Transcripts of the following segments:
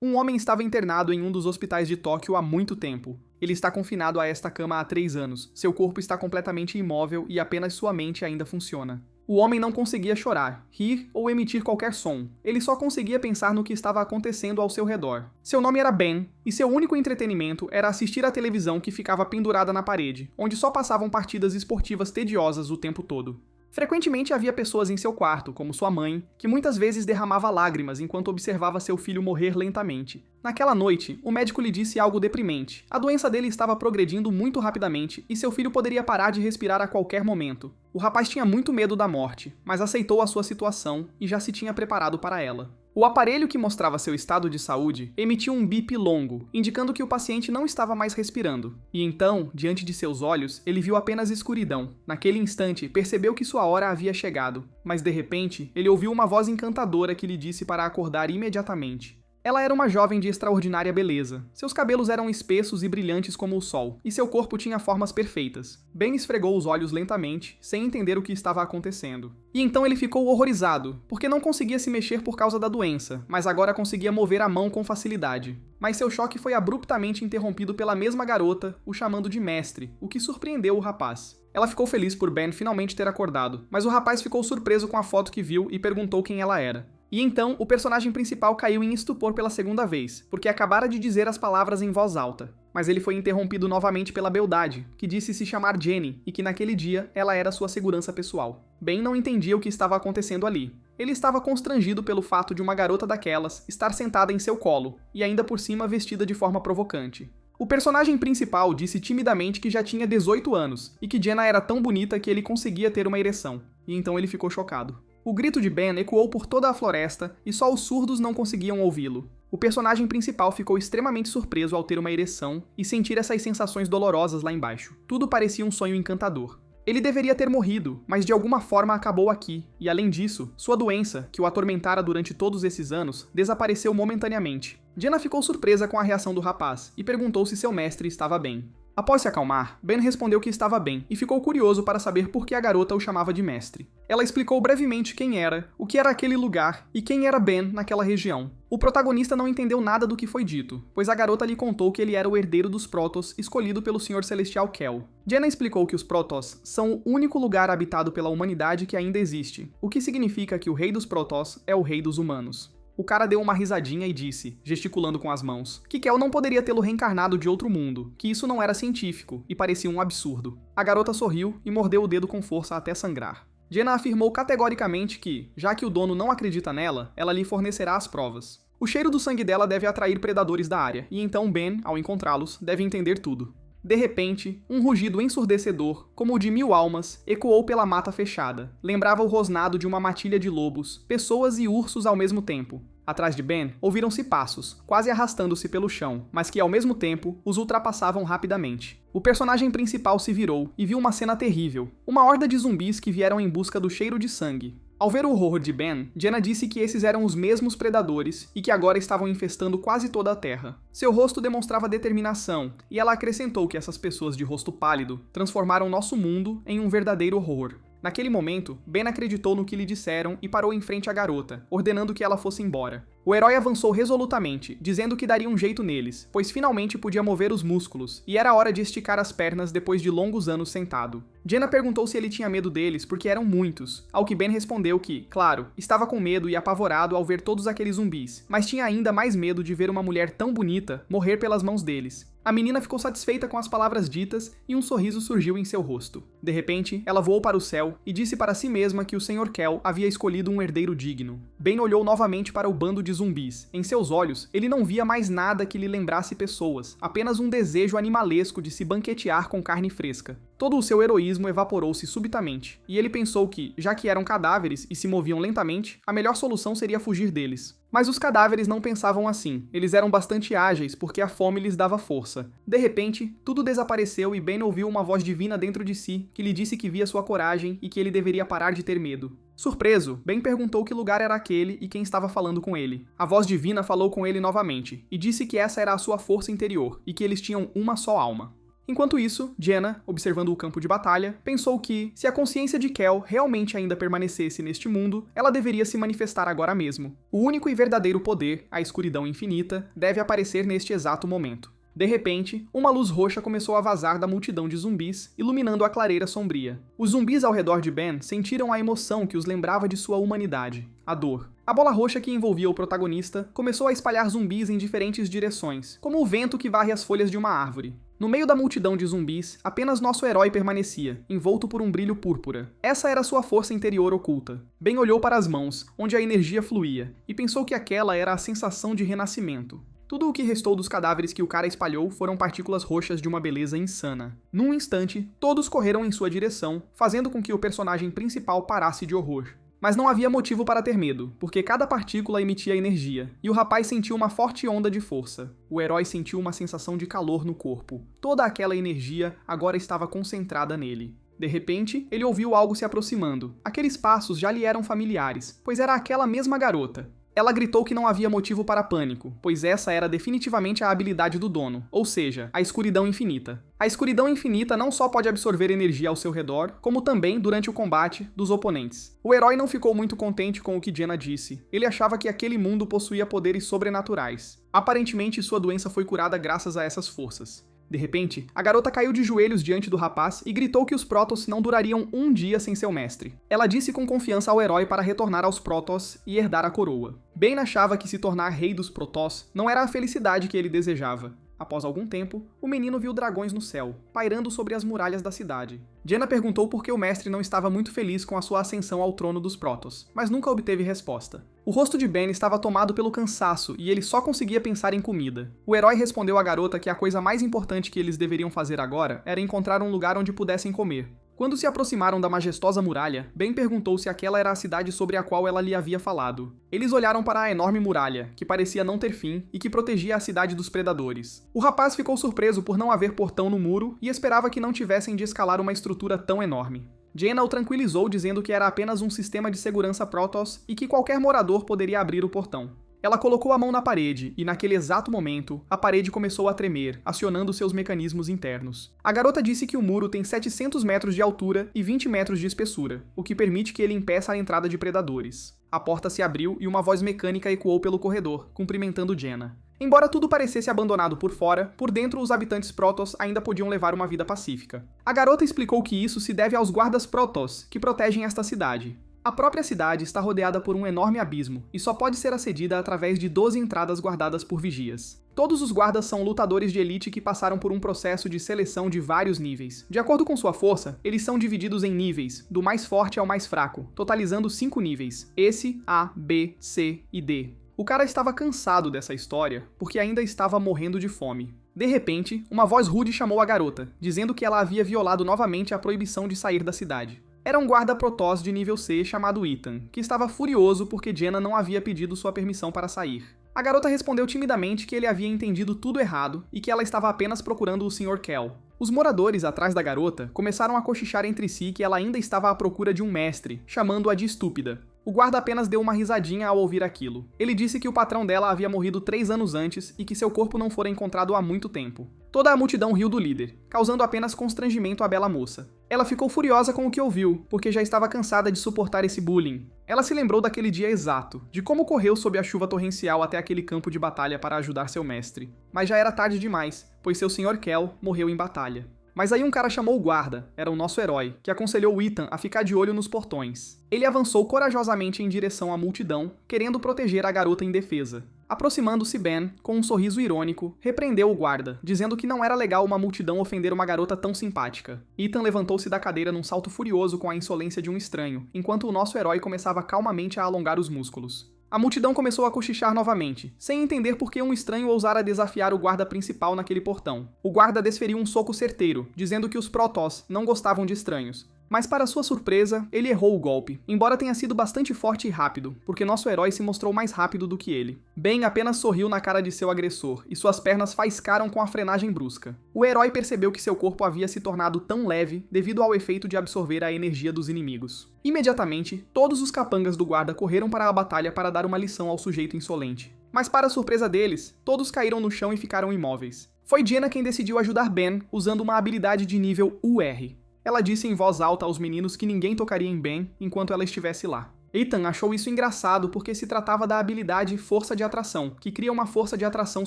Um homem estava internado em um dos hospitais de Tóquio há muito tempo. Ele está confinado a esta cama há 3 anos. Seu corpo está completamente imóvel e apenas sua mente ainda funciona. O homem não conseguia chorar, rir ou emitir qualquer som. Ele só conseguia pensar no que estava acontecendo ao seu redor. Seu nome era Ben, e seu único entretenimento era assistir à televisão que ficava pendurada na parede, onde só passavam partidas esportivas tediosas o tempo todo. Frequentemente havia pessoas em seu quarto, como sua mãe, que muitas vezes derramava lágrimas enquanto observava seu filho morrer lentamente. Naquela noite, o médico lhe disse algo deprimente. A doença dele estava progredindo muito rapidamente e seu filho poderia parar de respirar a qualquer momento. O rapaz tinha muito medo da morte, mas aceitou a sua situação e já se tinha preparado para ela. O aparelho que mostrava seu estado de saúde emitiu um bip longo, indicando que o paciente não estava mais respirando. E então, diante de seus olhos, ele viu apenas escuridão. Naquele instante, percebeu que sua hora havia chegado, mas de repente, ele ouviu uma voz encantadora que lhe disse para acordar imediatamente. Ela era uma jovem de extraordinária beleza. Seus cabelos eram espessos e brilhantes como o sol, e seu corpo tinha formas perfeitas. Ben esfregou os olhos lentamente, sem entender o que estava acontecendo. E então ele ficou horrorizado, porque não conseguia se mexer por causa da doença, mas agora conseguia mover a mão com facilidade. Mas seu choque foi abruptamente interrompido pela mesma garota, o chamando de mestre, o que surpreendeu o rapaz. Ela ficou feliz por Ben finalmente ter acordado, mas o rapaz ficou surpreso com a foto que viu e perguntou quem ela era. E então, o personagem principal caiu em estupor pela segunda vez, porque acabara de dizer as palavras em voz alta. Mas ele foi interrompido novamente pela beldade, que disse se chamar Jenny e que naquele dia ela era sua segurança pessoal. Ben não entendia o que estava acontecendo ali. Ele estava constrangido pelo fato de uma garota daquelas estar sentada em seu colo, e ainda por cima vestida de forma provocante. O personagem principal disse timidamente que já tinha 18 anos, e que Jenna era tão bonita que ele conseguia ter uma ereção, e então ele ficou chocado. O grito de Ben ecoou por toda a floresta e só os surdos não conseguiam ouvi-lo. O personagem principal ficou extremamente surpreso ao ter uma ereção e sentir essas sensações dolorosas lá embaixo. Tudo parecia um sonho encantador. Ele deveria ter morrido, mas de alguma forma acabou aqui, e além disso, sua doença, que o atormentara durante todos esses anos, desapareceu momentaneamente. Jenna ficou surpresa com a reação do rapaz e perguntou se seu mestre estava bem. Após se acalmar, Ben respondeu que estava bem e ficou curioso para saber por que a garota o chamava de mestre. Ela explicou brevemente quem era, o que era aquele lugar e quem era Ben naquela região. O protagonista não entendeu nada do que foi dito, pois a garota lhe contou que ele era o herdeiro dos Protoss escolhido pelo Senhor Celestial Kel. Jenna explicou que os Protoss são o único lugar habitado pela humanidade que ainda existe, o que significa que o rei dos Protoss é o rei dos humanos. O cara deu uma risadinha e disse, gesticulando com as mãos, que Kel não poderia tê-lo reencarnado de outro mundo, que isso não era científico e parecia um absurdo. A garota sorriu e mordeu o dedo com força até sangrar. Jenna afirmou categoricamente que, já que o dono não acredita nela, ela lhe fornecerá as provas. O cheiro do sangue dela deve atrair predadores da área, e então Ben, ao encontrá-los, deve entender tudo. De repente, um rugido ensurdecedor, como o de 1000 almas, ecoou pela mata fechada. Lembrava o rosnado de uma matilha de lobos, pessoas e ursos ao mesmo tempo. Atrás de Ben, ouviram-se passos, quase arrastando-se pelo chão, mas que ao mesmo tempo os ultrapassavam rapidamente. O personagem principal se virou e viu uma cena terrível. Uma horda de zumbis que vieram em busca do cheiro de sangue. Ao ver o horror de Ben, Jenna disse que esses eram os mesmos predadores e que agora estavam infestando quase toda a Terra. Seu rosto demonstrava determinação, e ela acrescentou que essas pessoas de rosto pálido transformaram nosso mundo em um verdadeiro horror. Naquele momento, Ben acreditou no que lhe disseram e parou em frente à garota, ordenando que ela fosse embora. O herói avançou resolutamente, dizendo que daria um jeito neles, pois finalmente podia mover os músculos, e era hora de esticar as pernas depois de longos anos sentado. Jenna perguntou se ele tinha medo deles porque eram muitos, ao que Ben respondeu que, claro, estava com medo e apavorado ao ver todos aqueles zumbis, mas tinha ainda mais medo de ver uma mulher tão bonita morrer pelas mãos deles. A menina ficou satisfeita com as palavras ditas e um sorriso surgiu em seu rosto. De repente, ela voou para o céu e disse para si mesma que o Sr. Kel havia escolhido um herdeiro digno. Ben olhou novamente para o bando de zumbis. Em seus olhos, ele não via mais nada que lhe lembrasse pessoas, apenas um desejo animalesco de se banquetear com carne fresca. Todo o seu heroísmo evaporou-se subitamente, e ele pensou que, já que eram cadáveres e se moviam lentamente, a melhor solução seria fugir deles. Mas os cadáveres não pensavam assim, eles eram bastante ágeis porque a fome lhes dava força. De repente, tudo desapareceu e Ben ouviu uma voz divina dentro de si que lhe disse que via sua coragem e que ele deveria parar de ter medo. Surpreso, Ben perguntou que lugar era aquele e quem estava falando com ele. A voz divina falou com ele novamente, e disse que essa era a sua força interior, e que eles tinham uma só alma. Enquanto isso, Jenna, observando o campo de batalha, pensou que, se a consciência de Kel realmente ainda permanecesse neste mundo, ela deveria se manifestar agora mesmo. O único e verdadeiro poder, a escuridão infinita, deve aparecer neste exato momento. De repente, uma luz roxa começou a vazar da multidão de zumbis, iluminando a clareira sombria. Os zumbis ao redor de Ben sentiram a emoção que os lembrava de sua humanidade, a dor. A bola roxa que envolvia o protagonista começou a espalhar zumbis em diferentes direções, como o vento que varre as folhas de uma árvore. No meio da multidão de zumbis, apenas nosso herói permanecia, envolto por um brilho púrpura. Essa era sua força interior oculta. Ben olhou para as mãos, onde a energia fluía, e pensou que aquela era a sensação de renascimento. Tudo o que restou dos cadáveres que o cara espalhou foram partículas roxas de uma beleza insana. Num instante, todos correram em sua direção, fazendo com que o personagem principal parasse de horror. Mas não havia motivo para ter medo, porque cada partícula emitia energia, e o rapaz sentiu uma forte onda de força. O herói sentiu uma sensação de calor no corpo. Toda aquela energia agora estava concentrada nele. De repente, ele ouviu algo se aproximando. Aqueles passos já lhe eram familiares, pois era aquela mesma garota. Ela gritou que não havia motivo para pânico, pois essa era definitivamente a habilidade do dono, ou seja, a escuridão infinita. A escuridão infinita não só pode absorver energia ao seu redor, como também, durante o combate, dos oponentes. O herói não ficou muito contente com o que Jenna disse. Ele achava que aquele mundo possuía poderes sobrenaturais. Aparentemente, sua doença foi curada graças a essas forças. De repente, a garota caiu de joelhos diante do rapaz e gritou que os Protoss não durariam um dia sem seu mestre. Ela disse com confiança ao herói para retornar aos Protoss e herdar a coroa. Ben achava que se tornar rei dos Protoss não era a felicidade que ele desejava. Após algum tempo, o menino viu dragões no céu, pairando sobre as muralhas da cidade. Jenna perguntou por que o mestre não estava muito feliz com a sua ascensão ao trono dos Protoss, mas nunca obteve resposta. O rosto de Ben estava tomado pelo cansaço e ele só conseguia pensar em comida. O herói respondeu à garota que a coisa mais importante que eles deveriam fazer agora era encontrar um lugar onde pudessem comer. Quando se aproximaram da majestosa muralha, Ben perguntou se aquela era a cidade sobre a qual ela lhe havia falado. Eles olharam para a enorme muralha, que parecia não ter fim e que protegia a cidade dos predadores. O rapaz ficou surpreso por não haver portão no muro e esperava que não tivessem de escalar uma estrutura tão enorme. Jenna o tranquilizou dizendo que era apenas um sistema de segurança Protoss e que qualquer morador poderia abrir o portão. Ela colocou a mão na parede e, naquele exato momento, a parede começou a tremer, acionando seus mecanismos internos. A garota disse que o muro tem 700 metros de altura e 20 metros de espessura, o que permite que ele impeça a entrada de predadores. A porta se abriu e uma voz mecânica ecoou pelo corredor, cumprimentando Jenna. Embora tudo parecesse abandonado por fora, por dentro os habitantes Protoss ainda podiam levar uma vida pacífica. A garota explicou que isso se deve aos guardas Protoss, que protegem esta cidade. A própria cidade está rodeada por um enorme abismo e só pode ser acedida através de 12 entradas guardadas por vigias. Todos os guardas são lutadores de elite que passaram por um processo de seleção de vários níveis. De acordo com sua força, eles são divididos em níveis, do mais forte ao mais fraco, totalizando 5 níveis, esse, A, B, C e D. O cara estava cansado dessa história, porque ainda estava morrendo de fome. De repente, uma voz rude chamou a garota, dizendo que ela havia violado novamente a proibição de sair da cidade. Era um guarda Protoss de nível C chamado Ethan, que estava furioso porque Jenna não havia pedido sua permissão para sair. A garota respondeu timidamente que ele havia entendido tudo errado e que ela estava apenas procurando o Sr. Kel. Os moradores atrás da garota começaram a cochichar entre si que ela ainda estava à procura de um mestre, chamando-a de estúpida. O guarda apenas deu uma risadinha ao ouvir aquilo. Ele disse que o patrão dela havia morrido 3 anos antes e que seu corpo não fora encontrado há muito tempo. Toda a multidão riu do líder, causando apenas constrangimento à bela moça. Ela ficou furiosa com o que ouviu, porque já estava cansada de suportar esse bullying. Ela se lembrou daquele dia exato, de como correu sob a chuva torrencial até aquele campo de batalha para ajudar seu mestre. Mas já era tarde demais, pois seu Sr. Kel morreu em batalha. Mas aí um cara chamou o guarda, era o nosso herói, que aconselhou Ethan a ficar de olho nos portões. Ele avançou corajosamente em direção à multidão, querendo proteger a garota indefesa. Aproximando-se Ben, com um sorriso irônico, repreendeu o guarda, dizendo que não era legal uma multidão ofender uma garota tão simpática. Ethan levantou-se da cadeira num salto furioso com a insolência de um estranho, enquanto o nosso herói começava calmamente a alongar os músculos. A multidão começou a cochichar novamente, sem entender por que um estranho ousara desafiar o guarda principal naquele portão. O guarda desferiu um soco certeiro, dizendo que os Protoss não gostavam de estranhos. Mas para sua surpresa, ele errou o golpe, embora tenha sido bastante forte e rápido, porque nosso herói se mostrou mais rápido do que ele. Ben apenas sorriu na cara de seu agressor, e suas pernas faiscaram com a frenagem brusca. O herói percebeu que seu corpo havia se tornado tão leve devido ao efeito de absorver a energia dos inimigos. Imediatamente, todos os capangas do guarda correram para a batalha para dar uma lição ao sujeito insolente. Mas para a surpresa deles, todos caíram no chão e ficaram imóveis. Foi Jenna quem decidiu ajudar Ben usando uma habilidade de nível UR. Ela disse em voz alta aos meninos que ninguém tocaria em Ben enquanto ela estivesse lá. Ethan achou isso engraçado porque se tratava da habilidade Força de Atração, que cria uma força de atração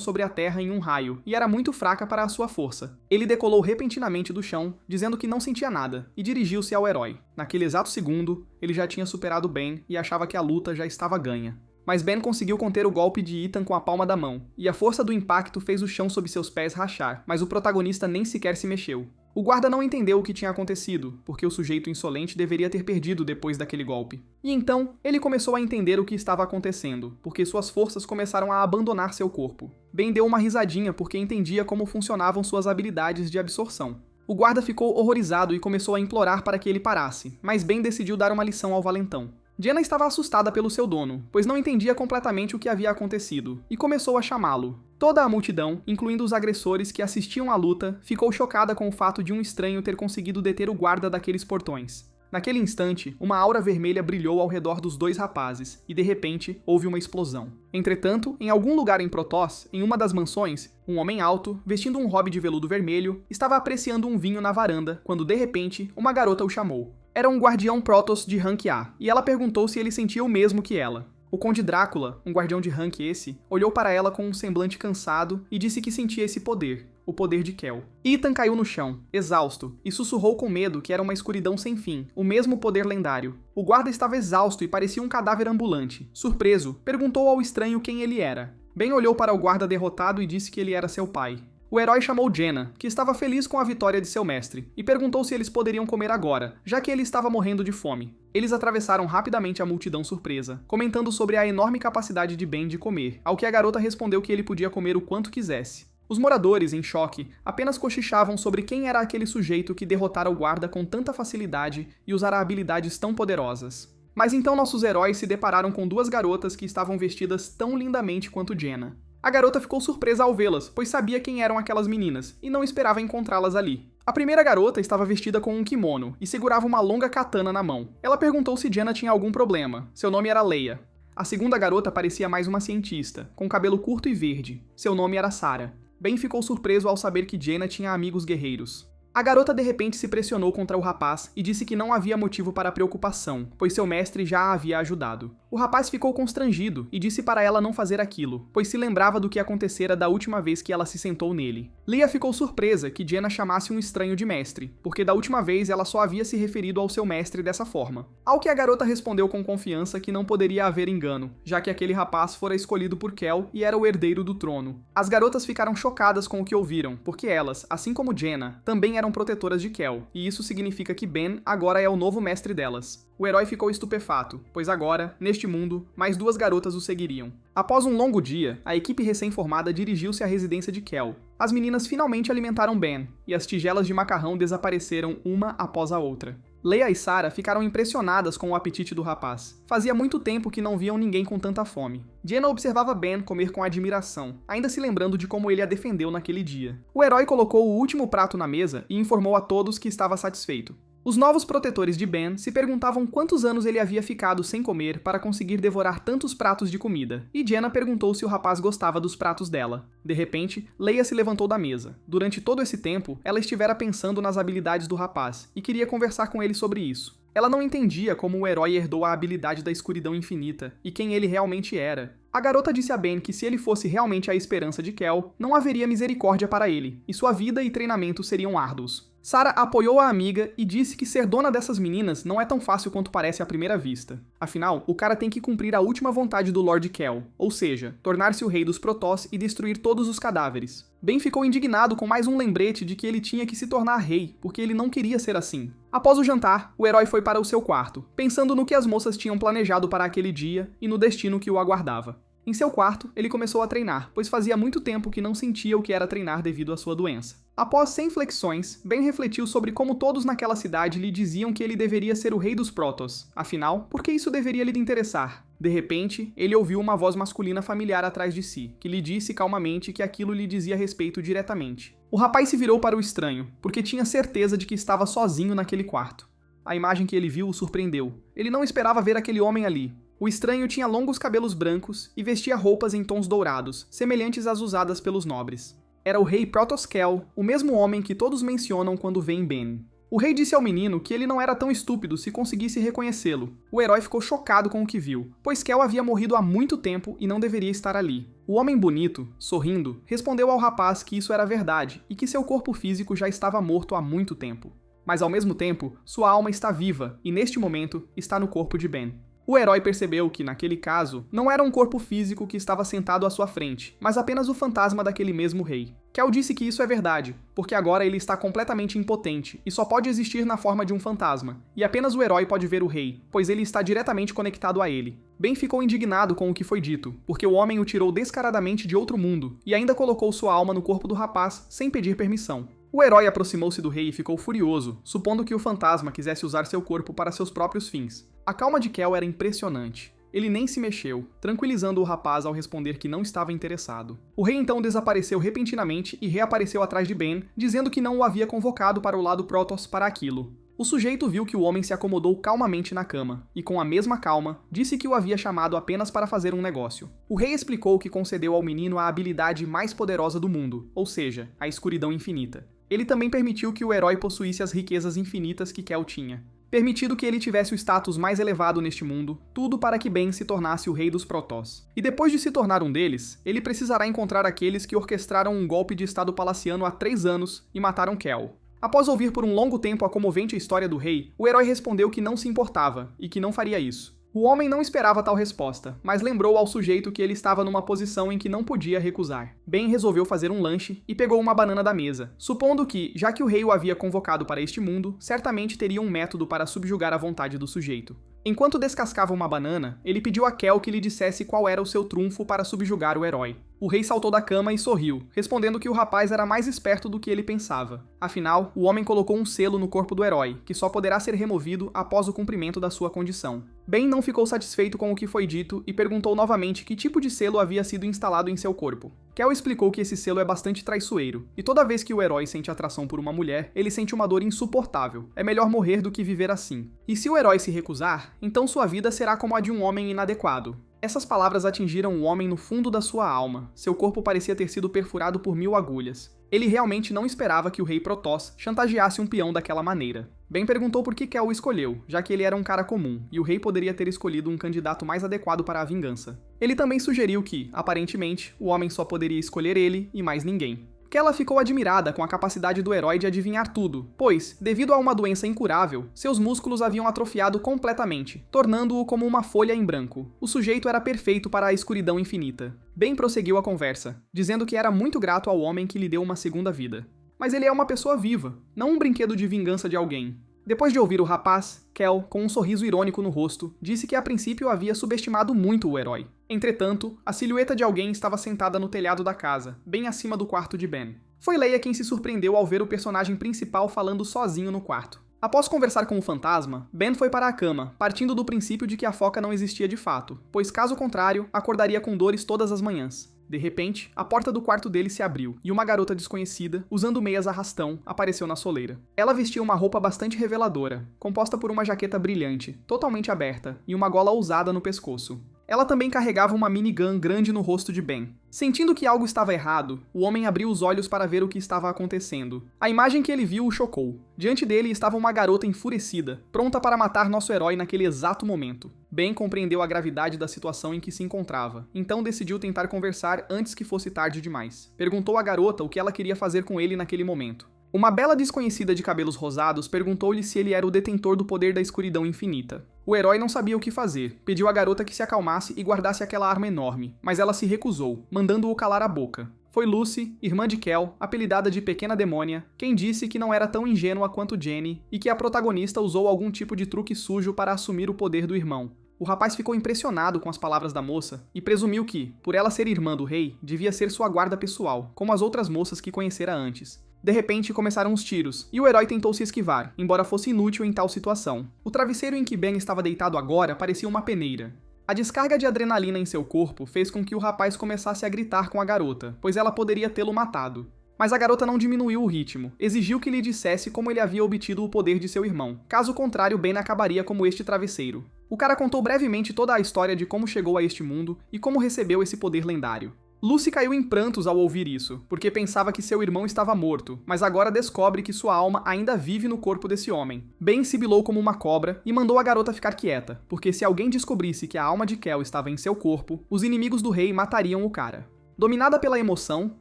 sobre a Terra em um raio, e era muito fraca para a sua força. Ele decolou repentinamente do chão, dizendo que não sentia nada, e dirigiu-se ao herói. Naquele exato segundo, ele já tinha superado Ben e achava que a luta já estava ganha. Mas Ben conseguiu conter o golpe de Ethan com a palma da mão, e a força do impacto fez o chão sob seus pés rachar, mas o protagonista nem sequer se mexeu. O guarda não entendeu o que tinha acontecido, porque o sujeito insolente deveria ter perdido depois daquele golpe. E então, ele começou a entender o que estava acontecendo, porque suas forças começaram a abandonar seu corpo. Ben deu uma risadinha porque entendia como funcionavam suas habilidades de absorção. O guarda ficou horrorizado e começou a implorar para que ele parasse, mas Ben decidiu dar uma lição ao valentão. Jenna estava assustada pelo seu dono, pois não entendia completamente o que havia acontecido, e começou a chamá-lo. Toda a multidão, incluindo os agressores que assistiam à luta, ficou chocada com o fato de um estranho ter conseguido deter o guarda daqueles portões. Naquele instante, uma aura vermelha brilhou ao redor dos dois rapazes, e de repente, houve uma explosão. Entretanto, em algum lugar em Protoss, em uma das mansões, um homem alto, vestindo um hobby de veludo vermelho, estava apreciando um vinho na varanda, quando de repente, uma garota o chamou. Era um guardião Protoss de rank A, e ela perguntou se ele sentia o mesmo que ela. O Conde Drácula, um guardião de rank esse, olhou para ela com um semblante cansado e disse que sentia esse poder, o poder de Kel. Ethan caiu no chão, exausto, e sussurrou com medo que era uma escuridão sem fim, o mesmo poder lendário. O guarda estava exausto e parecia um cadáver ambulante. Surpreso, perguntou ao estranho quem ele era. Ben olhou para o guarda derrotado e disse que ele era seu pai. O herói chamou Jenna, que estava feliz com a vitória de seu mestre, e perguntou se eles poderiam comer agora, já que ele estava morrendo de fome. Eles atravessaram rapidamente a multidão surpresa, comentando sobre a enorme capacidade de Ben de comer, ao que a garota respondeu que ele podia comer o quanto quisesse. Os moradores, em choque, apenas cochichavam sobre quem era aquele sujeito que derrotara o guarda com tanta facilidade e usara habilidades tão poderosas. Mas então nossos heróis se depararam com duas garotas que estavam vestidas tão lindamente quanto Jenna. A garota ficou surpresa ao vê-las, pois sabia quem eram aquelas meninas, e não esperava encontrá-las ali. A primeira garota estava vestida com um kimono, e segurava uma longa katana na mão. Ela perguntou se Jenna tinha algum problema. Seu nome era Leia. A segunda garota parecia mais uma cientista, com cabelo curto e verde. Seu nome era Sarah. Ben ficou surpreso ao saber que Jenna tinha amigos guerreiros. A garota de repente se pressionou contra o rapaz e disse que não havia motivo para preocupação, pois seu mestre já a havia ajudado. O rapaz ficou constrangido e disse para ela não fazer aquilo, pois se lembrava do que acontecera da última vez que ela se sentou nele. Leia ficou surpresa que Jenna chamasse um estranho de mestre, porque da última vez ela só havia se referido ao seu mestre dessa forma. Ao que a garota respondeu com confiança que não poderia haver engano, já que aquele rapaz fora escolhido por Kel e era o herdeiro do trono. As garotas ficaram chocadas com o que ouviram, porque elas, assim como Jenna, também eram protetoras de Kel, e isso significa que Ben agora é o novo mestre delas. O herói ficou estupefato, pois agora, neste mundo, mais duas garotas o seguiriam. Após um longo dia, a equipe recém-formada dirigiu-se à residência de Kel. As meninas finalmente alimentaram Ben, e as tigelas de macarrão desapareceram uma após a outra. Leia e Sarah ficaram impressionadas com o apetite do rapaz. Fazia muito tempo que não viam ninguém com tanta fome. Jenna observava Ben comer com admiração, ainda se lembrando de como ele a defendeu naquele dia. O herói colocou o último prato na mesa e informou a todos que estava satisfeito. Os novos protetores de Ben se perguntavam quantos anos ele havia ficado sem comer para conseguir devorar tantos pratos de comida, e Jenna perguntou se o rapaz gostava dos pratos dela. De repente, Leia se levantou da mesa. Durante todo esse tempo, ela estivera pensando nas habilidades do rapaz, e queria conversar com ele sobre isso. Ela não entendia como o herói herdou a habilidade da escuridão infinita, e quem ele realmente era. A garota disse a Ben que se ele fosse realmente a esperança de Kel, não haveria misericórdia para ele, e sua vida e treinamento seriam árduos. Sarah apoiou a amiga e disse que ser dona dessas meninas não é tão fácil quanto parece à primeira vista. Afinal, o cara tem que cumprir a última vontade do Lord Kel, ou seja, tornar-se o rei dos Protoss e destruir todos os cadáveres. Ben ficou indignado com mais um lembrete de que ele tinha que se tornar rei, porque ele não queria ser assim. Após o jantar, o herói foi para o seu quarto, pensando no que as moças tinham planejado para aquele dia e no destino que o aguardava. Em seu quarto, ele começou a treinar, pois fazia muito tempo que não sentia o que era treinar devido à sua doença. Após 100 flexões, Ben refletiu sobre como todos naquela cidade lhe diziam que ele deveria ser o rei dos Protoss. Afinal, por que isso deveria lhe interessar? De repente, ele ouviu uma voz masculina familiar atrás de si, que lhe disse calmamente que aquilo lhe dizia respeito diretamente. O rapaz se virou para o estranho, porque tinha certeza de que estava sozinho naquele quarto. A imagem que ele viu o surpreendeu. Ele não esperava ver aquele homem ali. O estranho tinha longos cabelos brancos e vestia roupas em tons dourados, semelhantes às usadas pelos nobres. Era o rei Protoss Kell, o mesmo homem que todos mencionam quando veem Ben. O rei disse ao menino que ele não era tão estúpido se conseguisse reconhecê-lo. O herói ficou chocado com o que viu, pois Kell havia morrido há muito tempo e não deveria estar ali. O homem bonito, sorrindo, respondeu ao rapaz que isso era verdade e que seu corpo físico já estava morto há muito tempo. Mas ao mesmo tempo, sua alma está viva e neste momento está no corpo de Ben. O herói percebeu que, naquele caso, não era um corpo físico que estava sentado à sua frente, mas apenas o fantasma daquele mesmo rei. Kell disse que isso é verdade, porque agora ele está completamente impotente e só pode existir na forma de um fantasma, e apenas o herói pode ver o rei, pois ele está diretamente conectado a ele. Ben ficou indignado com o que foi dito, porque o homem o tirou descaradamente de outro mundo e ainda colocou sua alma no corpo do rapaz sem pedir permissão. O herói aproximou-se do rei e ficou furioso, supondo que o fantasma quisesse usar seu corpo para seus próprios fins. A calma de Kell era impressionante. Ele nem se mexeu, tranquilizando o rapaz ao responder que não estava interessado. O rei então desapareceu repentinamente e reapareceu atrás de Ben, dizendo que não o havia convocado para o lado Protoss para aquilo. O sujeito viu que o homem se acomodou calmamente na cama, e com a mesma calma, disse que o havia chamado apenas para fazer um negócio. O rei explicou que concedeu ao menino a habilidade mais poderosa do mundo, ou seja, a escuridão infinita. Ele também permitiu que o herói possuísse as riquezas infinitas que Kell tinha. Permitido que ele tivesse o status mais elevado neste mundo, tudo para que Ben se tornasse o rei dos Protoss. E depois de se tornar um deles, ele precisará encontrar aqueles que orquestraram um golpe de estado palaciano há 3 anos e mataram Kell. Após ouvir por um longo tempo a comovente história do rei, o herói respondeu que não se importava e que não faria isso. O homem não esperava tal resposta, mas lembrou ao sujeito que ele estava numa posição em que não podia recusar. Ben resolveu fazer um lanche e pegou uma banana da mesa, supondo que, já que o rei o havia convocado para este mundo, certamente teria um método para subjugar a vontade do sujeito. Enquanto descascava uma banana, ele pediu a Kell que lhe dissesse qual era o seu trunfo para subjugar o herói. O rei saltou da cama e sorriu, respondendo que o rapaz era mais esperto do que ele pensava. Afinal, o homem colocou um selo no corpo do herói, que só poderá ser removido após o cumprimento da sua condição. Ben não ficou satisfeito com o que foi dito e perguntou novamente que tipo de selo havia sido instalado em seu corpo. Kell explicou que esse selo é bastante traiçoeiro, e toda vez que o herói sente atração por uma mulher, ele sente uma dor insuportável. É melhor morrer do que viver assim. E se o herói se recusar, então sua vida será como a de um homem inadequado. Essas palavras atingiram o homem no fundo da sua alma. Seu corpo parecia ter sido perfurado por 1000 agulhas. Ele realmente não esperava que o rei Protoss chantageasse um peão daquela maneira. Ben perguntou por que Kell o escolheu, já que ele era um cara comum, e o rei poderia ter escolhido um candidato mais adequado para a vingança. Ele também sugeriu que, aparentemente, o homem só poderia escolher ele e mais ninguém. Kell ficou admirada com a capacidade do herói de adivinhar tudo, pois, devido a uma doença incurável, seus músculos haviam atrofiado completamente, tornando-o como uma folha em branco. O sujeito era perfeito para a escuridão infinita. Ben prosseguiu a conversa, dizendo que era muito grato ao homem que lhe deu uma segunda vida. Mas ele é uma pessoa viva, não um brinquedo de vingança de alguém. Depois de ouvir o rapaz, Kell, com um sorriso irônico no rosto, disse que a princípio havia subestimado muito o herói. Entretanto, a silhueta de alguém estava sentada no telhado da casa, bem acima do quarto de Ben. Foi Leia quem se surpreendeu ao ver o personagem principal falando sozinho no quarto. Após conversar com o fantasma, Ben foi para a cama, partindo do princípio de que a foca não existia de fato, pois caso contrário, acordaria com dores todas as manhãs. De repente, a porta do quarto dele se abriu e uma garota desconhecida, usando meias arrastão, apareceu na soleira. Ela vestia uma roupa bastante reveladora, composta por uma jaqueta brilhante, totalmente aberta, e uma gola ousada no pescoço. Ela também carregava uma minigun grande no rosto de Ben. Sentindo que algo estava errado, o homem abriu os olhos para ver o que estava acontecendo. A imagem que ele viu o chocou. Diante dele estava uma garota enfurecida, pronta para matar nosso herói naquele exato momento. Ben compreendeu a gravidade da situação em que se encontrava, então decidiu tentar conversar antes que fosse tarde demais. Perguntou à garota o que ela queria fazer com ele naquele momento. Uma bela desconhecida de cabelos rosados perguntou-lhe se ele era o detentor do poder da escuridão infinita. O herói não sabia o que fazer, pediu à garota que se acalmasse e guardasse aquela arma enorme, mas ela se recusou, mandando-o calar a boca. Foi Lucy, irmã de Kell, apelidada de Pequena Demônia, quem disse que não era tão ingênua quanto Jenny e que a protagonista usou algum tipo de truque sujo para assumir o poder do irmão. O rapaz ficou impressionado com as palavras da moça e presumiu que, por ela ser irmã do rei, devia ser sua guarda pessoal, como as outras moças que conhecera antes. De repente, começaram os tiros, e o herói tentou se esquivar, embora fosse inútil em tal situação. O travesseiro em que Ben estava deitado agora parecia uma peneira. A descarga de adrenalina em seu corpo fez com que o rapaz começasse a gritar com a garota, pois ela poderia tê-lo matado. Mas a garota não diminuiu o ritmo, exigiu que lhe dissesse como ele havia obtido o poder de seu irmão. Caso contrário, Ben acabaria como este travesseiro. O cara contou brevemente toda a história de como chegou a este mundo e como recebeu esse poder lendário. Lucy caiu em prantos ao ouvir isso, porque pensava que seu irmão estava morto, mas agora descobre que sua alma ainda vive no corpo desse homem. Ben sibilou como uma cobra e mandou a garota ficar quieta, porque se alguém descobrisse que a alma de Kel estava em seu corpo, os inimigos do rei matariam o cara. Dominada pela emoção,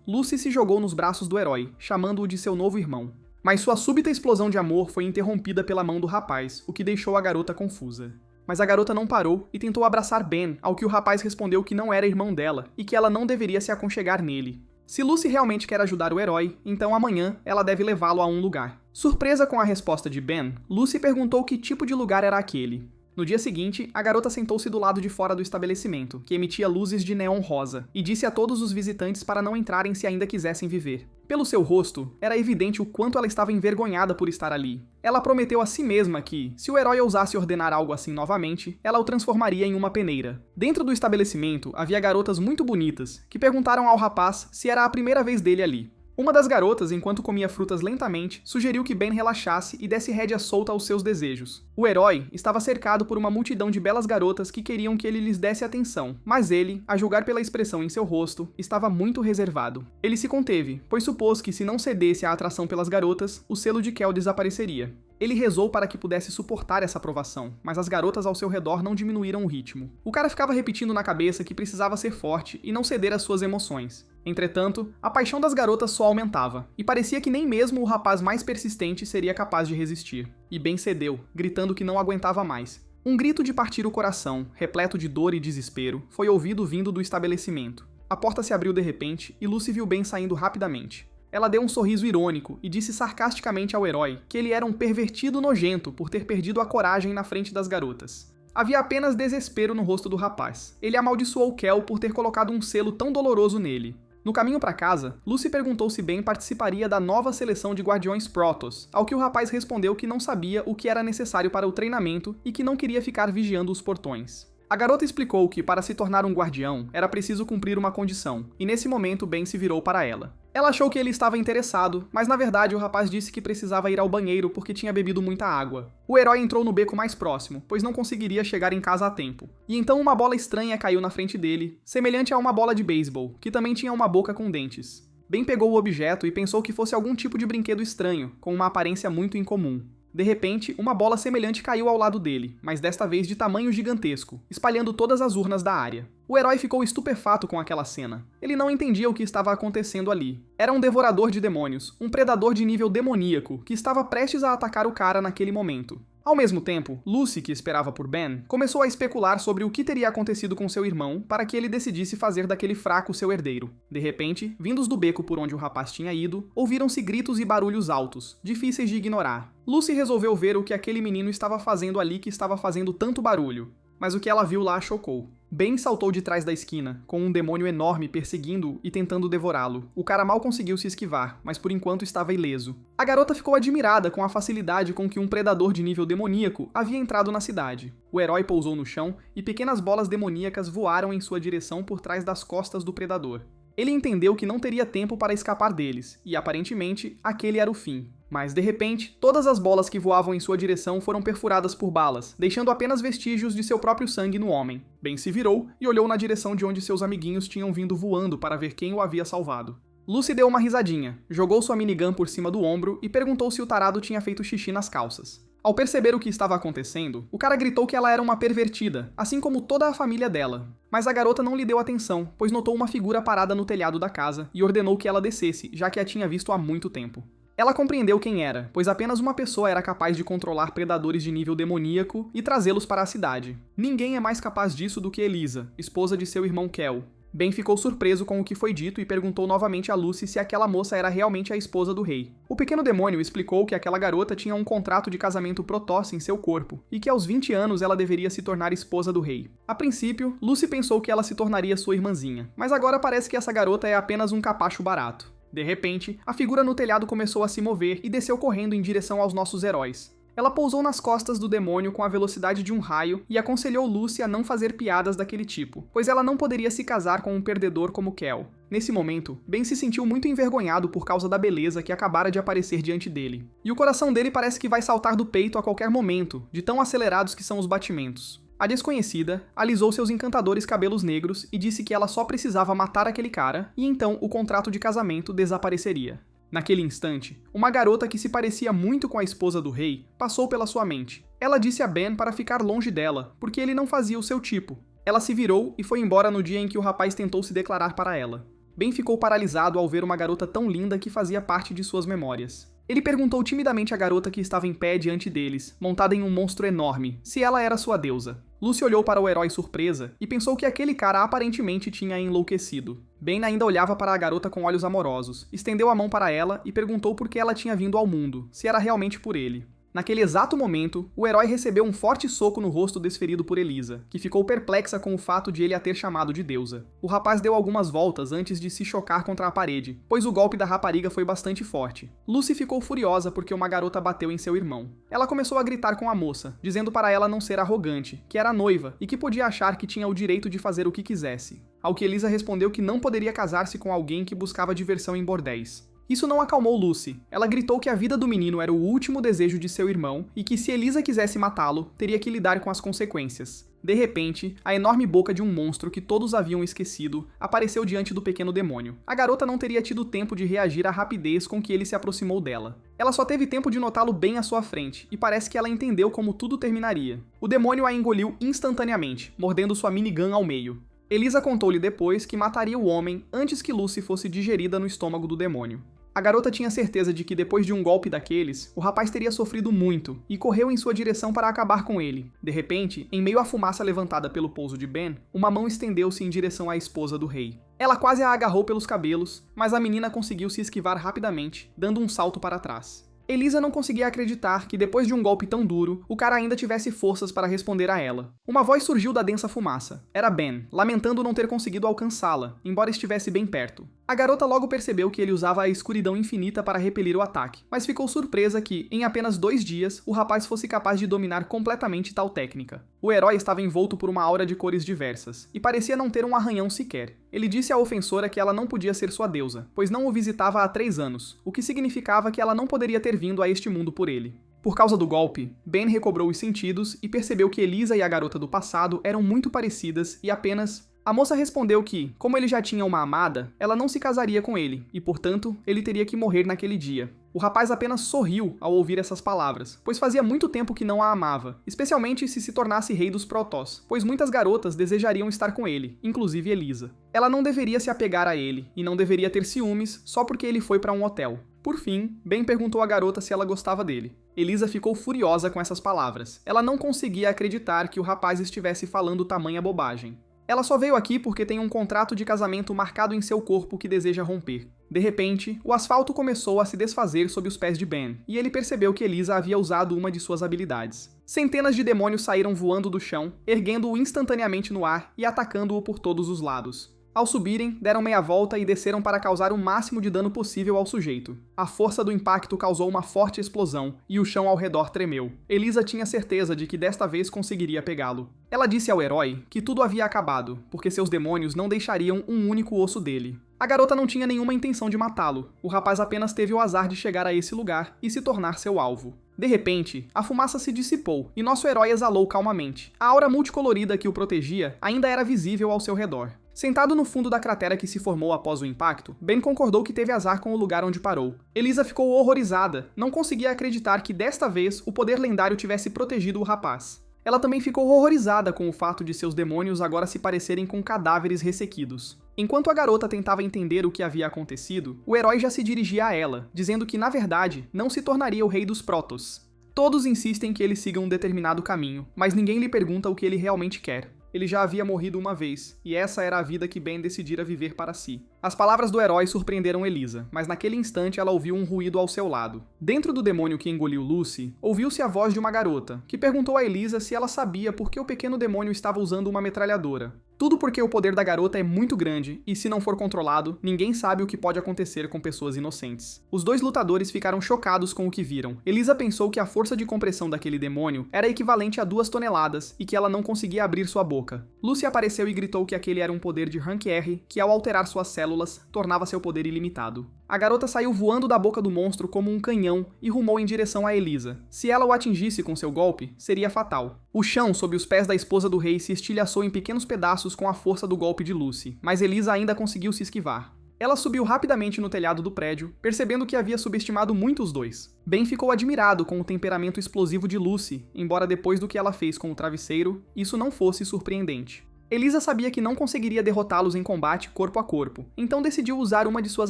Lucy se jogou nos braços do herói, chamando-o de seu novo irmão. Mas sua súbita explosão de amor foi interrompida pela mão do rapaz, o que deixou a garota confusa. Mas a garota não parou e tentou abraçar Ben, ao que o rapaz respondeu que não era irmão dela e que ela não deveria se aconchegar nele. Se Lucy realmente quer ajudar o herói, então amanhã ela deve levá-lo a um lugar. Surpresa com a resposta de Ben, Lucy perguntou que tipo de lugar era aquele. No dia seguinte, a garota sentou-se do lado de fora do estabelecimento, que emitia luzes de neon rosa, e disse a todos os visitantes para não entrarem se ainda quisessem viver. Pelo seu rosto, era evidente o quanto ela estava envergonhada por estar ali. Ela prometeu a si mesma que, se o herói ousasse ordenar algo assim novamente, ela o transformaria em uma peneira. Dentro do estabelecimento, havia garotas muito bonitas, que perguntaram ao rapaz se era a primeira vez dele ali. Uma das garotas, enquanto comia frutas lentamente, sugeriu que Ben relaxasse e desse rédea solta aos seus desejos. O herói estava cercado por uma multidão de belas garotas que queriam que ele lhes desse atenção, mas ele, a julgar pela expressão em seu rosto, estava muito reservado. Ele se conteve, pois supôs que se não cedesse à atração pelas garotas, o selo de Kel desapareceria. Ele rezou para que pudesse suportar essa aprovação, mas as garotas ao seu redor não diminuíram o ritmo. O cara ficava repetindo na cabeça que precisava ser forte e não ceder às suas emoções. Entretanto, a paixão das garotas só aumentava, e parecia que nem mesmo o rapaz mais persistente seria capaz de resistir. E Ben cedeu, gritando que não aguentava mais. Um grito de partir o coração, repleto de dor e desespero, foi ouvido vindo do estabelecimento. A porta se abriu de repente e Lucy viu Ben saindo rapidamente. Ela deu um sorriso irônico e disse sarcasticamente ao herói que ele era um pervertido nojento por ter perdido a coragem na frente das garotas. Havia apenas desespero no rosto do rapaz. Ele amaldiçoou Kel por ter colocado um selo tão doloroso nele. No caminho para casa, Lucy perguntou se Ben participaria da nova seleção de guardiões Protoss, ao que o rapaz respondeu que não sabia o que era necessário para o treinamento e que não queria ficar vigiando os portões. A garota explicou que, para se tornar um guardião, era preciso cumprir uma condição, e nesse momento Ben se virou para ela. Ela achou que ele estava interessado, mas na verdade o rapaz disse que precisava ir ao banheiro porque tinha bebido muita água. O herói entrou no beco mais próximo, pois não conseguiria chegar em casa a tempo. E então uma bola estranha caiu na frente dele, semelhante a uma bola de beisebol, que também tinha uma boca com dentes. Ben pegou o objeto e pensou que fosse algum tipo de brinquedo estranho, com uma aparência muito incomum. De repente, uma bola semelhante caiu ao lado dele, mas desta vez de tamanho gigantesco, espalhando todas as urnas da área. O herói ficou estupefato com aquela cena. Ele não entendia o que estava acontecendo ali. Era um devorador de demônios, um predador de nível demoníaco, que estava prestes a atacar o cara naquele momento. Ao mesmo tempo, Lucy, que esperava por Ben, começou a especular sobre o que teria acontecido com seu irmão para que ele decidisse fazer daquele fraco seu herdeiro. De repente, vindos do beco por onde o rapaz tinha ido, ouviram-se gritos e barulhos altos, difíceis de ignorar. Lucy resolveu ver o que aquele menino estava fazendo ali que estava fazendo tanto barulho. Mas o que ela viu lá a chocou. Ben saltou de trás da esquina, com um demônio enorme perseguindo-o e tentando devorá-lo. O cara mal conseguiu se esquivar, mas por enquanto estava ileso. A garota ficou admirada com a facilidade com que um predador de nível demoníaco havia entrado na cidade. O herói pousou no chão e pequenas bolas demoníacas voaram em sua direção por trás das costas do predador. Ele entendeu que não teria tempo para escapar deles, e aparentemente, aquele era o fim. Mas, de repente, todas as bolas que voavam em sua direção foram perfuradas por balas, deixando apenas vestígios de seu próprio sangue no homem. Ben se virou e olhou na direção de onde seus amiguinhos tinham vindo voando para ver quem o havia salvado. Lucy deu uma risadinha, jogou sua minigun por cima do ombro e perguntou se o tarado tinha feito xixi nas calças. Ao perceber o que estava acontecendo, o cara gritou que ela era uma pervertida, assim como toda a família dela. Mas a garota não lhe deu atenção, pois notou uma figura parada no telhado da casa e ordenou que ela descesse, já que a tinha visto há muito tempo. Ela compreendeu quem era, pois apenas uma pessoa era capaz de controlar predadores de nível demoníaco e trazê-los para a cidade. Ninguém é mais capaz disso do que Elisa, esposa de seu irmão Kel. Ben ficou surpreso com o que foi dito e perguntou novamente a Lucy se aquela moça era realmente a esposa do rei. O pequeno demônio explicou que aquela garota tinha um contrato de casamento Protoss em seu corpo, e que aos 20 anos ela deveria se tornar esposa do rei. A princípio, Lucy pensou que ela se tornaria sua irmãzinha, mas agora parece que essa garota é apenas um capacho barato. De repente, a figura no telhado começou a se mover e desceu correndo em direção aos nossos heróis. Ela pousou nas costas do demônio com a velocidade de um raio e aconselhou Lucy a não fazer piadas daquele tipo, pois ela não poderia se casar com um perdedor como Kel. Nesse momento, Ben se sentiu muito envergonhado por causa da beleza que acabara de aparecer diante dele. E o coração dele parece que vai saltar do peito a qualquer momento, de tão acelerados que são os batimentos. A desconhecida alisou seus encantadores cabelos negros e disse que ela só precisava matar aquele cara e então o contrato de casamento desapareceria. Naquele instante, uma garota que se parecia muito com a esposa do rei passou pela sua mente. Ela disse a Ben para ficar longe dela, porque ele não fazia o seu tipo. Ela se virou e foi embora no dia em que o rapaz tentou se declarar para ela. Ben ficou paralisado ao ver uma garota tão linda que fazia parte de suas memórias. Ele perguntou timidamente à garota que estava em pé diante deles, montada em um monstro enorme, se ela era sua deusa. Lucy olhou para o herói surpresa e pensou que aquele cara aparentemente tinha enlouquecido. Ben ainda olhava para a garota com olhos amorosos, estendeu a mão para ela e perguntou por que ela tinha vindo ao mundo, se era realmente por ele. Naquele exato momento, o herói recebeu um forte soco no rosto desferido por Elisa, que ficou perplexa com o fato de ele a ter chamado de deusa. O rapaz deu algumas voltas antes de se chocar contra a parede, pois o golpe da rapariga foi bastante forte. Lucy ficou furiosa porque uma garota bateu em seu irmão. Ela começou a gritar com a moça, dizendo para ela não ser arrogante, que era noiva e que podia achar que tinha o direito de fazer o que quisesse. Ao que Elisa respondeu que não poderia casar-se com alguém que buscava diversão em bordéis. Isso não acalmou Lucy. Ela gritou que a vida do menino era o último desejo de seu irmão e que se Elisa quisesse matá-lo, teria que lidar com as consequências. De repente, a enorme boca de um monstro que todos haviam esquecido apareceu diante do pequeno demônio. A garota não teria tido tempo de reagir à rapidez com que ele se aproximou dela. Ela só teve tempo de notá-lo bem à sua frente, e parece que ela entendeu como tudo terminaria. O demônio a engoliu instantaneamente, mordendo sua minigun ao meio. Elisa contou-lhe depois que mataria o homem antes que Lucy fosse digerida no estômago do demônio. A garota tinha certeza de que depois de um golpe daqueles, o rapaz teria sofrido muito, e correu em sua direção para acabar com ele. De repente, em meio à fumaça levantada pelo pouso de Ben, uma mão estendeu-se em direção à esposa do rei. Ela quase a agarrou pelos cabelos, mas a menina conseguiu se esquivar rapidamente, dando um salto para trás. Elisa não conseguia acreditar que depois de um golpe tão duro, o cara ainda tivesse forças para responder a ela. Uma voz surgiu da densa fumaça. Era Ben, lamentando não ter conseguido alcançá-la, embora estivesse bem perto. A garota logo percebeu que ele usava a escuridão infinita para repelir o ataque, mas ficou surpresa que, em apenas 2 dias, o rapaz fosse capaz de dominar completamente tal técnica. O herói estava envolto por uma aura de cores diversas, e parecia não ter um arranhão sequer. Ele disse à ofensora que ela não podia ser sua deusa, pois não o visitava há 3 anos, o que significava que ela não poderia ter vindo a este mundo por ele. Por causa do golpe, Ben recobrou os sentidos e percebeu que Elisa e a garota do passado eram muito parecidas e apenas... A moça respondeu que, como ele já tinha uma amada, ela não se casaria com ele, e portanto, ele teria que morrer naquele dia. O rapaz apenas sorriu ao ouvir essas palavras, pois fazia muito tempo que não a amava, especialmente se tornasse rei dos Protoss, pois muitas garotas desejariam estar com ele, inclusive Elisa. Ela não deveria se apegar a ele, e não deveria ter ciúmes só porque ele foi para um hotel. Por fim, Ben perguntou à garota se ela gostava dele. Elisa ficou furiosa com essas palavras. Ela não conseguia acreditar que o rapaz estivesse falando tamanha bobagem. Ela só veio aqui porque tem um contrato de casamento marcado em seu corpo que deseja romper. De repente, o asfalto começou a se desfazer sob os pés de Ben, e ele percebeu que Elisa havia usado uma de suas habilidades. Centenas de demônios saíram voando do chão, erguendo-o instantaneamente no ar e atacando-o por todos os lados. Ao subirem, deram meia volta e desceram para causar o máximo de dano possível ao sujeito. A força do impacto causou uma forte explosão, e o chão ao redor tremeu. Elisa tinha certeza de que desta vez conseguiria pegá-lo. Ela disse ao herói que tudo havia acabado, porque seus demônios não deixariam um único osso dele. A garota não tinha nenhuma intenção de matá-lo. O rapaz apenas teve o azar de chegar a esse lugar e se tornar seu alvo. De repente, a fumaça se dissipou e nosso herói exalou calmamente. A aura multicolorida que o protegia ainda era visível ao seu redor. Sentado no fundo da cratera que se formou após o impacto, Ben concordou que teve azar com o lugar onde parou. Elisa ficou horrorizada, não conseguia acreditar que desta vez o poder lendário tivesse protegido o rapaz. Ela também ficou horrorizada com o fato de seus demônios agora se parecerem com cadáveres ressequidos. Enquanto a garota tentava entender o que havia acontecido, o herói já se dirigia a ela, dizendo que na verdade não se tornaria o rei dos Protoss. Todos insistem que ele siga um determinado caminho, mas ninguém lhe pergunta o que ele realmente quer. Ele já havia morrido uma vez, e essa era a vida que Ben decidira viver para si. As palavras do herói surpreenderam Elisa, mas naquele instante ela ouviu um ruído ao seu lado. Dentro do demônio que engoliu Lucy, ouviu-se a voz de uma garota, que perguntou a Elisa se ela sabia por que o pequeno demônio estava usando uma metralhadora. Tudo porque o poder da garota é muito grande, e se não for controlado, ninguém sabe o que pode acontecer com pessoas inocentes. Os 2 lutadores ficaram chocados com o que viram. Elisa pensou que a força de compressão daquele demônio era equivalente a 2 toneladas, e que ela não conseguia abrir sua boca. Lucy apareceu e gritou que aquele era um poder de Rank R, que ao alterar suas células, tornava seu poder ilimitado. A garota saiu voando da boca do monstro como um canhão e rumou em direção a Elisa. Se ela o atingisse com seu golpe, seria fatal. O chão sob os pés da esposa do rei se estilhaçou em pequenos pedaços com a força do golpe de Lucy, mas Elisa ainda conseguiu se esquivar. Ela subiu rapidamente no telhado do prédio, percebendo que havia subestimado muito os dois. Ben ficou admirado com o temperamento explosivo de Lucy, embora depois do que ela fez com o travesseiro, isso não fosse surpreendente. Elisa sabia que não conseguiria derrotá-los em combate corpo a corpo, então decidiu usar uma de suas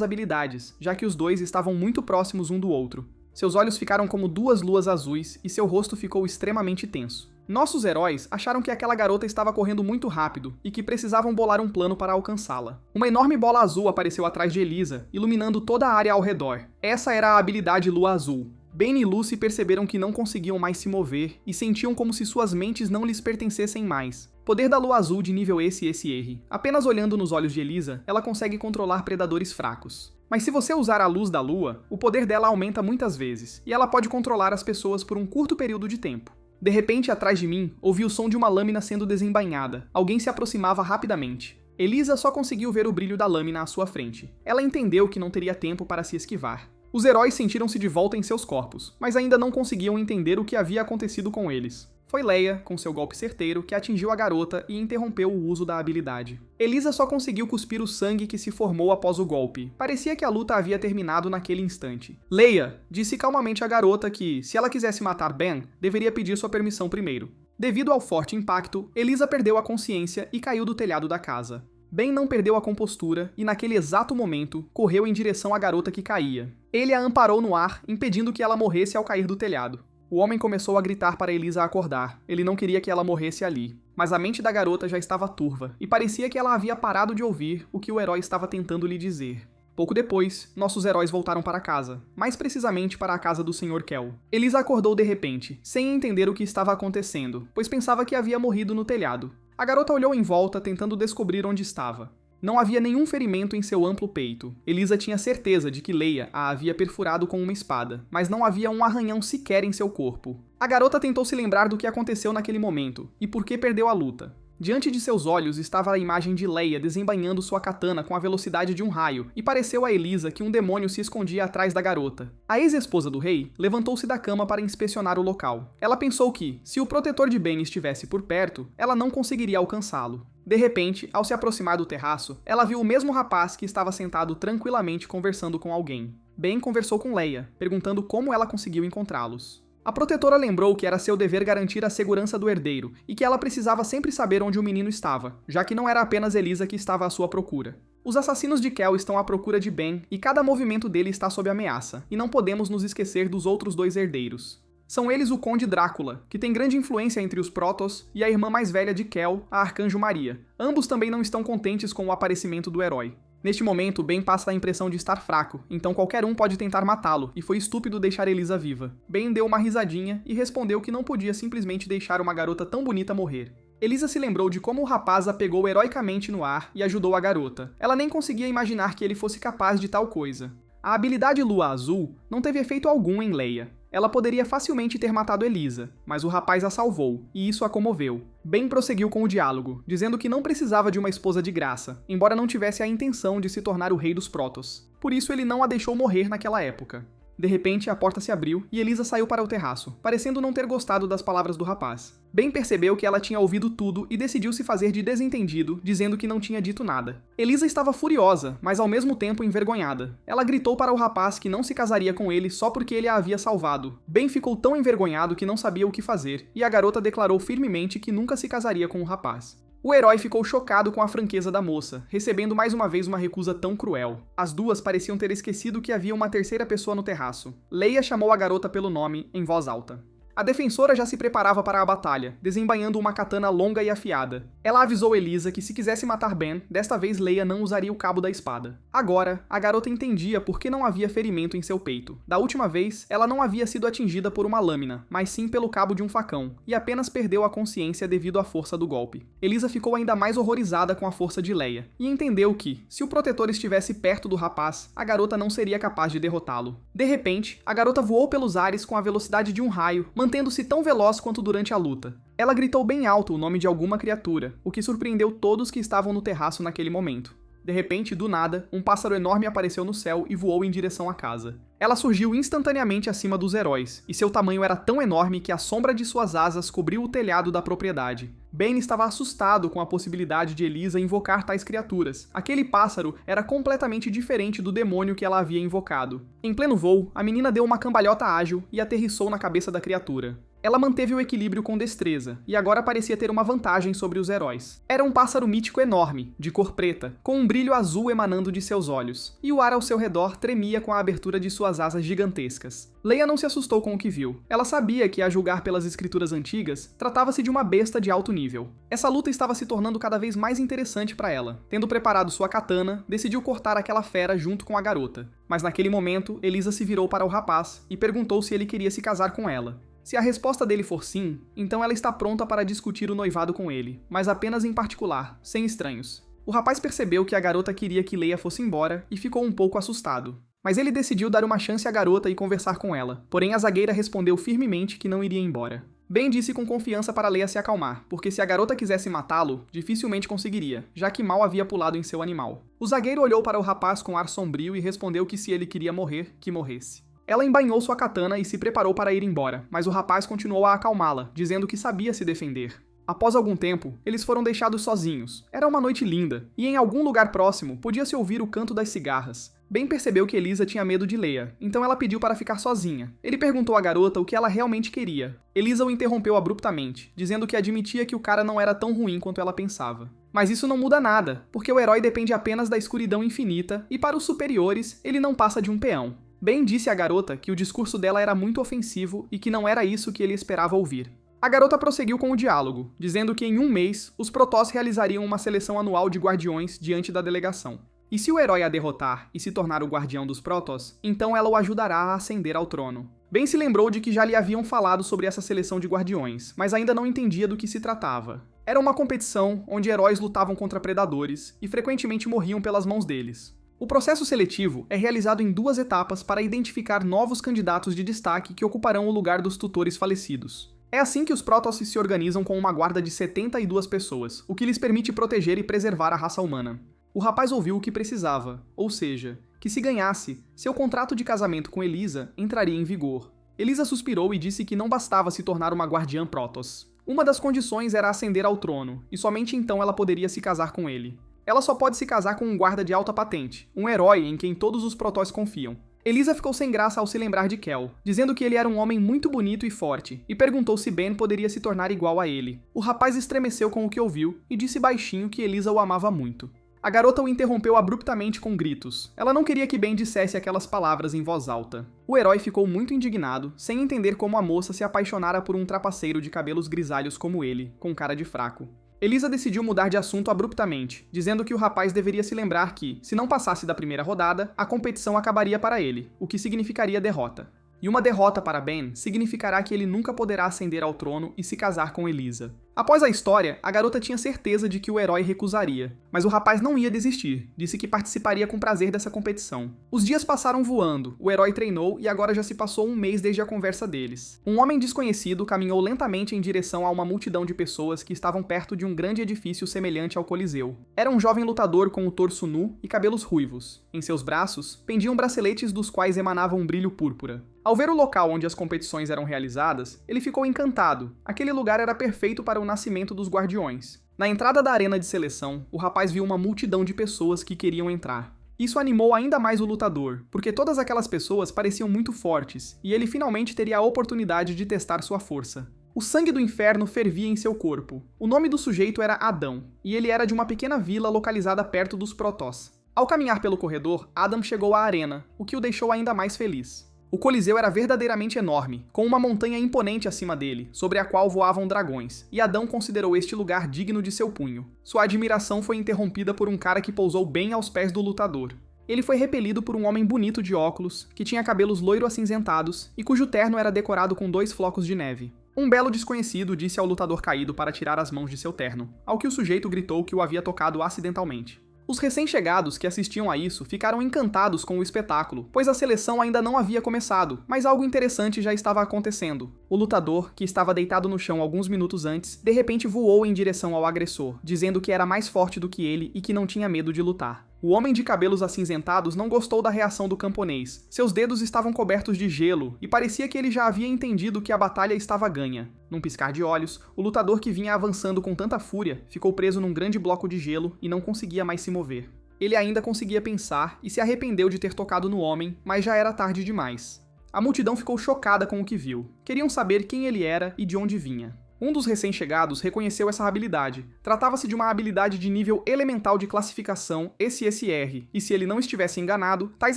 habilidades, já que os dois estavam muito próximos um do outro. Seus olhos ficaram como duas luas azuis e seu rosto ficou extremamente tenso. Nossos heróis acharam que aquela garota estava correndo muito rápido e que precisavam bolar um plano para alcançá-la. Uma enorme bola azul apareceu atrás de Elisa, iluminando toda a área ao redor. Essa era a habilidade Lua Azul. Ben e Lucy perceberam que não conseguiam mais se mover e sentiam como se suas mentes não lhes pertencessem mais. Poder da Lua Azul de nível esse R. Apenas olhando nos olhos de Elisa, ela consegue controlar predadores fracos. Mas se você usar a luz da lua, o poder dela aumenta muitas vezes, e ela pode controlar as pessoas por um curto período de tempo. De repente, atrás de mim, ouvi o som de uma lâmina sendo desembainhada. Alguém se aproximava rapidamente. Elisa só conseguiu ver o brilho da lâmina à sua frente. Ela entendeu que não teria tempo para se esquivar. Os heróis sentiram-se de volta em seus corpos, mas ainda não conseguiam entender o que havia acontecido com eles. Foi Leia, com seu golpe certeiro, que atingiu a garota e interrompeu o uso da habilidade. Elisa só conseguiu cuspir o sangue que se formou após o golpe. Parecia que a luta havia terminado naquele instante. Leia disse calmamente à garota que, se ela quisesse matar Ben, deveria pedir sua permissão primeiro. Devido ao forte impacto, Elisa perdeu a consciência e caiu do telhado da casa. Ben não perdeu a compostura e, naquele exato momento, correu em direção à garota que caía. Ele a amparou no ar, impedindo que ela morresse ao cair do telhado. O homem começou a gritar para Elisa acordar. Ele não queria que ela morresse ali. Mas a mente da garota já estava turva, e parecia que ela havia parado de ouvir o que o herói estava tentando lhe dizer. Pouco depois, nossos heróis voltaram para casa, mais precisamente para a casa do Sr. Kell. Elisa acordou de repente, sem entender o que estava acontecendo, pois pensava que havia morrido no telhado. A garota olhou em volta, tentando descobrir onde estava. Não havia nenhum ferimento em seu amplo peito. Elisa tinha certeza de que Leia a havia perfurado com uma espada, mas não havia um arranhão sequer em seu corpo. A garota tentou se lembrar do que aconteceu naquele momento, e por que perdeu a luta. Diante de seus olhos estava a imagem de Leia desembainhando sua katana com a velocidade de um raio, e pareceu a Elisa que um demônio se escondia atrás da garota. A ex-esposa do rei levantou-se da cama para inspecionar o local. Ela pensou que, se o protetor de Ben estivesse por perto, ela não conseguiria alcançá-lo. De repente, ao se aproximar do terraço, ela viu o mesmo rapaz que estava sentado tranquilamente conversando com alguém. Ben conversou com Leia, perguntando como ela conseguiu encontrá-los. A protetora lembrou que era seu dever garantir a segurança do herdeiro, e que ela precisava sempre saber onde o menino estava, já que não era apenas Elisa que estava à sua procura. Os assassinos de Kell estão à procura de Ben, e cada movimento dele está sob ameaça, e não podemos nos esquecer dos outros dois herdeiros. São eles o Conde Drácula, que tem grande influência entre os Protoss, e a irmã mais velha de Kell, a Arcanjo Maria. Ambos também não estão contentes com o aparecimento do herói. Neste momento, Ben passa a impressão de estar fraco, então qualquer um pode tentar matá-lo, e foi estúpido deixar Elisa viva. Ben deu uma risadinha e respondeu que não podia simplesmente deixar uma garota tão bonita morrer. Elisa se lembrou de como o rapaz a pegou heroicamente no ar e ajudou a garota. Ela nem conseguia imaginar que ele fosse capaz de tal coisa. A habilidade Lua Azul não teve efeito algum em Leia. Ela poderia facilmente ter matado Elisa, mas o rapaz a salvou, e isso a comoveu. Ben prosseguiu com o diálogo, dizendo que não precisava de uma esposa de graça, embora não tivesse a intenção de se tornar o rei dos Protoss. Por isso ele não a deixou morrer naquela época. De repente, a porta se abriu e Elisa saiu para o terraço, parecendo não ter gostado das palavras do rapaz. Ben percebeu que ela tinha ouvido tudo e decidiu se fazer de desentendido, dizendo que não tinha dito nada. Elisa estava furiosa, mas ao mesmo tempo envergonhada. Ela gritou para o rapaz que não se casaria com ele só porque ele a havia salvado. Ben ficou tão envergonhado que não sabia o que fazer, e a garota declarou firmemente que nunca se casaria com o rapaz. O herói ficou chocado com a franqueza da moça, recebendo mais uma vez uma recusa tão cruel. As duas pareciam ter esquecido que havia uma terceira pessoa no terraço. Leia chamou a garota pelo nome, em voz alta. A defensora já se preparava para a batalha, desembainhando uma katana longa e afiada. Ela avisou Elisa que se quisesse matar Ben, desta vez Leia não usaria o cabo da espada. Agora, a garota entendia por que não havia ferimento em seu peito. Da última vez, ela não havia sido atingida por uma lâmina, mas sim pelo cabo de um facão, e apenas perdeu a consciência devido à força do golpe. Elisa ficou ainda mais horrorizada com a força de Leia, e entendeu que, se o protetor estivesse perto do rapaz, a garota não seria capaz de derrotá-lo. De repente, a garota voou pelos ares com a velocidade de um raio, mantendo-se tão veloz quanto durante a luta. Ela gritou bem alto o nome de alguma criatura, o que surpreendeu todos que estavam no terraço naquele momento. De repente, do nada, um pássaro enorme apareceu no céu e voou em direção à casa. Ela surgiu instantaneamente acima dos heróis, e seu tamanho era tão enorme que a sombra de suas asas cobriu o telhado da propriedade. Bane estava assustado com a possibilidade de Elisa invocar tais criaturas. Aquele pássaro era completamente diferente do demônio que ela havia invocado. Em pleno voo, a menina deu uma cambalhota ágil e aterrissou na cabeça da criatura. Ela manteve o equilíbrio com destreza, e agora parecia ter uma vantagem sobre os heróis. Era um pássaro mítico enorme, de cor preta, com um brilho azul emanando de seus olhos, e o ar ao seu redor tremia com a abertura de suas asas gigantescas. Leia não se assustou com o que viu. Ela sabia que, a julgar pelas escrituras antigas, tratava-se de uma besta de alto nível. Essa luta estava se tornando cada vez mais interessante para ela. Tendo preparado sua katana, decidiu cortar aquela fera junto com a garota. Mas naquele momento, Elisa se virou para o rapaz e perguntou se ele queria se casar com ela. Se a resposta dele for sim, então ela está pronta para discutir o noivado com ele, mas apenas em particular, sem estranhos. O rapaz percebeu que a garota queria que Leia fosse embora e ficou um pouco assustado. Mas ele decidiu dar uma chance à garota e conversar com ela, porém a zagueira respondeu firmemente que não iria embora. Ben disse com confiança para Leia se acalmar, porque se a garota quisesse matá-lo, dificilmente conseguiria, já que Mal havia pulado em seu animal. O zagueiro olhou para o rapaz com ar sombrio e respondeu que se ele queria morrer, que morresse. Ela embainhou sua katana e se preparou para ir embora, mas o rapaz continuou a acalmá-la, dizendo que sabia se defender. Após algum tempo, eles foram deixados sozinhos. Era uma noite linda, e em algum lugar próximo podia-se ouvir o canto das cigarras. Ben percebeu que Elisa tinha medo de Leia, então ela pediu para ficar sozinha. Ele perguntou à garota o que ela realmente queria. Elisa o interrompeu abruptamente, dizendo que admitia que o cara não era tão ruim quanto ela pensava. Mas isso não muda nada, porque o herói depende apenas da escuridão infinita, e para os superiores, ele não passa de um peão. Ben disse à garota que o discurso dela era muito ofensivo e que não era isso que ele esperava ouvir. A garota prosseguiu com o diálogo, dizendo que em um mês, os Protoss realizariam uma seleção anual de guardiões diante da delegação. E se o herói a derrotar e se tornar o guardião dos Protoss, então ela o ajudará a ascender ao trono. Ben se lembrou de que já lhe haviam falado sobre essa seleção de guardiões, mas ainda não entendia do que se tratava. Era uma competição onde heróis lutavam contra predadores e frequentemente morriam pelas mãos deles. O processo seletivo é realizado em 2 etapas para identificar novos candidatos de destaque que ocuparão o lugar dos tutores falecidos. É assim que os Protoss se organizam com uma guarda de 72 pessoas, o que lhes permite proteger e preservar a raça humana. O rapaz ouviu o que precisava, ou seja, que se ganhasse, seu contrato de casamento com Elisa entraria em vigor. Elisa suspirou e disse que não bastava se tornar uma guardiã Protoss. Uma das condições era ascender ao trono, e somente então ela poderia se casar com ele. Ela só pode se casar com um guarda de alta patente, um herói em quem todos os Protoss confiam. Elisa ficou sem graça ao se lembrar de Kel, dizendo que ele era um homem muito bonito e forte, e perguntou se Ben poderia se tornar igual a ele. O rapaz estremeceu com o que ouviu e disse baixinho que Elisa o amava muito. A garota o interrompeu abruptamente com gritos. Ela não queria que Ben dissesse aquelas palavras em voz alta. O herói ficou muito indignado, sem entender como a moça se apaixonara por um trapaceiro de cabelos grisalhos como ele, com cara de fraco. Elisa decidiu mudar de assunto abruptamente, dizendo que o rapaz deveria se lembrar que, se não passasse da primeira rodada, a competição acabaria para ele, o que significaria derrota. E uma derrota para Ben significará que ele nunca poderá ascender ao trono e se casar com Elisa. Após a história, a garota tinha certeza de que o herói recusaria, mas o rapaz não ia desistir, disse que participaria com prazer dessa competição. Os dias passaram voando, o herói treinou e agora já se passou um mês desde a conversa deles. Um homem desconhecido caminhou lentamente em direção a uma multidão de pessoas que estavam perto de um grande edifício semelhante ao Coliseu. Era um jovem lutador com o torso nu e cabelos ruivos. Em seus braços, pendiam braceletes dos quais emanavam um brilho púrpura. Ao ver o local onde as competições eram realizadas, ele ficou encantado. Aquele lugar era perfeito para o nascimento dos guardiões. Na entrada da arena de seleção, o rapaz viu uma multidão de pessoas que queriam entrar. Isso animou ainda mais o lutador, porque todas aquelas pessoas pareciam muito fortes, e ele finalmente teria a oportunidade de testar sua força. O sangue do inferno fervia em seu corpo. O nome do sujeito era Adão, e ele era de uma pequena vila localizada perto dos Protoss. Ao caminhar pelo corredor, Adam chegou à arena, o que o deixou ainda mais feliz. O Coliseu era verdadeiramente enorme, com uma montanha imponente acima dele, sobre a qual voavam dragões, e Adão considerou este lugar digno de seu punho. Sua admiração foi interrompida por um cara que pousou bem aos pés do lutador. Ele foi repelido por um homem bonito de óculos, que tinha cabelos loiro-acinzentados e cujo terno era decorado com 2 flocos de neve. Um belo desconhecido disse ao lutador caído para tirar as mãos de seu terno, ao que o sujeito gritou que o havia tocado acidentalmente. Os recém-chegados que assistiam a isso ficaram encantados com o espetáculo, pois a seleção ainda não havia começado, mas algo interessante já estava acontecendo. O lutador, que estava deitado no chão alguns minutos antes, de repente voou em direção ao agressor, dizendo que era mais forte do que ele e que não tinha medo de lutar. O homem de cabelos acinzentados não gostou da reação do camponês. Seus dedos estavam cobertos de gelo e parecia que ele já havia entendido que a batalha estava ganha. Num piscar de olhos, o lutador que vinha avançando com tanta fúria ficou preso num grande bloco de gelo e não conseguia mais se mover. Ele ainda conseguia pensar e se arrependeu de ter tocado no homem, mas já era tarde demais. A multidão ficou chocada com o que viu. Queriam saber quem ele era e de onde vinha. Um dos recém-chegados reconheceu essa habilidade. Tratava-se de uma habilidade de nível elemental de classificação SSR, e se ele não estivesse enganado, tais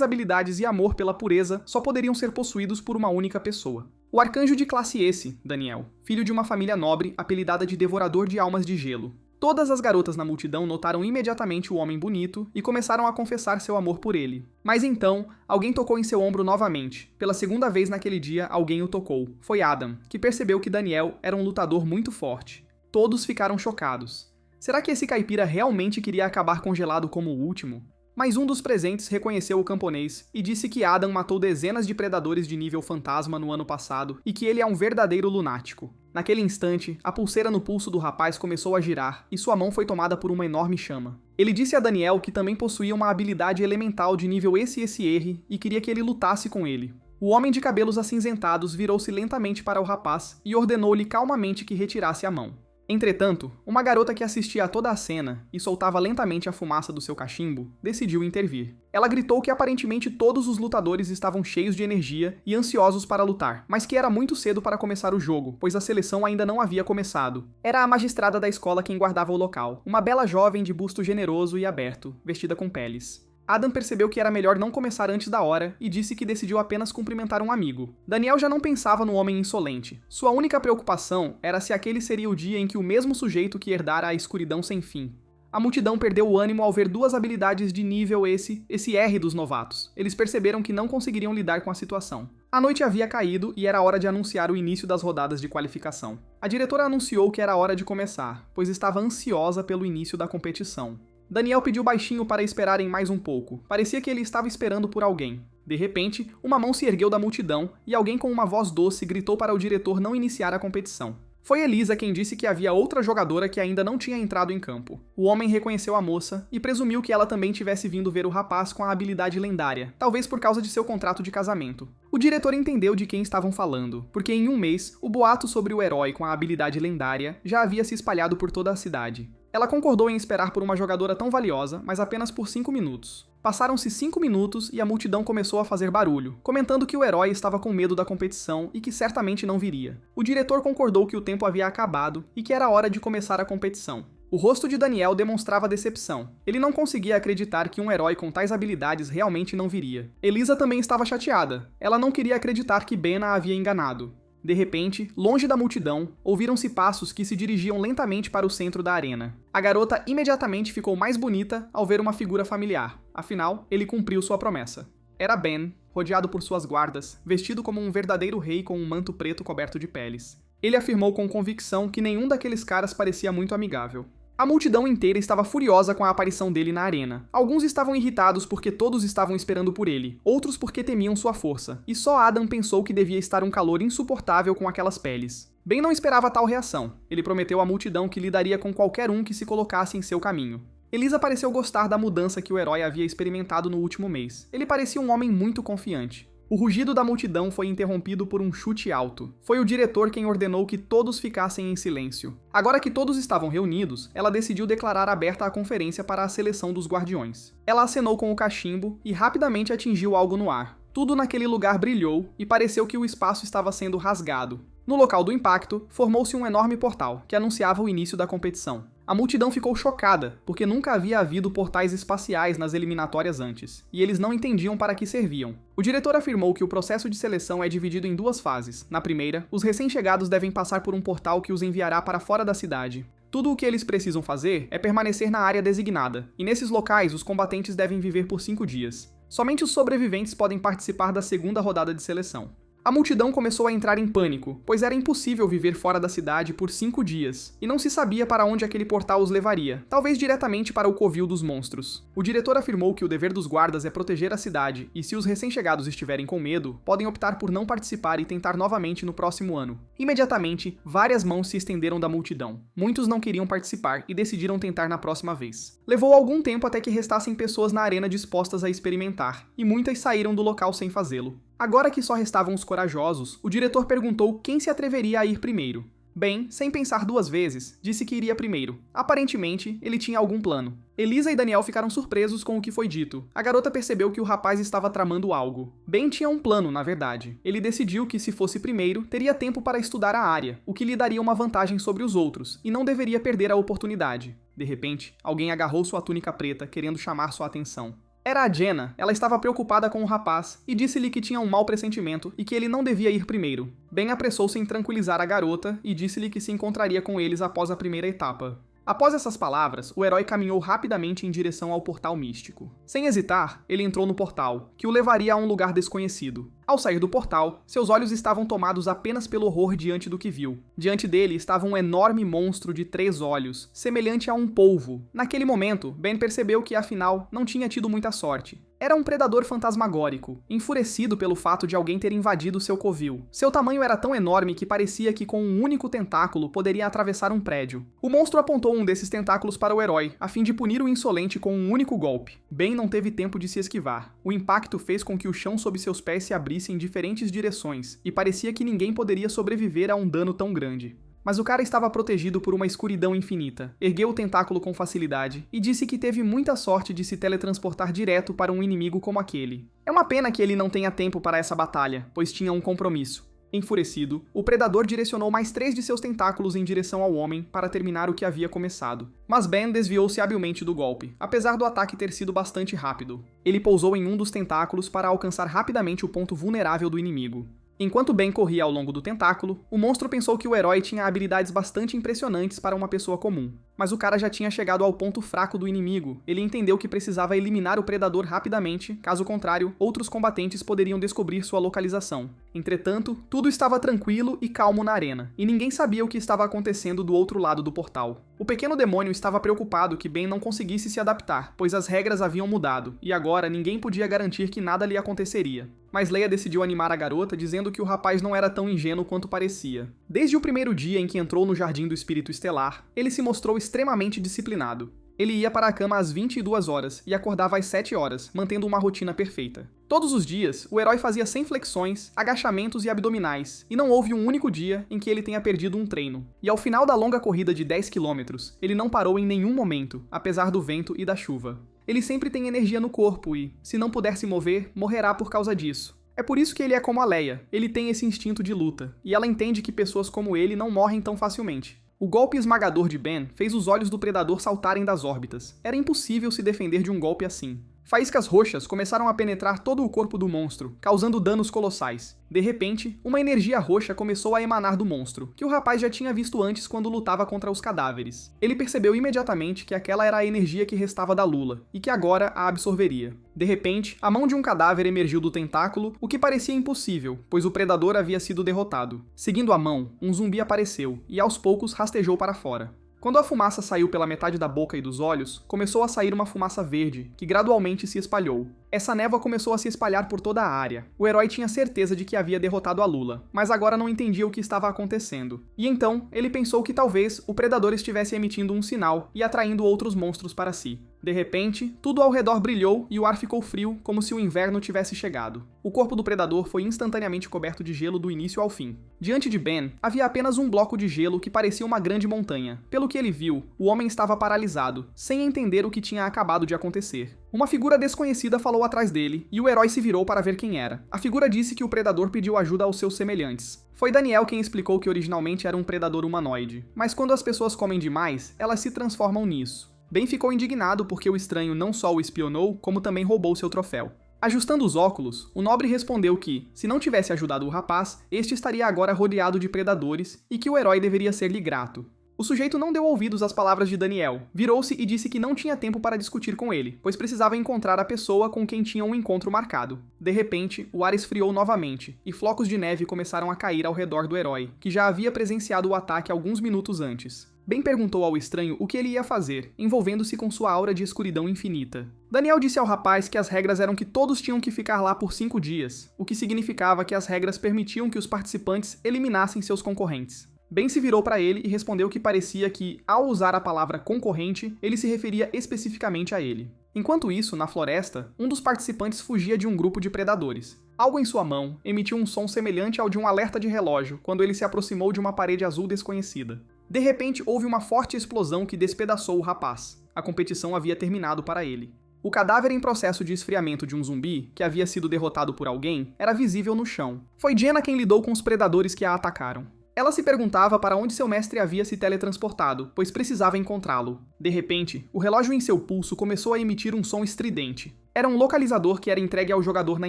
habilidades e amor pela pureza só poderiam ser possuídos por uma única pessoa. O arcanjo de classe S, Daniel, filho de uma família nobre apelidada de Devorador de Almas de Gelo. Todas as garotas na multidão notaram imediatamente o homem bonito e começaram a confessar seu amor por ele. Mas então, alguém tocou em seu ombro novamente. Pela segunda vez naquele dia, alguém o tocou. Foi Adam, que percebeu que Daniel era um lutador muito forte. Todos ficaram chocados. Será que esse caipira realmente queria acabar congelado como o último? Mas um dos presentes reconheceu o camponês e disse que Adam matou dezenas de predadores de nível fantasma no ano passado e que ele é um verdadeiro lunático. Naquele instante, a pulseira no pulso do rapaz começou a girar e sua mão foi tomada por uma enorme chama. Ele disse a Daniel que também possuía uma habilidade elemental de nível SSR e queria que ele lutasse com ele. O homem de cabelos acinzentados virou-se lentamente para o rapaz e ordenou-lhe calmamente que retirasse a mão. Entretanto, uma garota que assistia a toda a cena e soltava lentamente a fumaça do seu cachimbo, decidiu intervir. Ela gritou que aparentemente todos os lutadores estavam cheios de energia e ansiosos para lutar, mas que era muito cedo para começar o jogo, pois a seleção ainda não havia começado. Era a magistrada da escola quem guardava o local, uma bela jovem de busto generoso e aberto, vestida com peles. Adam percebeu que era melhor não começar antes da hora e disse que decidiu apenas cumprimentar um amigo. Daniel já não pensava no homem insolente. Sua única preocupação era se aquele seria o dia em que o mesmo sujeito que herdara a escuridão sem fim. A multidão perdeu o ânimo ao ver duas habilidades de nível esse R dos novatos. Eles perceberam que não conseguiriam lidar com a situação. A noite havia caído e era hora de anunciar o início das rodadas de qualificação. A diretora anunciou que era hora de começar, pois estava ansiosa pelo início da competição. Daniel pediu baixinho para esperarem mais um pouco. Parecia que ele estava esperando por alguém. De repente, uma mão se ergueu da multidão e alguém com uma voz doce gritou para o diretor não iniciar a competição. Foi Elisa quem disse que havia outra jogadora que ainda não tinha entrado em campo. O homem reconheceu a moça e presumiu que ela também tivesse vindo ver o rapaz com a habilidade lendária, talvez por causa de seu contrato de casamento. O diretor entendeu de quem estavam falando, porque em um mês, o boato sobre o herói com a habilidade lendária já havia se espalhado por toda a cidade. Ela concordou em esperar por uma jogadora tão valiosa, mas apenas por 5 minutos. Passaram-se 5 minutos e a multidão começou a fazer barulho, comentando que o herói estava com medo da competição e que certamente não viria. O diretor concordou que o tempo havia acabado e que era hora de começar a competição. O rosto de Daniel demonstrava decepção. Ele não conseguia acreditar que um herói com tais habilidades realmente não viria. Elisa também estava chateada. Ela não queria acreditar que Ben a havia enganado. De repente, longe da multidão, ouviram-se passos que se dirigiam lentamente para o centro da arena. A garota imediatamente ficou mais bonita ao ver uma figura familiar. Afinal, ele cumpriu sua promessa. Era Ben, rodeado por suas guardas, vestido como um verdadeiro rei com um manto preto coberto de peles. Ele afirmou com convicção que nenhum daqueles caras parecia muito amigável. A multidão inteira estava furiosa com a aparição dele na arena. Alguns estavam irritados porque todos estavam esperando por ele, outros porque temiam sua força, e só Adam pensou que devia estar um calor insuportável com aquelas peles. Ben não esperava tal reação. Ele prometeu à multidão que lidaria com qualquer um que se colocasse em seu caminho. Elisa pareceu gostar da mudança que o herói havia experimentado no último mês. Ele parecia um homem muito confiante. O rugido da multidão foi interrompido por um chute alto. Foi o diretor quem ordenou que todos ficassem em silêncio. Agora que todos estavam reunidos, ela decidiu declarar aberta a conferência para a seleção dos guardiões. Ela acenou com o cachimbo e rapidamente atingiu algo no ar. Tudo naquele lugar brilhou e pareceu que o espaço estava sendo rasgado. No local do impacto, formou-se um enorme portal, que anunciava o início da competição. A multidão ficou chocada, porque nunca havia havido portais espaciais nas eliminatórias antes, e eles não entendiam para que serviam. O diretor afirmou que o processo de seleção é dividido em 2 fases. Na primeira, os recém-chegados devem passar por um portal que os enviará para fora da cidade. Tudo o que eles precisam fazer é permanecer na área designada, e nesses locais os combatentes devem viver por 5 dias. Somente os sobreviventes podem participar da segunda rodada de seleção. A multidão começou a entrar em pânico, pois era impossível viver fora da cidade por 5 dias, e não se sabia para onde aquele portal os levaria, talvez diretamente para o covil dos monstros. O diretor afirmou que o dever dos guardas é proteger a cidade, e se os recém-chegados estiverem com medo, podem optar por não participar e tentar novamente no próximo ano. Imediatamente, várias mãos se estenderam da multidão. Muitos não queriam participar e decidiram tentar na próxima vez. Levou algum tempo até que restassem pessoas na arena dispostas a experimentar, e muitas saíram do local sem fazê-lo. Agora que só restavam os corajosos, o diretor perguntou quem se atreveria a ir primeiro. Ben, sem pensar 2 vezes, disse que iria primeiro. Aparentemente, ele tinha algum plano. Elisa e Daniel ficaram surpresos com o que foi dito. A garota percebeu que o rapaz estava tramando algo. Ben tinha um plano, na verdade. Ele decidiu que, se fosse primeiro, teria tempo para estudar a área, o que lhe daria uma vantagem sobre os outros, e não deveria perder a oportunidade. De repente, alguém agarrou sua túnica preta, querendo chamar sua atenção. Era a Jenna. Ela estava preocupada com o rapaz e disse-lhe que tinha um mau pressentimento e que ele não devia ir primeiro. Ben apressou-se em tranquilizar a garota e disse-lhe que se encontraria com eles após a primeira etapa. Após essas palavras, o herói caminhou rapidamente em direção ao portal místico. Sem hesitar, ele entrou no portal, que o levaria a um lugar desconhecido. Ao sair do portal, seus olhos estavam tomados apenas pelo horror diante do que viu. Diante dele estava um enorme monstro de 3 olhos, semelhante a um polvo. Naquele momento, Ben percebeu que, afinal, não tinha tido muita sorte. Era um predador fantasmagórico, enfurecido pelo fato de alguém ter invadido seu covil. Seu tamanho era tão enorme que parecia que com um único tentáculo poderia atravessar um prédio. O monstro apontou um desses tentáculos para o herói, a fim de punir o insolente com um único golpe. Ben não teve tempo de se esquivar. O impacto fez com que o chão sob seus pés se abrisse em diferentes direções, e parecia que ninguém poderia sobreviver a um dano tão grande. Mas o cara estava protegido por uma escuridão infinita. Ergueu o tentáculo com facilidade e disse que teve muita sorte de se teletransportar direto para um inimigo como aquele. É uma pena que ele não tenha tempo para essa batalha, pois tinha um compromisso. Enfurecido, o predador direcionou mais 3 de seus tentáculos em direção ao homem para terminar o que havia começado. Mas Ben desviou-se habilmente do golpe, apesar do ataque ter sido bastante rápido. Ele pousou em um dos tentáculos para alcançar rapidamente o ponto vulnerável do inimigo. Enquanto Ben corria ao longo do tentáculo, o monstro pensou que o herói tinha habilidades bastante impressionantes para uma pessoa comum. Mas o cara já tinha chegado ao ponto fraco do inimigo. Ele entendeu que precisava eliminar o predador rapidamente, caso contrário, outros combatentes poderiam descobrir sua localização. Entretanto, tudo estava tranquilo e calmo na arena, e ninguém sabia o que estava acontecendo do outro lado do portal. O pequeno demônio estava preocupado que Ben não conseguisse se adaptar, pois as regras haviam mudado, e agora ninguém podia garantir que nada lhe aconteceria. Mas Leia decidiu animar a garota, dizendo que o rapaz não era tão ingênuo quanto parecia. Desde o primeiro dia em que entrou no Jardim do Espírito Estelar, ele se mostrou extremamente disciplinado. Ele ia para a cama às 22 horas e acordava às 7 horas, mantendo uma rotina perfeita. Todos os dias, o herói fazia 100 flexões, agachamentos e abdominais, e não houve um único dia em que ele tenha perdido um treino. E ao final da longa corrida de 10 km, ele não parou em nenhum momento, apesar do vento e da chuva. Ele sempre tem energia no corpo e, se não puder se mover, morrerá por causa disso. É por isso que ele é como a Leia, ele tem esse instinto de luta, e ela entende que pessoas como ele não morrem tão facilmente. O golpe esmagador de Ben fez os olhos do predador saltarem das órbitas. Era impossível se defender de um golpe assim. Faíscas roxas começaram a penetrar todo o corpo do monstro, causando danos colossais. De repente, uma energia roxa começou a emanar do monstro, que o rapaz já tinha visto antes quando lutava contra os cadáveres. Ele percebeu imediatamente que aquela era a energia que restava da Lula, e que agora a absorveria. De repente, a mão de um cadáver emergiu do tentáculo, o que parecia impossível, pois o predador havia sido derrotado. Seguindo a mão, um zumbi apareceu, e aos poucos rastejou para fora. Quando a fumaça saiu pela metade da boca e dos olhos, começou a sair uma fumaça verde, que gradualmente se espalhou. Essa névoa começou a se espalhar por toda a área. O herói tinha certeza de que havia derrotado a Lula, mas agora não entendia o que estava acontecendo. E então, ele pensou que talvez o predador estivesse emitindo um sinal e atraindo outros monstros para si. De repente, tudo ao redor brilhou e o ar ficou frio, como se o inverno tivesse chegado. O corpo do predador foi instantaneamente coberto de gelo do início ao fim. Diante de Ben, havia apenas um bloco de gelo que parecia uma grande montanha. Pelo que ele viu, o homem estava paralisado, sem entender o que tinha acabado de acontecer. Uma figura desconhecida falou atrás dele, e o herói se virou para ver quem era. A figura disse que o predador pediu ajuda aos seus semelhantes. Foi Daniel quem explicou que originalmente era um predador humanoide, mas quando as pessoas comem demais, elas se transformam nisso. Ben ficou indignado porque o estranho não só o espionou, como também roubou seu troféu. Ajustando os óculos, o nobre respondeu que, se não tivesse ajudado o rapaz, este estaria agora rodeado de predadores e que o herói deveria ser-lhe grato. O sujeito não deu ouvidos às palavras de Daniel, virou-se e disse que não tinha tempo para discutir com ele, pois precisava encontrar a pessoa com quem tinha um encontro marcado. De repente, o ar esfriou novamente, e flocos de neve começaram a cair ao redor do herói, que já havia presenciado o ataque alguns minutos antes. Ben perguntou ao estranho o que ele ia fazer, envolvendo-se com sua aura de escuridão infinita. Daniel disse ao rapaz que as regras eram que todos tinham que ficar lá por 5 dias, o que significava que as regras permitiam que os participantes eliminassem seus concorrentes. Ben se virou para ele e respondeu que parecia que, ao usar a palavra concorrente, ele se referia especificamente a ele. Enquanto isso, na floresta, um dos participantes fugia de um grupo de predadores. Algo em sua mão emitiu um som semelhante ao de um alerta de relógio quando ele se aproximou de uma parede azul desconhecida. De repente, houve uma forte explosão que despedaçou o rapaz. A competição havia terminado para ele. O cadáver em processo de esfriamento de um zumbi, que havia sido derrotado por alguém, era visível no chão. Foi Jenna quem lidou com os predadores que a atacaram. Ela se perguntava para onde seu mestre havia se teletransportado, pois precisava encontrá-lo. De repente, o relógio em seu pulso começou a emitir um som estridente. Era um localizador que era entregue ao jogador na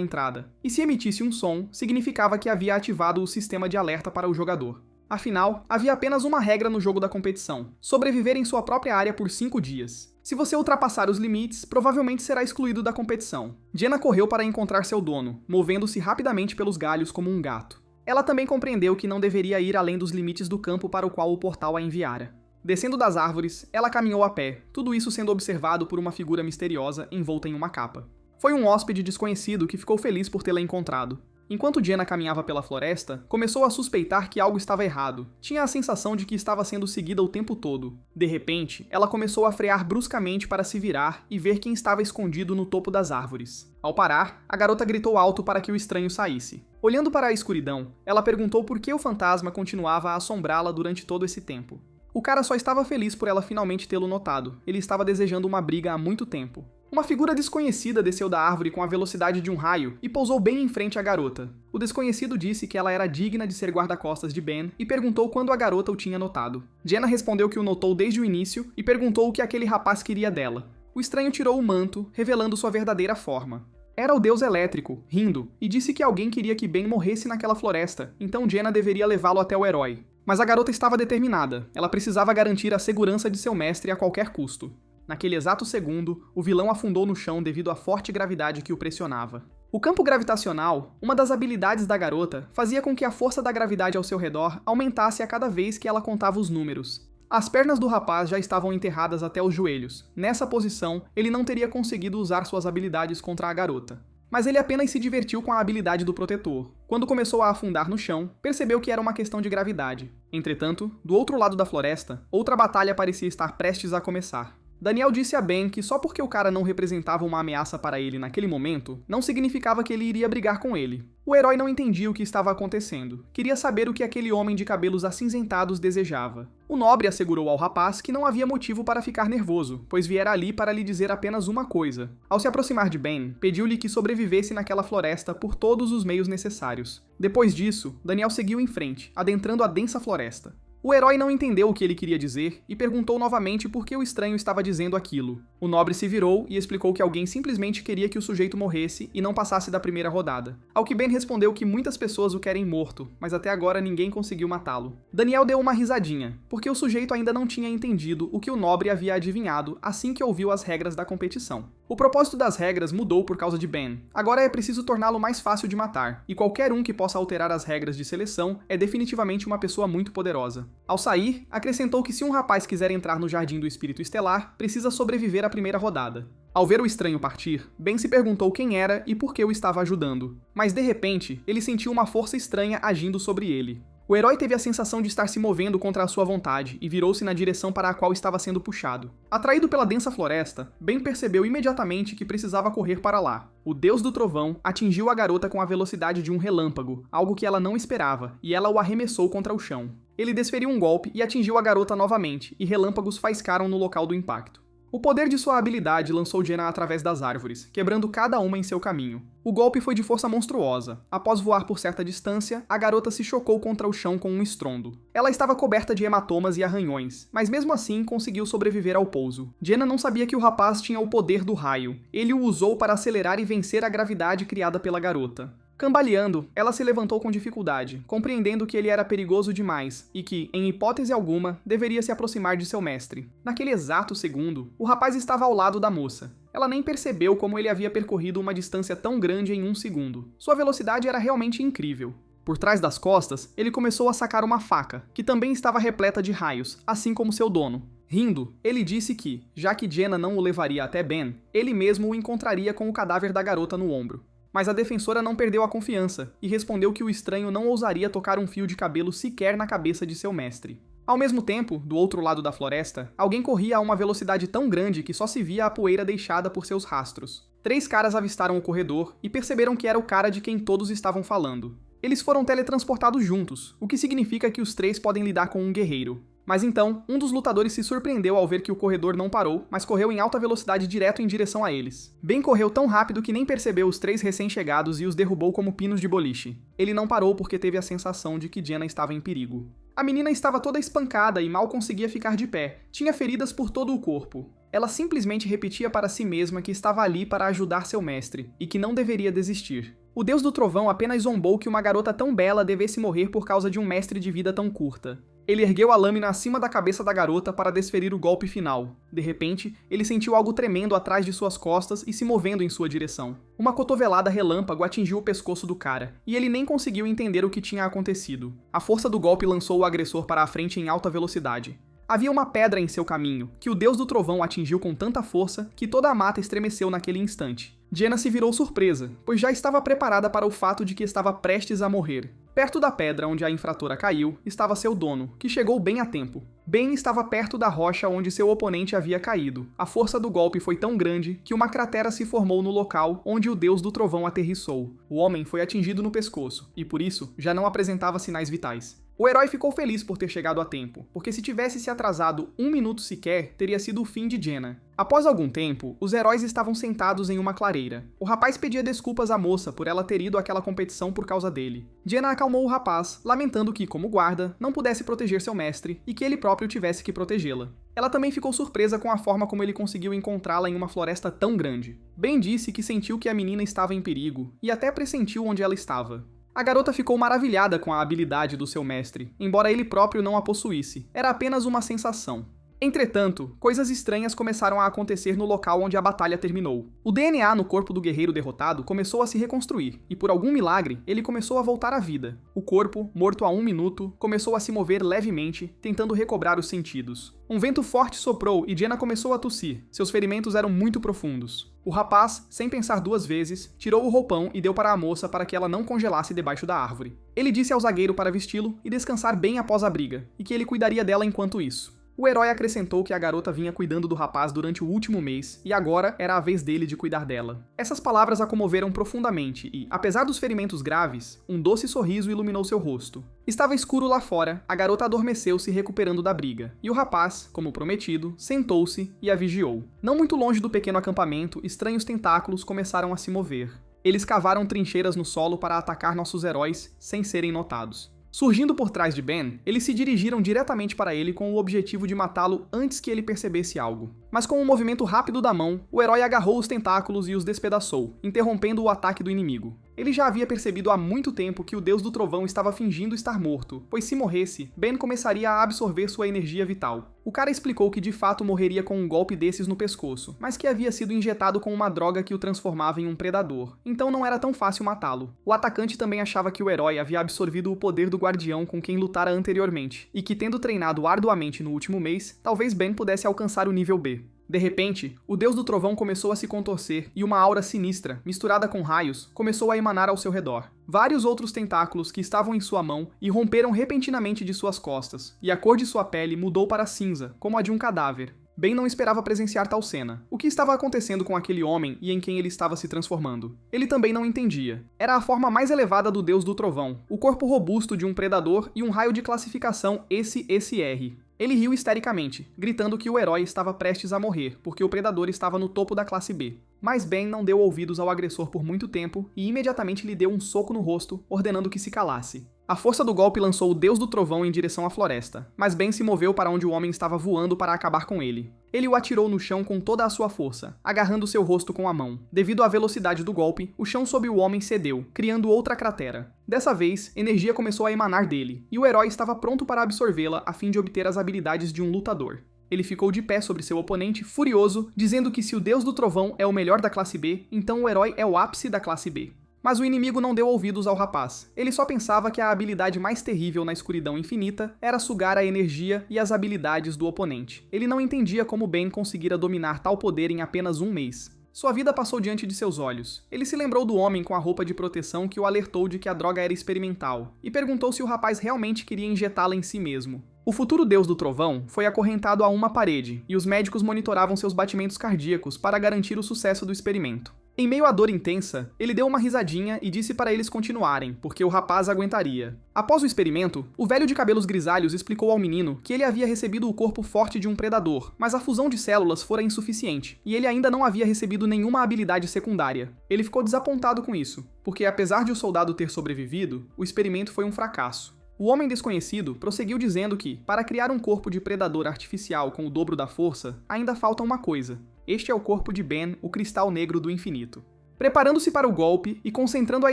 entrada, e se emitisse um som, significava que havia ativado o sistema de alerta para o jogador. Afinal, havia apenas uma regra no jogo da competição: sobreviver em sua própria área por 5 dias. Se você ultrapassar os limites, provavelmente será excluído da competição. Jenna correu para encontrar seu dono, movendo-se rapidamente pelos galhos como um gato. Ela também compreendeu que não deveria ir além dos limites do campo para o qual o portal a enviara. Descendo das árvores, ela caminhou a pé, tudo isso sendo observado por uma figura misteriosa envolta em uma capa. Foi um hóspede desconhecido que ficou feliz por tê-la encontrado. Enquanto Jenna caminhava pela floresta, começou a suspeitar que algo estava errado. Tinha a sensação de que estava sendo seguida o tempo todo. De repente, ela começou a frear bruscamente para se virar e ver quem estava escondido no topo das árvores. Ao parar, a garota gritou alto para que o estranho saísse. Olhando para a escuridão, ela perguntou por que o fantasma continuava a assombrá-la durante todo esse tempo. O cara só estava feliz por ela finalmente tê-lo notado. Ele estava desejando uma briga há muito tempo. Uma figura desconhecida desceu da árvore com a velocidade de um raio e pousou bem em frente à garota. O desconhecido disse que ela era digna de ser guarda-costas de Ben e perguntou quando a garota o tinha notado. Jenna respondeu que o notou desde o início e perguntou o que aquele rapaz queria dela. O estranho tirou o manto, revelando sua verdadeira forma. Era o deus elétrico, rindo, e disse que alguém queria que Ben morresse naquela floresta, então Jenna deveria levá-lo até o herói. Mas a garota estava determinada, ela precisava garantir a segurança de seu mestre a qualquer custo. Naquele exato segundo, o vilão afundou no chão devido à forte gravidade que o pressionava. O campo gravitacional, uma das habilidades da garota, fazia com que a força da gravidade ao seu redor aumentasse a cada vez que ela contava os números. As pernas do rapaz já estavam enterradas até os joelhos. Nessa posição, ele não teria conseguido usar suas habilidades contra a garota. Mas ele apenas se divertiu com a habilidade do protetor. Quando começou a afundar no chão, percebeu que era uma questão de gravidade. Entretanto, do outro lado da floresta, outra batalha parecia estar prestes a começar. Daniel disse a Ben que só porque o cara não representava uma ameaça para ele naquele momento, não significava que ele iria brigar com ele. O herói não entendia o que estava acontecendo. Queria saber o que aquele homem de cabelos acinzentados desejava. O nobre assegurou ao rapaz que não havia motivo para ficar nervoso, pois viera ali para lhe dizer apenas uma coisa. Ao se aproximar de Ben, pediu-lhe que sobrevivesse naquela floresta por todos os meios necessários. Depois disso, Daniel seguiu em frente, adentrando a densa floresta. O herói não entendeu o que ele queria dizer e perguntou novamente por que o estranho estava dizendo aquilo. O nobre se virou e explicou que alguém simplesmente queria que o sujeito morresse e não passasse da primeira rodada. Ao que Ben respondeu que muitas pessoas o querem morto, mas até agora ninguém conseguiu matá-lo. Daniel deu uma risadinha, porque o sujeito ainda não tinha entendido o que o nobre havia adivinhado assim que ouviu as regras da competição. O propósito das regras mudou por causa de Ben. Agora é preciso torná-lo mais fácil de matar, e qualquer um que possa alterar as regras de seleção é definitivamente uma pessoa muito poderosa. Ao sair, acrescentou que se um rapaz quiser entrar no Jardim do Espírito Estelar, precisa sobreviver à primeira rodada. Ao ver o estranho partir, Ben se perguntou quem era e por que o estava ajudando. Mas de repente, ele sentiu uma força estranha agindo sobre ele. O herói teve a sensação de estar se movendo contra a sua vontade e virou-se na direção para a qual estava sendo puxado. Atraído pela densa floresta, Ben percebeu imediatamente que precisava correr para lá. O deus do trovão atingiu a garota com a velocidade de um relâmpago, algo que ela não esperava, e ela o arremessou contra o chão. Ele desferiu um golpe e atingiu a garota novamente, e relâmpagos faiscaram no local do impacto. O poder de sua habilidade lançou Jenna através das árvores, quebrando cada uma em seu caminho. O golpe foi de força monstruosa. Após voar por certa distância, a garota se chocou contra o chão com um estrondo. Ela estava coberta de hematomas e arranhões, mas mesmo assim conseguiu sobreviver ao pouso. Jenna não sabia que o rapaz tinha o poder do raio. Ele o usou para acelerar e vencer a gravidade criada pela garota. Cambaleando, ela se levantou com dificuldade, compreendendo que ele era perigoso demais e que, em hipótese alguma, deveria se aproximar de seu mestre. Naquele exato segundo, o rapaz estava ao lado da moça. Ela nem percebeu como ele havia percorrido uma distância tão grande em 1 segundo. Sua velocidade era realmente incrível. Por trás das costas, ele começou a sacar uma faca, que também estava repleta de raios, assim como seu dono. Rindo, ele disse que, já que Jenna não o levaria até Ben, ele mesmo o encontraria com o cadáver da garota no ombro. Mas a defensora não perdeu a confiança e respondeu que o estranho não ousaria tocar um fio de cabelo sequer na cabeça de seu mestre. Ao mesmo tempo, do outro lado da floresta, alguém corria a uma velocidade tão grande que só se via a poeira deixada por seus rastros. 3 caras avistaram o corredor e perceberam que era o cara de quem todos estavam falando. Eles foram teletransportados juntos, o que significa que os 3 podem lidar com um guerreiro. Mas então, um dos lutadores se surpreendeu ao ver que o corredor não parou, mas correu em alta velocidade direto em direção a eles. Ben correu tão rápido que nem percebeu os 3 recém-chegados e os derrubou como pinos de boliche. Ele não parou porque teve a sensação de que Jenna estava em perigo. A menina estava toda espancada e mal conseguia ficar de pé. Tinha feridas por todo o corpo. Ela simplesmente repetia para si mesma que estava ali para ajudar seu mestre, e que não deveria desistir. O Deus do Trovão apenas zombou que uma garota tão bela devesse morrer por causa de um mestre de vida tão curta. Ele ergueu a lâmina acima da cabeça da garota para desferir o golpe final. De repente, ele sentiu algo tremendo atrás de suas costas e se movendo em sua direção. Uma cotovelada relâmpago atingiu o pescoço do cara, e ele nem conseguiu entender o que tinha acontecido. A força do golpe lançou o agressor para a frente em alta velocidade. Havia uma pedra em seu caminho, que o Deus do Trovão atingiu com tanta força que toda a mata estremeceu naquele instante. Jenna se virou surpresa, pois já estava preparada para o fato de que estava prestes a morrer. Perto da pedra onde a infratora caiu, estava seu dono, que chegou bem a tempo. Ben estava perto da rocha onde seu oponente havia caído. A força do golpe foi tão grande que uma cratera se formou no local onde o Deus do Trovão aterrissou. O homem foi atingido no pescoço, e por isso já não apresentava sinais vitais. O herói ficou feliz por ter chegado a tempo, porque se tivesse se atrasado 1 minuto sequer, teria sido o fim de Jenna. Após algum tempo, os heróis estavam sentados em uma clareira. O rapaz pedia desculpas à moça por ela ter ido àquela competição por causa dele. Jenna acalmou o rapaz, lamentando que, como guarda, não pudesse proteger seu mestre e que ele próprio tivesse que protegê-la. Ela também ficou surpresa com a forma como ele conseguiu encontrá-la em uma floresta tão grande. Ben disse que sentiu que a menina estava em perigo, e até pressentiu onde ela estava. A garota ficou maravilhada com a habilidade do seu mestre, embora ele próprio não a possuísse. Era apenas uma sensação. Entretanto, coisas estranhas começaram a acontecer no local onde a batalha terminou. O DNA no corpo do guerreiro derrotado começou a se reconstruir, e por algum milagre, ele começou a voltar à vida. O corpo, morto há 1 minuto, começou a se mover levemente, tentando recobrar os sentidos. Um vento forte soprou e Jenna começou a tossir. Seus ferimentos eram muito profundos. O rapaz, sem pensar 2 vezes, tirou o roupão e deu para a moça para que ela não congelasse debaixo da árvore. Ele disse ao zagueiro para vesti-lo e descansar bem após a briga, e que ele cuidaria dela enquanto isso. O herói acrescentou que a garota vinha cuidando do rapaz durante o último mês, e agora era a vez dele de cuidar dela. Essas palavras a comoveram profundamente e, apesar dos ferimentos graves, um doce sorriso iluminou seu rosto. Estava escuro lá fora, a garota adormeceu se recuperando da briga, e o rapaz, como prometido, sentou-se e a vigiou. Não muito longe do pequeno acampamento, estranhos tentáculos começaram a se mover. Eles cavaram trincheiras no solo para atacar nossos heróis sem serem notados. Surgindo por trás de Ben, eles se dirigiram diretamente para ele com o objetivo de matá-lo antes que ele percebesse algo. Mas com um movimento rápido da mão, o herói agarrou os tentáculos e os despedaçou, interrompendo o ataque do inimigo. Ele já havia percebido há muito tempo que o Deus do Trovão estava fingindo estar morto, pois se morresse, Ben começaria a absorver sua energia vital. O cara explicou que de fato morreria com um golpe desses no pescoço, mas que havia sido injetado com uma droga que o transformava em um predador, então não era tão fácil matá-lo. O atacante também achava que o herói havia absorvido o poder do guardião com quem lutara anteriormente, e que tendo treinado arduamente no último mês, talvez Ben pudesse alcançar o nível B. De repente, o Deus do Trovão começou a se contorcer e uma aura sinistra, misturada com raios, começou a emanar ao seu redor. Vários outros tentáculos que estavam em sua mão irromperam repentinamente de suas costas, e a cor de sua pele mudou para cinza, como a de um cadáver. Ben não esperava presenciar tal cena. O que estava acontecendo com aquele homem e em quem ele estava se transformando? Ele também não entendia. Era a forma mais elevada do Deus do Trovão, o corpo robusto de um predador e um raio de classificação SSR. Ele riu histericamente, gritando que o herói estava prestes a morrer, porque o predador estava no topo da classe B. Mas Ben não deu ouvidos ao agressor por muito tempo e imediatamente lhe deu um soco no rosto, ordenando que se calasse. A força do golpe lançou o Deus do Trovão em direção à floresta, mas Ben se moveu para onde o homem estava voando para acabar com ele. Ele o atirou no chão com toda a sua força, agarrando seu rosto com a mão. Devido à velocidade do golpe, o chão sob o homem cedeu, criando outra cratera. Dessa vez, energia começou a emanar dele, e o herói estava pronto para absorvê-la a fim de obter as habilidades de um lutador. Ele ficou de pé sobre seu oponente, furioso, dizendo que se o Deus do Trovão é o melhor da classe B, então o herói é o ápice da classe B. Mas o inimigo não deu ouvidos ao rapaz. Ele só pensava que a habilidade mais terrível na escuridão infinita era sugar a energia e as habilidades do oponente. Ele não entendia como Ben conseguira dominar tal poder em apenas um mês. Sua vida passou diante de seus olhos. Ele se lembrou do homem com a roupa de proteção que o alertou de que a droga era experimental, e perguntou se o rapaz realmente queria injetá-la em si mesmo. O futuro Deus do Trovão foi acorrentado a uma parede, e os médicos monitoravam seus batimentos cardíacos para garantir o sucesso do experimento. Em meio à dor intensa, ele deu uma risadinha e disse para eles continuarem, porque o rapaz aguentaria. Após o experimento, o velho de cabelos grisalhos explicou ao menino que ele havia recebido o corpo forte de um predador, mas a fusão de células fora insuficiente, e ele ainda não havia recebido nenhuma habilidade secundária. Ele ficou desapontado com isso, porque apesar de o soldado ter sobrevivido, o experimento foi um fracasso. O homem desconhecido prosseguiu dizendo que, para criar um corpo de predador artificial com o dobro da força, ainda falta uma coisa. Este é o corpo de Ben, o cristal negro do infinito. Preparando-se para o golpe e concentrando a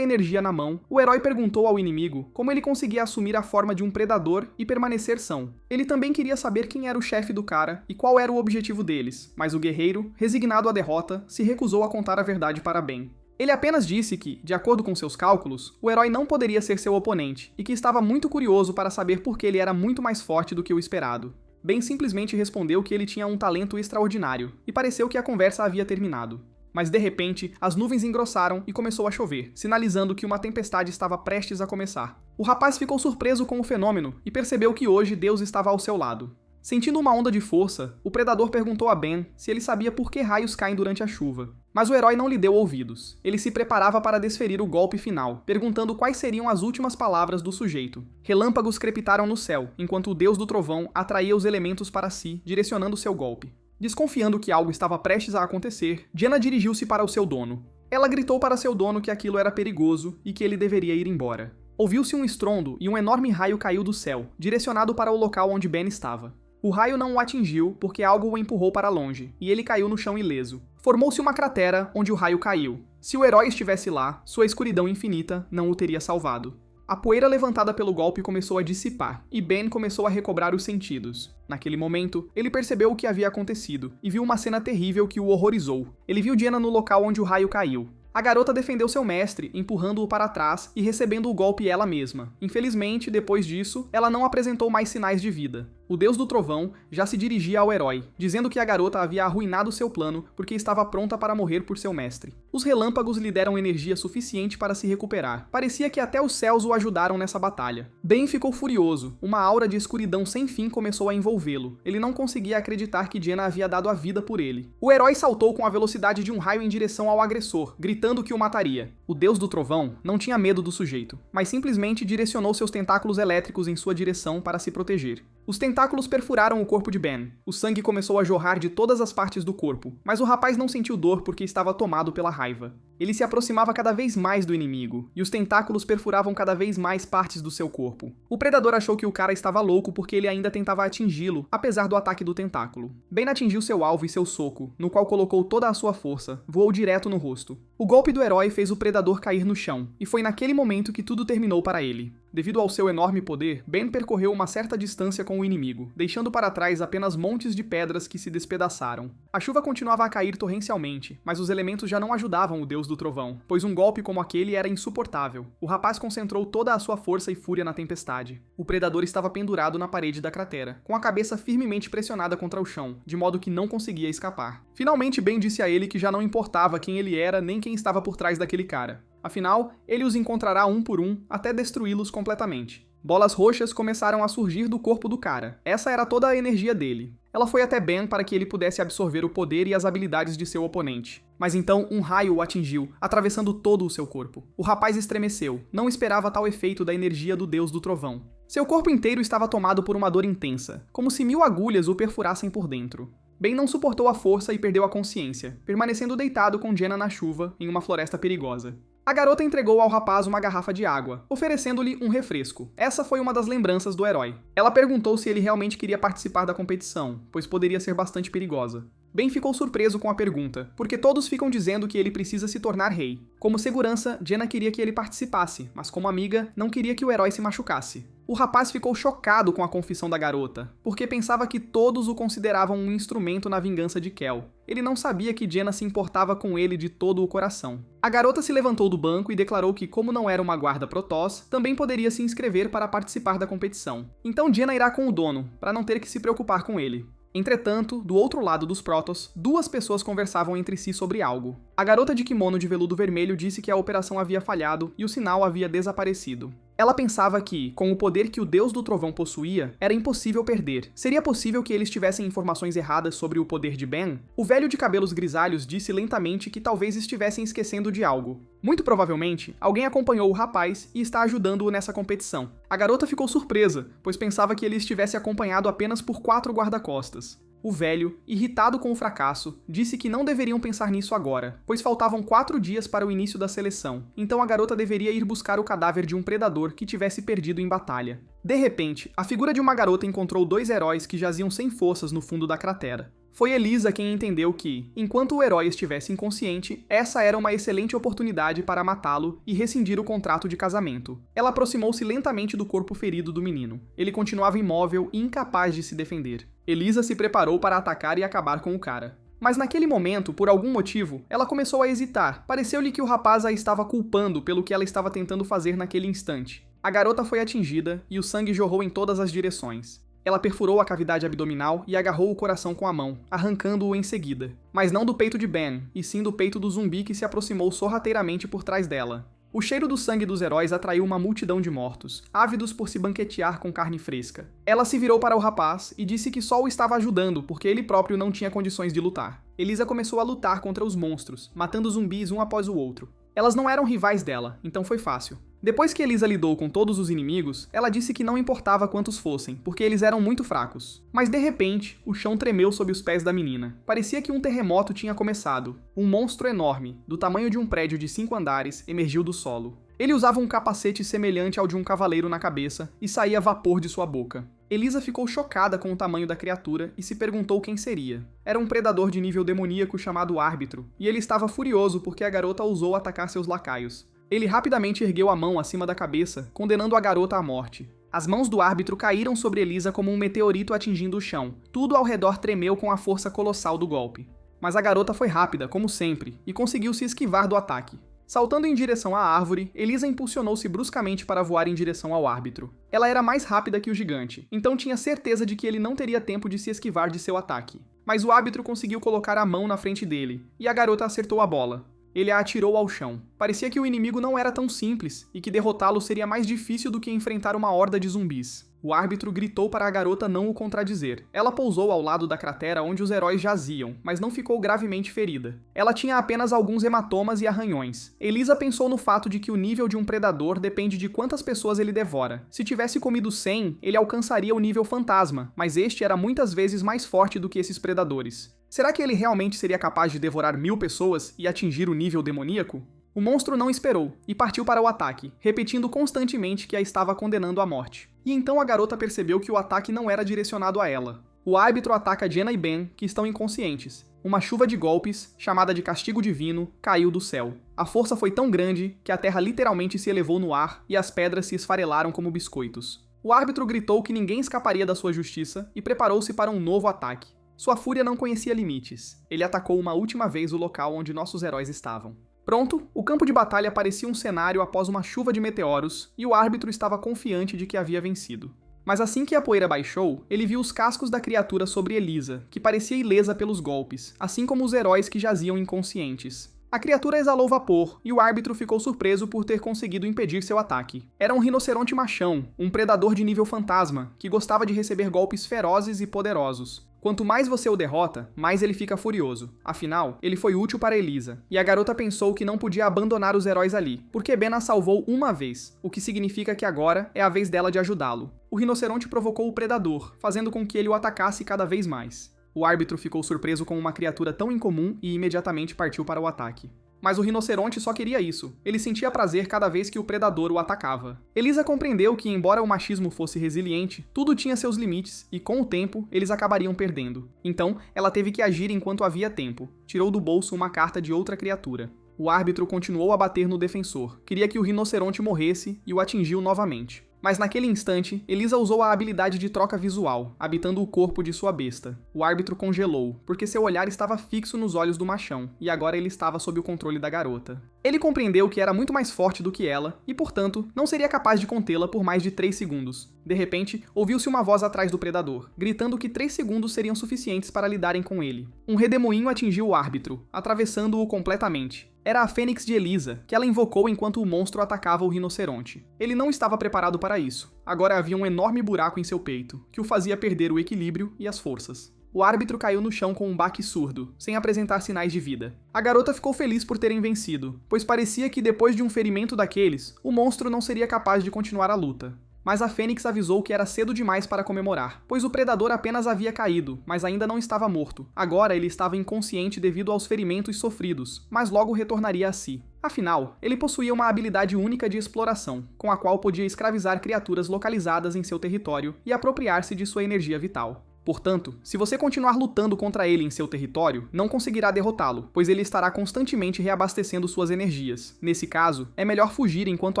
energia na mão, o herói perguntou ao inimigo como ele conseguia assumir a forma de um predador e permanecer são. Ele também queria saber quem era o chefe do cara e qual era o objetivo deles, mas o guerreiro, resignado à derrota, se recusou a contar a verdade para Ben. Ele apenas disse que, de acordo com seus cálculos, o herói não poderia ser seu oponente e que estava muito curioso para saber por que ele era muito mais forte do que o esperado. Ben simplesmente respondeu que ele tinha um talento extraordinário, e pareceu que a conversa havia terminado. Mas de repente, as nuvens engrossaram e começou a chover, sinalizando que uma tempestade estava prestes a começar. O rapaz ficou surpreso com o fenômeno e percebeu que hoje Deus estava ao seu lado. Sentindo uma onda de força, o predador perguntou a Ben se ele sabia por que raios caem durante a chuva. Mas o herói não lhe deu ouvidos. Ele se preparava para desferir o golpe final, perguntando quais seriam as últimas palavras do sujeito. Relâmpagos crepitaram no céu, enquanto o Deus do Trovão atraía os elementos para si, direcionando seu golpe. Desconfiando que algo estava prestes a acontecer, Jenna dirigiu-se para o seu dono. Ela gritou para seu dono que aquilo era perigoso e que ele deveria ir embora. Ouviu-se um estrondo e um enorme raio caiu do céu, direcionado para o local onde Ben estava. O raio não o atingiu porque algo o empurrou para longe, e ele caiu no chão ileso. Formou-se uma cratera onde o raio caiu. Se o herói estivesse lá, sua escuridão infinita não o teria salvado. A poeira levantada pelo golpe começou a dissipar, e Ben começou a recobrar os sentidos. Naquele momento, ele percebeu o que havia acontecido, e viu uma cena terrível que o horrorizou. Ele viu Jenna no local onde o raio caiu. A garota defendeu seu mestre, empurrando-o para trás e recebendo o golpe ela mesma. Infelizmente, depois disso, ela não apresentou mais sinais de vida. O Deus do Trovão já se dirigia ao herói, dizendo que a garota havia arruinado seu plano porque estava pronta para morrer por seu mestre. Os relâmpagos lhe deram energia suficiente para se recuperar. Parecia que até os céus o ajudaram nessa batalha. Ben ficou furioso. Uma aura de escuridão sem fim começou a envolvê-lo. Ele não conseguia acreditar que Jenna havia dado a vida por ele. O herói saltou com a velocidade de um raio em direção ao agressor, gritando que o mataria. O Deus do Trovão não tinha medo do sujeito, mas simplesmente direcionou seus tentáculos elétricos em sua direção para se proteger. Os tentáculos perfuraram o corpo de Ben. O sangue começou a jorrar de todas as partes do corpo, mas o rapaz não sentiu dor porque estava tomado pela raiva. Ele se aproximava cada vez mais do inimigo, e os tentáculos perfuravam cada vez mais partes do seu corpo. O predador achou que o cara estava louco porque ele ainda tentava atingi-lo, apesar do ataque do tentáculo. Ben atingiu seu alvo e seu soco, no qual colocou toda a sua força, voou direto no rosto. O golpe do herói fez o predador cair no chão, e foi naquele momento que tudo terminou para ele. Devido ao seu enorme poder, Ben percorreu uma certa distância com o inimigo, deixando para trás apenas montes de pedras que se despedaçaram. A chuva continuava a cair torrencialmente, mas os elementos já não ajudavam o Deus do Trovão, pois um golpe como aquele era insuportável. O rapaz concentrou toda a sua força e fúria na tempestade. O predador estava pendurado na parede da cratera, com a cabeça firmemente pressionada contra o chão, de modo que não conseguia escapar. Finalmente Ben disse a ele que já não importava quem ele era nem quem estava por trás daquele cara. Afinal, ele os encontrará um por um até destruí-los completamente. Bolas roxas começaram a surgir do corpo do cara. Essa era toda a energia dele. Ela foi até Ben para que ele pudesse absorver o poder e as habilidades de seu oponente. Mas então um raio o atingiu, atravessando todo o seu corpo. O rapaz estremeceu, não esperava tal efeito da energia do Deus do Trovão. Seu corpo inteiro estava tomado por uma dor intensa, como se 1000 agulhas o perfurassem por dentro. Ben não suportou a força e perdeu a consciência, permanecendo deitado com Jenna na chuva em uma floresta perigosa. A garota entregou ao rapaz uma garrafa de água, oferecendo-lhe um refresco. Essa foi uma das lembranças do herói. Ela perguntou se ele realmente queria participar da competição, pois poderia ser bastante perigosa. Ben ficou surpreso com a pergunta, porque todos ficam dizendo que ele precisa se tornar rei. Como segurança, Jenna queria que ele participasse, mas como amiga, não queria que o herói se machucasse. O rapaz ficou chocado com a confissão da garota, porque pensava que todos o consideravam um instrumento na vingança de Kel. Ele não sabia que Jenna se importava com ele de todo o coração. A garota se levantou do banco e declarou que, como não era uma guarda Protoss, também poderia se inscrever para participar da competição. Então Jenna irá com o dono, para não ter que se preocupar com ele. Entretanto, do outro lado dos Protoss, duas pessoas conversavam entre si sobre algo. A garota de kimono de veludo vermelho disse que a operação havia falhado e o sinal havia desaparecido. Ela pensava que, com o poder que o Deus do Trovão possuía, era impossível perder. Seria possível que eles tivessem informações erradas sobre o poder de Ben? O velho de cabelos grisalhos disse lentamente que talvez estivessem esquecendo de algo. Muito provavelmente, alguém acompanhou o rapaz e está ajudando-o nessa competição. A garota ficou surpresa, pois pensava que ele estivesse acompanhado apenas por 4 guarda-costas. O velho, irritado com o fracasso, disse que não deveriam pensar nisso agora, pois faltavam 4 dias para o início da seleção, então a garota deveria ir buscar o cadáver de um predador que tivesse perdido em batalha. De repente, a figura de uma garota encontrou 2 heróis que jaziam sem forças no fundo da cratera. Foi Elisa quem entendeu que, enquanto o herói estivesse inconsciente, essa era uma excelente oportunidade para matá-lo e rescindir o contrato de casamento. Ela aproximou-se lentamente do corpo ferido do menino. Ele continuava imóvel e incapaz de se defender. Elisa se preparou para atacar e acabar com o cara. Mas naquele momento, por algum motivo, ela começou a hesitar. Pareceu-lhe que o rapaz a estava culpando pelo que ela estava tentando fazer naquele instante. A garota foi atingida e o sangue jorrou em todas as direções. Ela perfurou a cavidade abdominal e agarrou o coração com a mão, arrancando-o em seguida. Mas não do peito de Ben, e sim do peito do zumbi que se aproximou sorrateiramente por trás dela. O cheiro do sangue dos heróis atraiu uma multidão de mortos, ávidos por se banquetear com carne fresca. Ela se virou para o rapaz e disse que só o estava ajudando porque ele próprio não tinha condições de lutar. Elisa começou a lutar contra os monstros, matando zumbis um após o outro. Elas não eram rivais dela, então foi fácil. Depois que Elisa lidou com todos os inimigos, ela disse que não importava quantos fossem, porque eles eram muito fracos. Mas de repente, o chão tremeu sob os pés da menina. Parecia que um terremoto tinha começado. Um monstro enorme, do tamanho de um prédio de 5 andares, emergiu do solo. Ele usava um capacete semelhante ao de um cavaleiro na cabeça e saía vapor de sua boca. Elisa ficou chocada com o tamanho da criatura e se perguntou quem seria. Era um predador de nível demoníaco chamado Árbitro, e ele estava furioso porque a garota ousou atacar seus lacaios. Ele rapidamente ergueu a mão acima da cabeça, condenando a garota à morte. As mãos do árbitro caíram sobre Elisa como um meteorito atingindo o chão. Tudo ao redor tremeu com a força colossal do golpe. Mas a garota foi rápida, como sempre, e conseguiu se esquivar do ataque. Saltando em direção à árvore, Elisa impulsionou-se bruscamente para voar em direção ao árbitro. Ela era mais rápida que o gigante, então tinha certeza de que ele não teria tempo de se esquivar de seu ataque. Mas o árbitro conseguiu colocar a mão na frente dele, e a garota acertou a bola. Ele a atirou ao chão. Parecia que o inimigo não era tão simples, e que derrotá-lo seria mais difícil do que enfrentar uma horda de zumbis. O árbitro gritou para a garota não o contradizer. Ela pousou ao lado da cratera onde os heróis jaziam, mas não ficou gravemente ferida. Ela tinha apenas alguns hematomas e arranhões. Elisa pensou no fato de que o nível de um predador depende de quantas pessoas ele devora. Se tivesse comido 100, ele alcançaria o nível fantasma, mas este era muitas vezes mais forte do que esses predadores. Será que ele realmente seria capaz de devorar 1000 pessoas e atingir o nível demoníaco? O monstro não esperou e partiu para o ataque, repetindo constantemente que a estava condenando à morte. E então a garota percebeu que o ataque não era direcionado a ela. O árbitro ataca Jenna e Ben, que estão inconscientes. Uma chuva de golpes, chamada de castigo divino, caiu do céu. A força foi tão grande que a terra literalmente se elevou no ar e as pedras se esfarelaram como biscoitos. O árbitro gritou que ninguém escaparia da sua justiça e preparou-se para um novo ataque. Sua fúria não conhecia limites. Ele atacou uma última vez o local onde nossos heróis estavam. Pronto, o campo de batalha parecia um cenário após uma chuva de meteoros, e o árbitro estava confiante de que havia vencido. Mas assim que a poeira baixou, ele viu os cascos da criatura sobre Elisa, que parecia ilesa pelos golpes, assim como os heróis que jaziam inconscientes. A criatura exalou vapor, e o árbitro ficou surpreso por ter conseguido impedir seu ataque. Era um rinoceronte machão, um predador de nível fantasma, que gostava de receber golpes ferozes e poderosos. Quanto mais você o derrota, mais ele fica furioso. Afinal, ele foi útil para Elisa, e a garota pensou que não podia abandonar os heróis ali, porque Ben a salvou uma vez, o que significa que agora é a vez dela de ajudá-lo. O rinoceronte provocou o predador, fazendo com que ele o atacasse cada vez mais. O árbitro ficou surpreso com uma criatura tão incomum e imediatamente partiu para o ataque. Mas o rinoceronte só queria isso. Ele sentia prazer cada vez que o predador o atacava. Elisa compreendeu que, embora o machismo fosse resiliente, tudo tinha seus limites e, com o tempo, eles acabariam perdendo. Então, ela teve que agir enquanto havia tempo. Tirou do bolso uma carta de outra criatura. O árbitro continuou a bater no defensor. Queria que o rinoceronte morresse e o atingiu novamente. Mas naquele instante, Elisa usou a habilidade de troca visual, habitando o corpo de sua besta. O árbitro congelou, porque seu olhar estava fixo nos olhos do machão, e agora ele estava sob o controle da garota. Ele compreendeu que era muito mais forte do que ela, e portanto, não seria capaz de contê-la por mais de 3 segundos. De repente, ouviu-se uma voz atrás do predador, gritando que 3 segundos seriam suficientes para lidarem com ele. Um redemoinho atingiu o árbitro, atravessando-o completamente. Era a Fênix de Elisa, que ela invocou enquanto o monstro atacava o rinoceronte. Ele não estava preparado para isso. Agora havia um enorme buraco em seu peito, que o fazia perder o equilíbrio e as forças. O árbitro caiu no chão com um baque surdo, sem apresentar sinais de vida. A garota ficou feliz por terem vencido, pois parecia que depois de um ferimento daqueles, o monstro não seria capaz de continuar a luta. Mas a Fênix avisou que era cedo demais para comemorar, pois o predador apenas havia caído, mas ainda não estava morto. Agora ele estava inconsciente devido aos ferimentos sofridos, mas logo retornaria a si. Afinal, ele possuía uma habilidade única de exploração, com a qual podia escravizar criaturas localizadas em seu território e apropriar-se de sua energia vital. Portanto, se você continuar lutando contra ele em seu território, não conseguirá derrotá-lo, pois ele estará constantemente reabastecendo suas energias. Nesse caso, é melhor fugir enquanto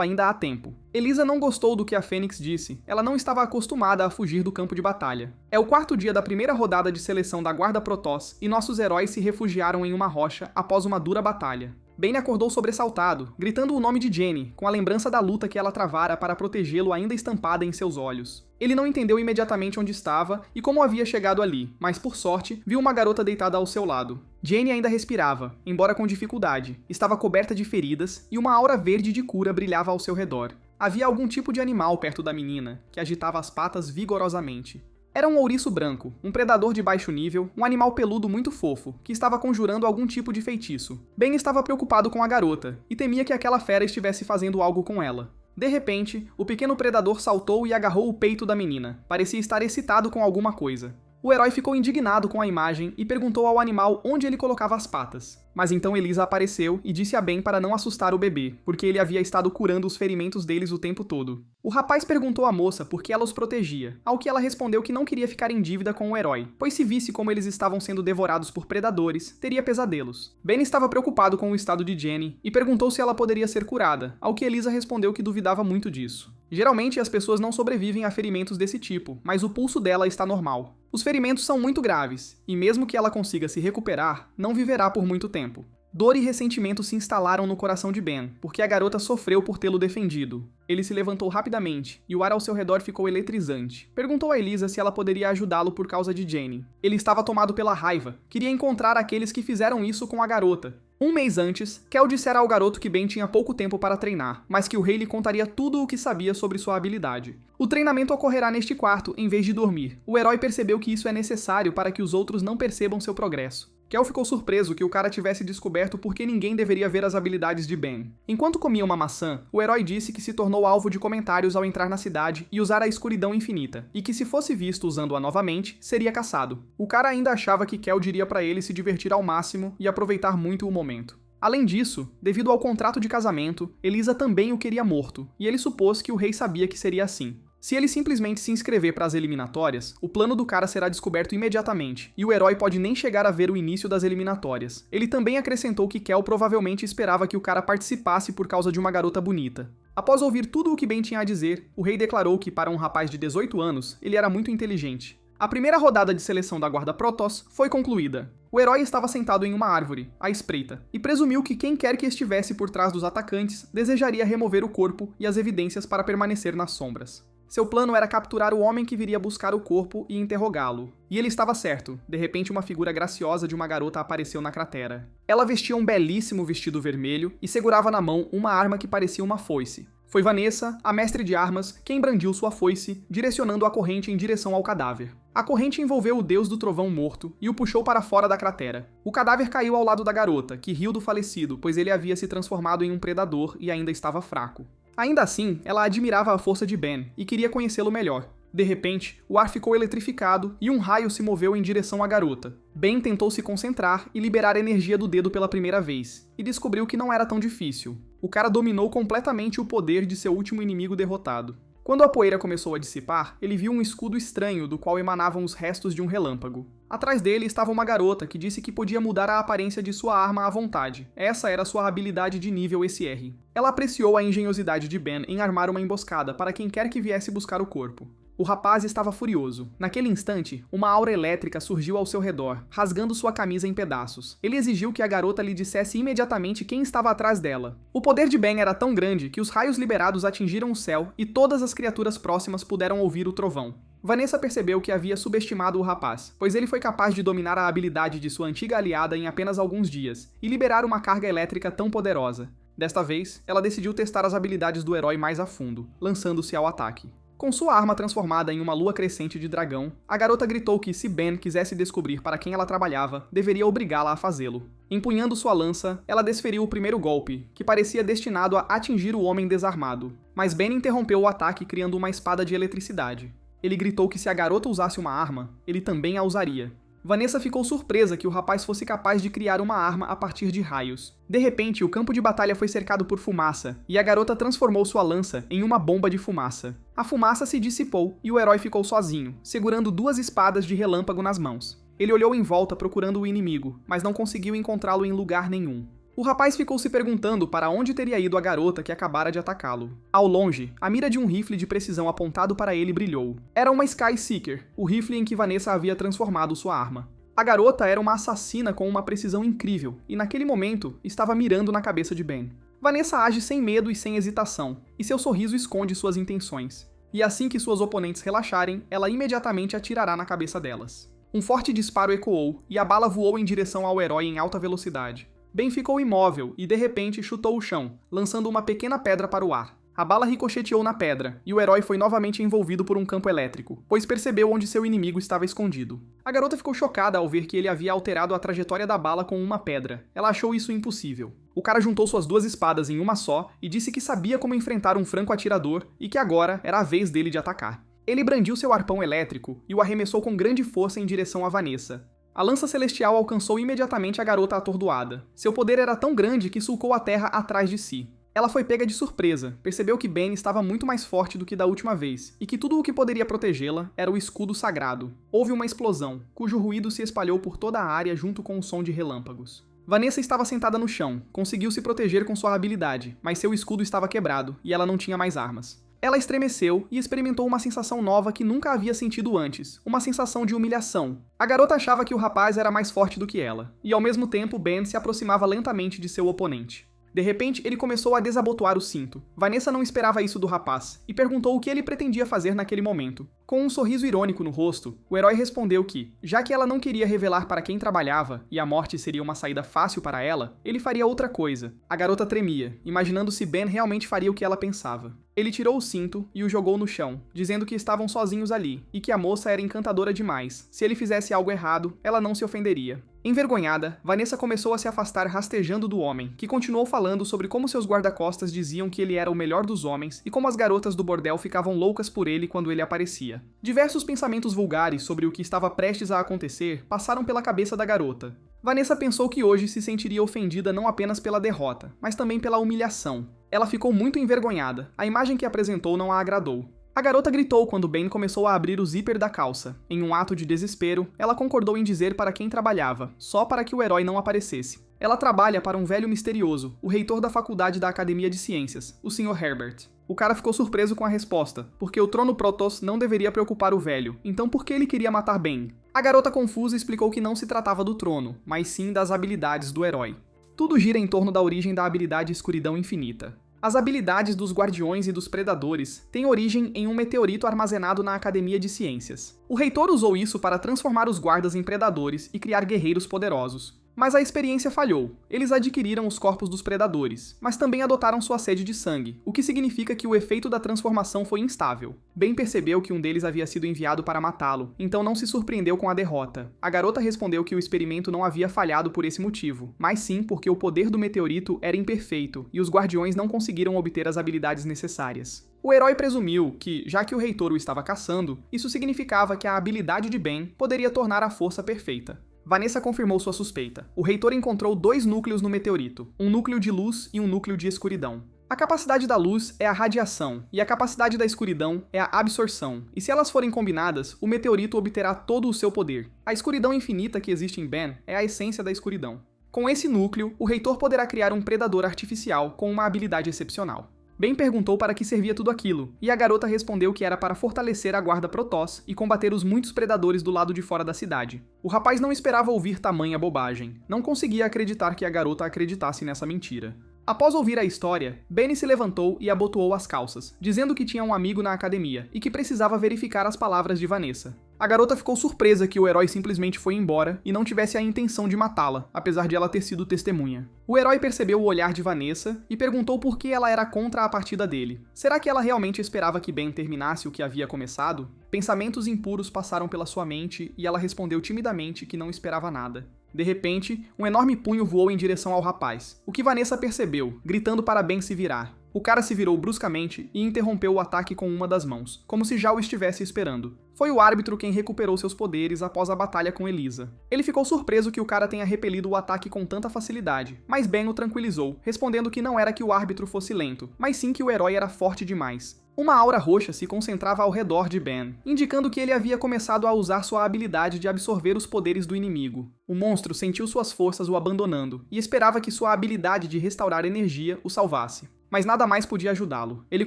ainda há tempo. Elisa não gostou do que a Fênix disse. Ela não estava acostumada a fugir do campo de batalha. É o 4º dia da primeira rodada de seleção da Guarda Protoss e nossos heróis se refugiaram em uma rocha após uma dura batalha. Bane acordou sobressaltado, gritando o nome de Jenny, com a lembrança da luta que ela travara para protegê-lo ainda estampada em seus olhos. Ele não entendeu imediatamente onde estava e como havia chegado ali, mas por sorte, viu uma garota deitada ao seu lado. Jenny ainda respirava, embora com dificuldade, estava coberta de feridas e uma aura verde de cura brilhava ao seu redor. Havia algum tipo de animal perto da menina, que agitava as patas vigorosamente. Era um ouriço branco, um predador de baixo nível, um animal peludo muito fofo, que estava conjurando algum tipo de feitiço. Ben estava preocupado com a garota, e temia que aquela fera estivesse fazendo algo com ela. De repente, o pequeno predador saltou e agarrou o peito da menina. Parecia estar excitado com alguma coisa. O herói ficou indignado com a imagem e perguntou ao animal onde ele colocava as patas. Mas então Elisa apareceu e disse a Ben para não assustar o bebê, porque ele havia estado curando os ferimentos deles o tempo todo. O rapaz perguntou à moça por que ela os protegia, ao que ela respondeu que não queria ficar em dívida com o herói, pois se visse como eles estavam sendo devorados por predadores, teria pesadelos. Ben estava preocupado com o estado de Jenny e perguntou se ela poderia ser curada, ao que Elisa respondeu que duvidava muito disso. Geralmente as pessoas não sobrevivem a ferimentos desse tipo, mas o pulso dela está normal. Os ferimentos são muito graves, e mesmo que ela consiga se recuperar, não viverá por muito tempo. Dor e ressentimento se instalaram no coração de Ben, porque a garota sofreu por tê-lo defendido. Ele se levantou rapidamente, e o ar ao seu redor ficou eletrizante. Perguntou a Elisa se ela poderia ajudá-lo por causa de Jenny. Ele estava tomado pela raiva, queria encontrar aqueles que fizeram isso com a garota. Um mês antes, Kel dissera ao garoto que Ben tinha pouco tempo para treinar, mas que o rei lhe contaria tudo o que sabia sobre sua habilidade. O treinamento ocorrerá neste quarto, em vez de dormir. O herói percebeu que isso é necessário para que os outros não percebam seu progresso. Kel ficou surpreso que o cara tivesse descoberto por que ninguém deveria ver as habilidades de Ben. Enquanto comia uma maçã, o herói disse que se tornou alvo de comentários ao entrar na cidade e usar a escuridão infinita, e que se fosse visto usando-a novamente, seria caçado. O cara ainda achava que Kel diria para ele se divertir ao máximo e aproveitar muito o momento. Além disso, devido ao contrato de casamento, Elisa também o queria morto, e ele supôs que o rei sabia que seria assim. Se ele simplesmente se inscrever para as eliminatórias, o plano do cara será descoberto imediatamente, e o herói pode nem chegar a ver o início das eliminatórias. Ele também acrescentou que Kel provavelmente esperava que o cara participasse por causa de uma garota bonita. Após ouvir tudo o que Ben tinha a dizer, o rei declarou que, para um rapaz de 18 anos, ele era muito inteligente. A primeira rodada de seleção da Guarda Protoss foi concluída. O herói estava sentado em uma árvore, à espreita, e presumiu que quem quer que estivesse por trás dos atacantes desejaria remover o corpo e as evidências para permanecer nas sombras. Seu plano era capturar o homem que viria buscar o corpo e interrogá-lo. E ele estava certo. De repente, uma figura graciosa de uma garota apareceu na cratera. Ela vestia um belíssimo vestido vermelho e segurava na mão uma arma que parecia uma foice. Foi Vanessa, a mestre de armas, quem brandiu sua foice, direcionando a corrente em direção ao cadáver. A corrente envolveu o deus do trovão morto e o puxou para fora da cratera. O cadáver caiu ao lado da garota, que riu do falecido, pois ele havia se transformado em um predador e ainda estava fraco. Ainda assim, ela admirava a força de Ben e queria conhecê-lo melhor. De repente, o ar ficou eletrificado e um raio se moveu em direção à garota. Ben tentou se concentrar e liberar energia do dedo pela primeira vez, e descobriu que não era tão difícil. O cara dominou completamente o poder de seu último inimigo derrotado. Quando a poeira começou a dissipar, ele viu um escudo estranho do qual emanavam os restos de um relâmpago. Atrás dele estava uma garota que disse que podia mudar a aparência de sua arma à vontade. Essa era sua habilidade de nível SR. Ela apreciou a engenhosidade de Ben em armar uma emboscada para quem quer que viesse buscar o corpo. O rapaz estava furioso. Naquele instante, uma aura elétrica surgiu ao seu redor, rasgando sua camisa em pedaços. Ele exigiu que a garota lhe dissesse imediatamente quem estava atrás dela. O poder de Ben era tão grande que os raios liberados atingiram o céu e todas as criaturas próximas puderam ouvir o trovão. Vanessa percebeu que havia subestimado o rapaz, pois ele foi capaz de dominar a habilidade de sua antiga aliada em apenas alguns dias, e liberar uma carga elétrica tão poderosa. Desta vez, ela decidiu testar as habilidades do herói mais a fundo, lançando-se ao ataque. Com sua arma transformada em uma lua crescente de dragão, a garota gritou que, se Ben quisesse descobrir para quem ela trabalhava, deveria obrigá-la a fazê-lo. Empunhando sua lança, ela desferiu o primeiro golpe, que parecia destinado a atingir o homem desarmado. Mas Ben interrompeu o ataque criando uma espada de eletricidade. Ele gritou que se a garota usasse uma arma, ele também a usaria. Vanessa ficou surpresa que o rapaz fosse capaz de criar uma arma a partir de raios. De repente, o campo de batalha foi cercado por fumaça, e a garota transformou sua lança em uma bomba de fumaça. A fumaça se dissipou e o herói ficou sozinho, segurando duas espadas de relâmpago nas mãos. Ele olhou em volta procurando o inimigo, mas não conseguiu encontrá-lo em lugar nenhum. O rapaz ficou se perguntando para onde teria ido a garota que acabara de atacá-lo. Ao longe, a mira de um rifle de precisão apontado para ele brilhou. Era uma Sky Seeker, o rifle em que Vanessa havia transformado sua arma. A garota era uma assassina com uma precisão incrível, e naquele momento, estava mirando na cabeça de Ben. Vanessa age sem medo e sem hesitação, e seu sorriso esconde suas intenções. E assim que suas oponentes relaxarem, ela imediatamente atirará na cabeça delas. Um forte disparo ecoou, e a bala voou em direção ao herói em alta velocidade. Ben ficou imóvel e, de repente, chutou o chão, lançando uma pequena pedra para o ar. A bala ricocheteou na pedra, e o herói foi novamente envolvido por um campo elétrico, pois percebeu onde seu inimigo estava escondido. A garota ficou chocada ao ver que ele havia alterado a trajetória da bala com uma pedra. Ela achou isso impossível. O cara juntou suas duas espadas em uma só e disse que sabia como enfrentar um franco-atirador e que agora era a vez dele de atacar. Ele brandiu seu arpão elétrico e o arremessou com grande força em direção a Vanessa. A lança celestial alcançou imediatamente a garota atordoada. Seu poder era tão grande que sulcou a terra atrás de si. Ela foi pega de surpresa, percebeu que Ben estava muito mais forte do que da última vez, e que tudo o que poderia protegê-la era o escudo sagrado. Houve uma explosão, cujo ruído se espalhou por toda a área junto com o som de relâmpagos. Vanessa estava sentada no chão, conseguiu se proteger com sua habilidade, mas seu escudo estava quebrado, e ela não tinha mais armas. Ela estremeceu e experimentou uma sensação nova que nunca havia sentido antes, uma sensação de humilhação. A garota achava que o rapaz era mais forte do que ela, e ao mesmo tempo Ben se aproximava lentamente de seu oponente. De repente, ele começou a desabotoar o cinto. Vanessa não esperava isso do rapaz, e perguntou o que ele pretendia fazer naquele momento. Com um sorriso irônico no rosto, o herói respondeu que, já que ela não queria revelar para quem trabalhava, e a morte seria uma saída fácil para ela, ele faria outra coisa. A garota tremia, imaginando se Ben realmente faria o que ela pensava. Ele tirou o cinto e o jogou no chão, dizendo que estavam sozinhos ali, e que a moça era encantadora demais. Se ele fizesse algo errado, ela não se ofenderia. Envergonhada, Vanessa começou a se afastar rastejando do homem, que continuou falando sobre como seus guarda-costas diziam que ele era o melhor dos homens e como as garotas do bordel ficavam loucas por ele quando ele aparecia. Diversos pensamentos vulgares sobre o que estava prestes a acontecer passaram pela cabeça da garota. Vanessa pensou que hoje se sentiria ofendida não apenas pela derrota, mas também pela humilhação. Ela ficou muito envergonhada, a imagem que apresentou não a agradou. A garota gritou quando Ben começou a abrir o zíper da calça. Em um ato de desespero, ela concordou em dizer para quem trabalhava, só para que o herói não aparecesse. Ela trabalha para um velho misterioso, o reitor da faculdade da Academia de Ciências, o Sr. Herbert. O cara ficou surpreso com a resposta, porque o trono Protoss não deveria preocupar o velho, então por que ele queria matar Ben? A garota confusa explicou que não se tratava do trono, mas sim das habilidades do herói. Tudo gira em torno da origem da habilidade Escuridão Infinita. As habilidades dos Guardiões e dos Predadores têm origem em um meteorito armazenado na Academia de Ciências. O reitor usou isso para transformar os guardas em predadores e criar guerreiros poderosos. Mas a experiência falhou. Eles adquiriram os corpos dos predadores, mas também adotaram sua sede de sangue, o que significa que o efeito da transformação foi instável. Ben percebeu que um deles havia sido enviado para matá-lo, então não se surpreendeu com a derrota. A garota respondeu que o experimento não havia falhado por esse motivo, mas sim porque o poder do meteorito era imperfeito e os guardiões não conseguiram obter as habilidades necessárias. O herói presumiu que, já que o reitor o estava caçando, isso significava que a habilidade de Ben poderia tornar a força perfeita. Vanessa confirmou sua suspeita. O reitor encontrou 2 núcleos no meteorito, um núcleo de luz e um núcleo de escuridão. A capacidade da luz é a radiação, e a capacidade da escuridão é a absorção, e se elas forem combinadas, o meteorito obterá todo o seu poder. A escuridão infinita que existe em Ben é a essência da escuridão. Com esse núcleo, o reitor poderá criar um predador artificial com uma habilidade excepcional. Ben perguntou para que servia tudo aquilo, e a garota respondeu que era para fortalecer a guarda Protoss e combater os muitos predadores do lado de fora da cidade. O rapaz não esperava ouvir tamanha bobagem. Não conseguia acreditar que a garota acreditasse nessa mentira. Após ouvir a história, Benny se levantou e abotoou as calças, dizendo que tinha um amigo na academia e que precisava verificar as palavras de Vanessa. A garota ficou surpresa que o herói simplesmente foi embora e não tivesse a intenção de matá-la, apesar de ela ter sido testemunha. O herói percebeu o olhar de Vanessa e perguntou por que ela era contra a partida dele. Será que ela realmente esperava que Ben terminasse o que havia começado? Pensamentos impuros passaram pela sua mente e ela respondeu timidamente que não esperava nada. De repente, um enorme punho voou em direção ao rapaz, o que Vanessa percebeu, gritando para Ben se virar. O cara se virou bruscamente e interrompeu o ataque com uma das mãos, como se já o estivesse esperando. Foi o árbitro quem recuperou seus poderes após a batalha com Elisa. Ele ficou surpreso que o cara tenha repelido o ataque com tanta facilidade, mas Ben o tranquilizou, respondendo que não era que o árbitro fosse lento, mas sim que o herói era forte demais. Uma aura roxa se concentrava ao redor de Ben, indicando que ele havia começado a usar sua habilidade de absorver os poderes do inimigo. O monstro sentiu suas forças o abandonando, e esperava que sua habilidade de restaurar energia o salvasse. Mas nada mais podia ajudá-lo. Ele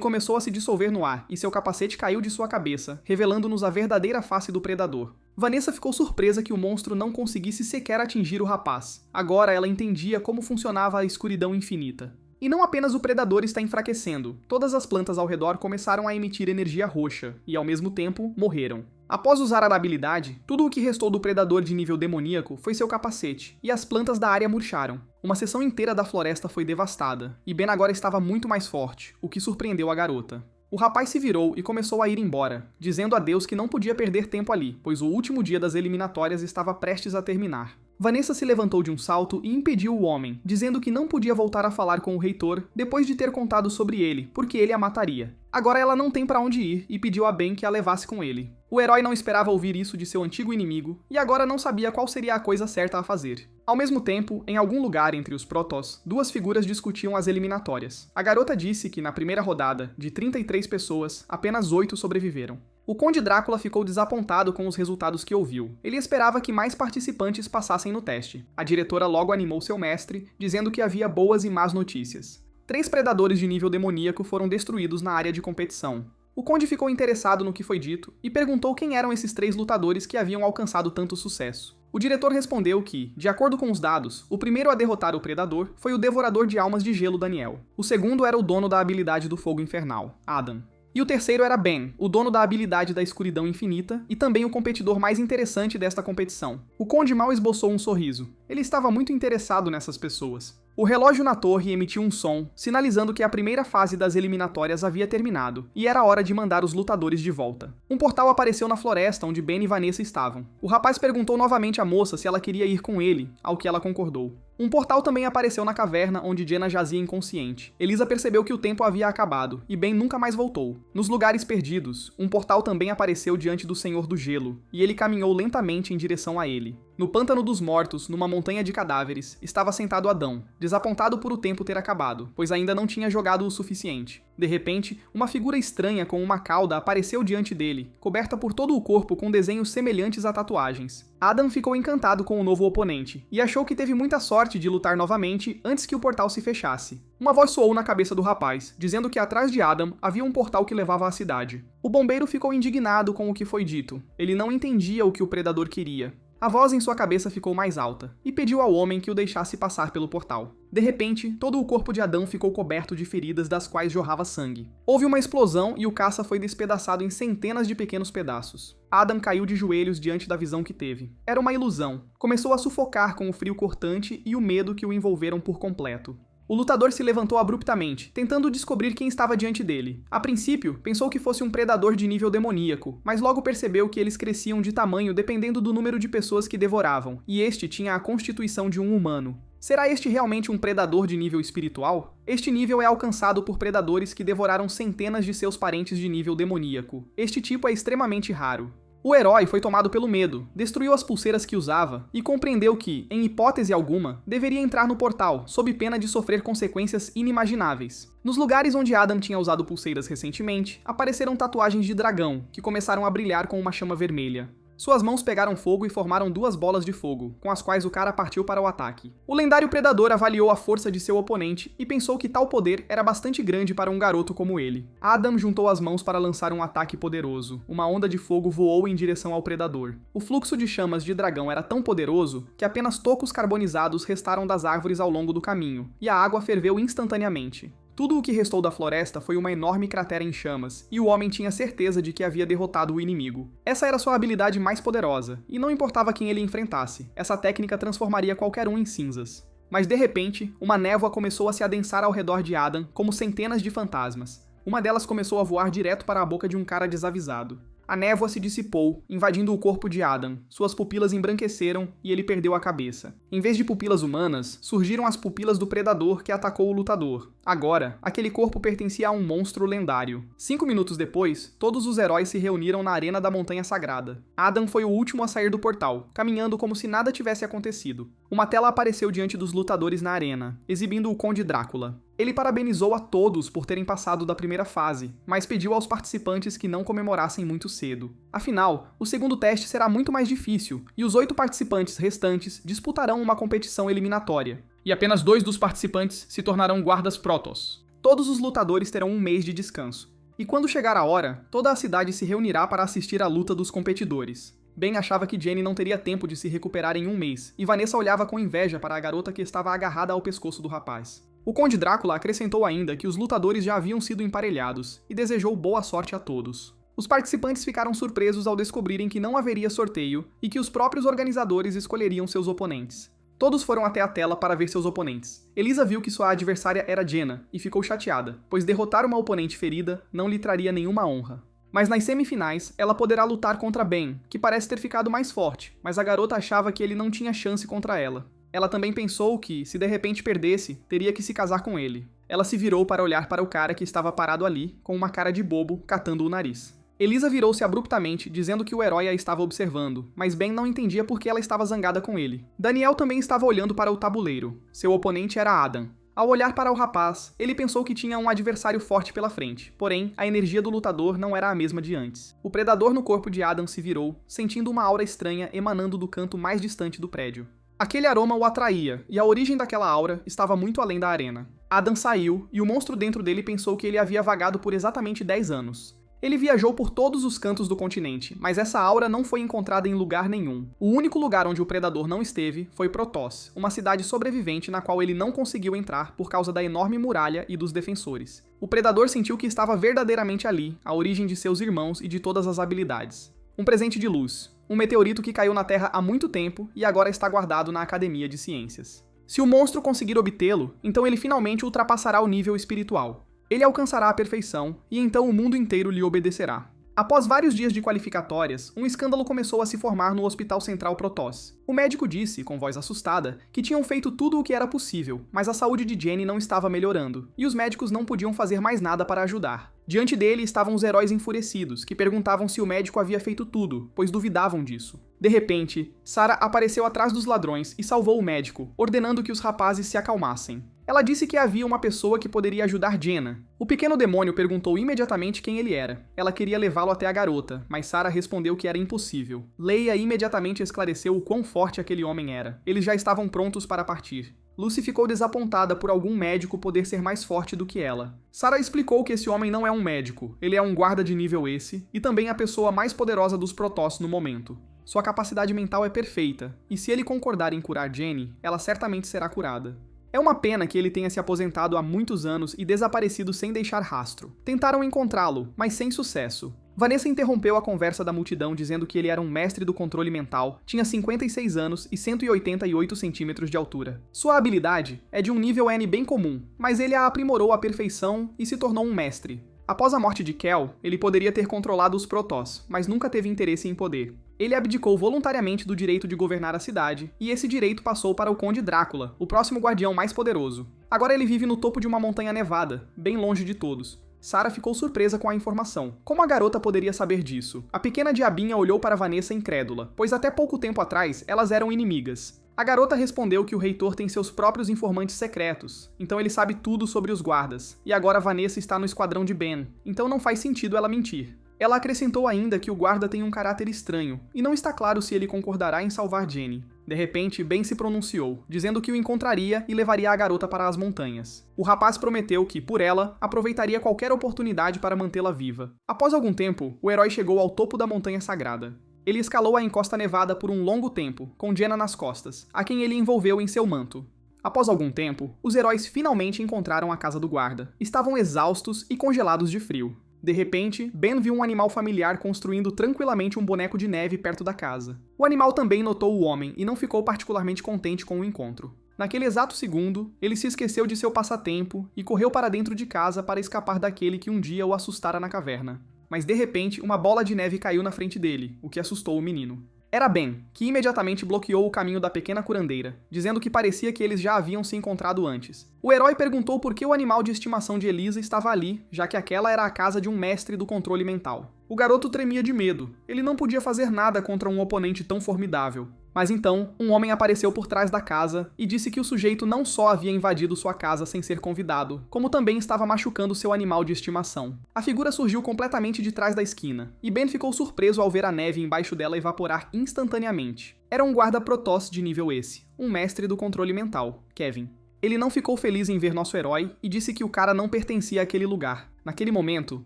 começou a se dissolver no ar, e seu capacete caiu de sua cabeça, revelando-nos a verdadeira face do predador. Vanessa ficou surpresa que o monstro não conseguisse sequer atingir o rapaz. Agora ela entendia como funcionava a escuridão infinita. E não apenas o predador está enfraquecendo, todas as plantas ao redor começaram a emitir energia roxa, e ao mesmo tempo, morreram. Após usar a habilidade, tudo o que restou do predador de nível demoníaco foi seu capacete, e as plantas da área murcharam. Uma seção inteira da floresta foi devastada, e Ben agora estava muito mais forte, o que surpreendeu a garota. O rapaz se virou e começou a ir embora, dizendo a Deus que não podia perder tempo ali, pois o último dia das eliminatórias estava prestes a terminar. Vanessa se levantou de um salto e impediu o homem, dizendo que não podia voltar a falar com o reitor depois de ter contado sobre ele, porque ele a mataria. Agora ela não tem para onde ir e pediu a Ben que a levasse com ele. O herói não esperava ouvir isso de seu antigo inimigo e agora não sabia qual seria a coisa certa a fazer. Ao mesmo tempo, em algum lugar entre os Protoss, 2 figuras discutiam as eliminatórias. A garota disse que na primeira rodada, de 33 pessoas, apenas 8 sobreviveram. O Conde Drácula ficou desapontado com os resultados que ouviu. Ele esperava que mais participantes passassem no teste. A diretora logo animou seu mestre, dizendo que havia boas e más notícias. 3 predadores de nível demoníaco foram destruídos na área de competição. O Conde ficou interessado no que foi dito e perguntou quem eram esses 3 lutadores que haviam alcançado tanto sucesso. O diretor respondeu que, de acordo com os dados, o primeiro a derrotar o predador foi o Devorador de Almas de Gelo Daniel. O segundo era o dono da habilidade do Fogo Infernal, Adam. E o terceiro era Ben, o dono da habilidade da Escuridão Infinita e também o competidor mais interessante desta competição. O Conde mal esboçou um sorriso. Ele estava muito interessado nessas pessoas. O relógio na torre emitiu um som, sinalizando que a primeira fase das eliminatórias havia terminado, e era hora de mandar os lutadores de volta. Um portal apareceu na floresta onde Ben e Vanessa estavam. O rapaz perguntou novamente à moça se ela queria ir com ele, ao que ela concordou. Um portal também apareceu na caverna onde Jenna jazia inconsciente. Elisa percebeu que o tempo havia acabado, e Ben nunca mais voltou. Nos lugares perdidos, um portal também apareceu diante do Senhor do Gelo, e ele caminhou lentamente em direção a ele. No Pântano dos Mortos, numa montanha de cadáveres, estava sentado Adão, desapontado por o tempo ter acabado, pois ainda não tinha jogado o suficiente. De repente, uma figura estranha com uma cauda apareceu diante dele, coberta por todo o corpo com desenhos semelhantes a tatuagens. Adam ficou encantado com o novo oponente, e achou que teve muita sorte de lutar novamente antes que o portal se fechasse. Uma voz soou na cabeça do rapaz, dizendo que atrás de Adam havia um portal que levava à cidade. O bombeiro ficou indignado com o que foi dito. Ele não entendia o que o predador queria. A voz em sua cabeça ficou mais alta, e pediu ao homem que o deixasse passar pelo portal. De repente, todo o corpo de Adão ficou coberto de feridas das quais jorrava sangue. Houve uma explosão e o caça foi despedaçado em centenas de pequenos pedaços. Adam caiu de joelhos diante da visão que teve. Era uma ilusão. Começou a sufocar com o frio cortante e o medo que o envolveram por completo. O lutador se levantou abruptamente, tentando descobrir quem estava diante dele. A princípio, pensou que fosse um predador de nível demoníaco, mas logo percebeu que eles cresciam de tamanho dependendo do número de pessoas que devoravam, e este tinha a constituição de um humano. Será este realmente um predador de nível espiritual? Este nível é alcançado por predadores que devoraram centenas de seus parentes de nível demoníaco. Este tipo é extremamente raro. O herói foi tomado pelo medo, destruiu as pulseiras que usava e compreendeu que, em hipótese alguma, deveria entrar no portal, sob pena de sofrer consequências inimagináveis. Nos lugares onde Adam tinha usado pulseiras recentemente, apareceram tatuagens de dragão, que começaram a brilhar com uma chama vermelha. Suas mãos pegaram fogo e formaram 2 bolas de fogo, com as quais o cara partiu para o ataque. O lendário predador avaliou a força de seu oponente e pensou que tal poder era bastante grande para um garoto como ele. Adam juntou as mãos para lançar um ataque poderoso. Uma onda de fogo voou em direção ao predador. O fluxo de chamas de dragão era tão poderoso que apenas tocos carbonizados restaram das árvores ao longo do caminho, e a água ferveu instantaneamente. Tudo o que restou da floresta foi uma enorme cratera em chamas, e o homem tinha certeza de que havia derrotado o inimigo. Essa era sua habilidade mais poderosa, e não importava quem ele enfrentasse, essa técnica transformaria qualquer um em cinzas. Mas de repente, uma névoa começou a se adensar ao redor de Adam como centenas de fantasmas. Uma delas começou a voar direto para a boca de um cara desavisado. A névoa se dissipou, invadindo o corpo de Adam. Suas pupilas embranqueceram e ele perdeu a cabeça. Em vez de pupilas humanas, surgiram as pupilas do predador que atacou o lutador. Agora, aquele corpo pertencia a um monstro lendário. 5 minutos depois, todos os heróis se reuniram na arena da Montanha Sagrada. Adam foi o último a sair do portal, caminhando como se nada tivesse acontecido. Uma tela apareceu diante dos lutadores na arena, exibindo o Conde Drácula. Ele parabenizou a todos por terem passado da primeira fase, mas pediu aos participantes que não comemorassem muito cedo. Afinal, o segundo teste será muito mais difícil, e os 8 participantes restantes disputarão uma competição eliminatória. E apenas 2 dos participantes se tornarão guardas Protoss. Todos os lutadores terão um mês de descanso. E quando chegar a hora, toda a cidade se reunirá para assistir à luta dos competidores. Ben achava que Jenny não teria tempo de se recuperar em um mês, e Vanessa olhava com inveja para a garota que estava agarrada ao pescoço do rapaz. O Conde Drácula acrescentou ainda que os lutadores já haviam sido emparelhados, e desejou boa sorte a todos. Os participantes ficaram surpresos ao descobrirem que não haveria sorteio e que os próprios organizadores escolheriam seus oponentes. Todos foram até a tela para ver seus oponentes. Elisa viu que sua adversária era Jenna, e ficou chateada, pois derrotar uma oponente ferida não lhe traria nenhuma honra. Mas nas semifinais, ela poderá lutar contra Ben, que parece ter ficado mais forte, mas a garota achava que ele não tinha chance contra ela. Ela também pensou que, se de repente perdesse, teria que se casar com ele. Ela se virou para olhar para o cara que estava parado ali, com uma cara de bobo, catando o nariz. Elisa virou-se abruptamente, dizendo que o herói a estava observando, mas Ben não entendia por que ela estava zangada com ele. Daniel também estava olhando para o tabuleiro. Seu oponente era Adam. Ao olhar para o rapaz, ele pensou que tinha um adversário forte pela frente, porém, a energia do lutador não era a mesma de antes. O predador no corpo de Adam se virou, sentindo uma aura estranha emanando do canto mais distante do prédio. Aquele aroma o atraía, e a origem daquela aura estava muito além da arena. Adam saiu, e o monstro dentro dele pensou que ele havia vagado por exatamente 10 anos. Ele viajou por todos os cantos do continente, mas essa aura não foi encontrada em lugar nenhum. O único lugar onde o predador não esteve foi Protoss, uma cidade sobrevivente na qual ele não conseguiu entrar por causa da enorme muralha e dos defensores. O predador sentiu que estava verdadeiramente ali, a origem de seus irmãos e de todas as habilidades. Um presente de luz. Um meteorito que caiu na Terra há muito tempo e agora está guardado na Academia de Ciências. Se o monstro conseguir obtê-lo, então ele finalmente ultrapassará o nível espiritual. Ele alcançará a perfeição, e então o mundo inteiro lhe obedecerá. Após vários dias de qualificatórias, um escândalo começou a se formar no Hospital Central Protoss. O médico disse, com voz assustada, que tinham feito tudo o que era possível, mas a saúde de Jenny não estava melhorando, e os médicos não podiam fazer mais nada para ajudar. Diante dele estavam os heróis enfurecidos, que perguntavam se o médico havia feito tudo, pois duvidavam disso. De repente, Sarah apareceu atrás dos ladrões e salvou o médico, ordenando que os rapazes se acalmassem. Ela disse que havia uma pessoa que poderia ajudar Jenna. O pequeno demônio perguntou imediatamente quem ele era. Ela queria levá-lo até a garota, mas Sarah respondeu que era impossível. Leia imediatamente esclareceu o quão forte aquele homem era. Eles já estavam prontos para partir. Lucy ficou desapontada por algum médico poder ser mais forte do que ela. Sarah explicou que esse homem não é um médico, ele é um guarda de nível esse, e também a pessoa mais poderosa dos Protoss no momento. Sua capacidade mental é perfeita, e se ele concordar em curar Jenny, ela certamente será curada. É uma pena que ele tenha se aposentado há muitos anos e desaparecido sem deixar rastro. Tentaram encontrá-lo, mas sem sucesso. Vanessa interrompeu a conversa da multidão dizendo que ele era um mestre do controle mental, tinha 56 anos e 188 centímetros de altura. Sua habilidade é de um nível N bem comum, mas ele a aprimorou à perfeição e se tornou um mestre. Após a morte de Kel, ele poderia ter controlado os Protoss, mas nunca teve interesse em poder. Ele abdicou voluntariamente do direito de governar a cidade, e esse direito passou para o Conde Drácula, o próximo guardião mais poderoso. Agora ele vive no topo de uma montanha nevada, bem longe de todos. Sarah ficou surpresa com a informação. Como a garota poderia saber disso? A pequena diabinha olhou para Vanessa incrédula, pois até pouco tempo atrás elas eram inimigas. A garota respondeu que o reitor tem seus próprios informantes secretos, então ele sabe tudo sobre os guardas, e agora Vanessa está no esquadrão de Ben, então não faz sentido ela mentir. Ela acrescentou ainda que o guarda tem um caráter estranho, e não está claro se ele concordará em salvar Jenny. De repente, Ben se pronunciou, dizendo que o encontraria e levaria a garota para as montanhas. O rapaz prometeu que, por ela, aproveitaria qualquer oportunidade para mantê-la viva. Após algum tempo, o herói chegou ao topo da montanha sagrada. Ele escalou a encosta nevada por um longo tempo, com Jenna nas costas, a quem ele envolveu em seu manto. Após algum tempo, os heróis finalmente encontraram a casa do guarda. Estavam exaustos e congelados de frio. De repente, Ben viu um animal familiar construindo tranquilamente um boneco de neve perto da casa. O animal também notou o homem e não ficou particularmente contente com o encontro. Naquele exato segundo, ele se esqueceu de seu passatempo e correu para dentro de casa para escapar daquele que um dia o assustara na caverna. Mas de repente, uma bola de neve caiu na frente dele, o que assustou o menino. Era Ben, que imediatamente bloqueou o caminho da pequena curandeira, dizendo que parecia que eles já haviam se encontrado antes. O herói perguntou por que o animal de estimação de Elisa estava ali, já que aquela era a casa de um mestre do controle mental. O garoto tremia de medo. Ele não podia fazer nada contra um oponente tão formidável. Mas então, um homem apareceu por trás da casa e disse que o sujeito não só havia invadido sua casa sem ser convidado, como também estava machucando seu animal de estimação. A figura surgiu completamente de trás da esquina, e Ben ficou surpreso ao ver a neve embaixo dela evaporar instantaneamente. Era um guarda Protoss de nível esse, um mestre do controle mental, Kevin. Ele não ficou feliz em ver nosso herói e disse que o cara não pertencia àquele lugar. Naquele momento,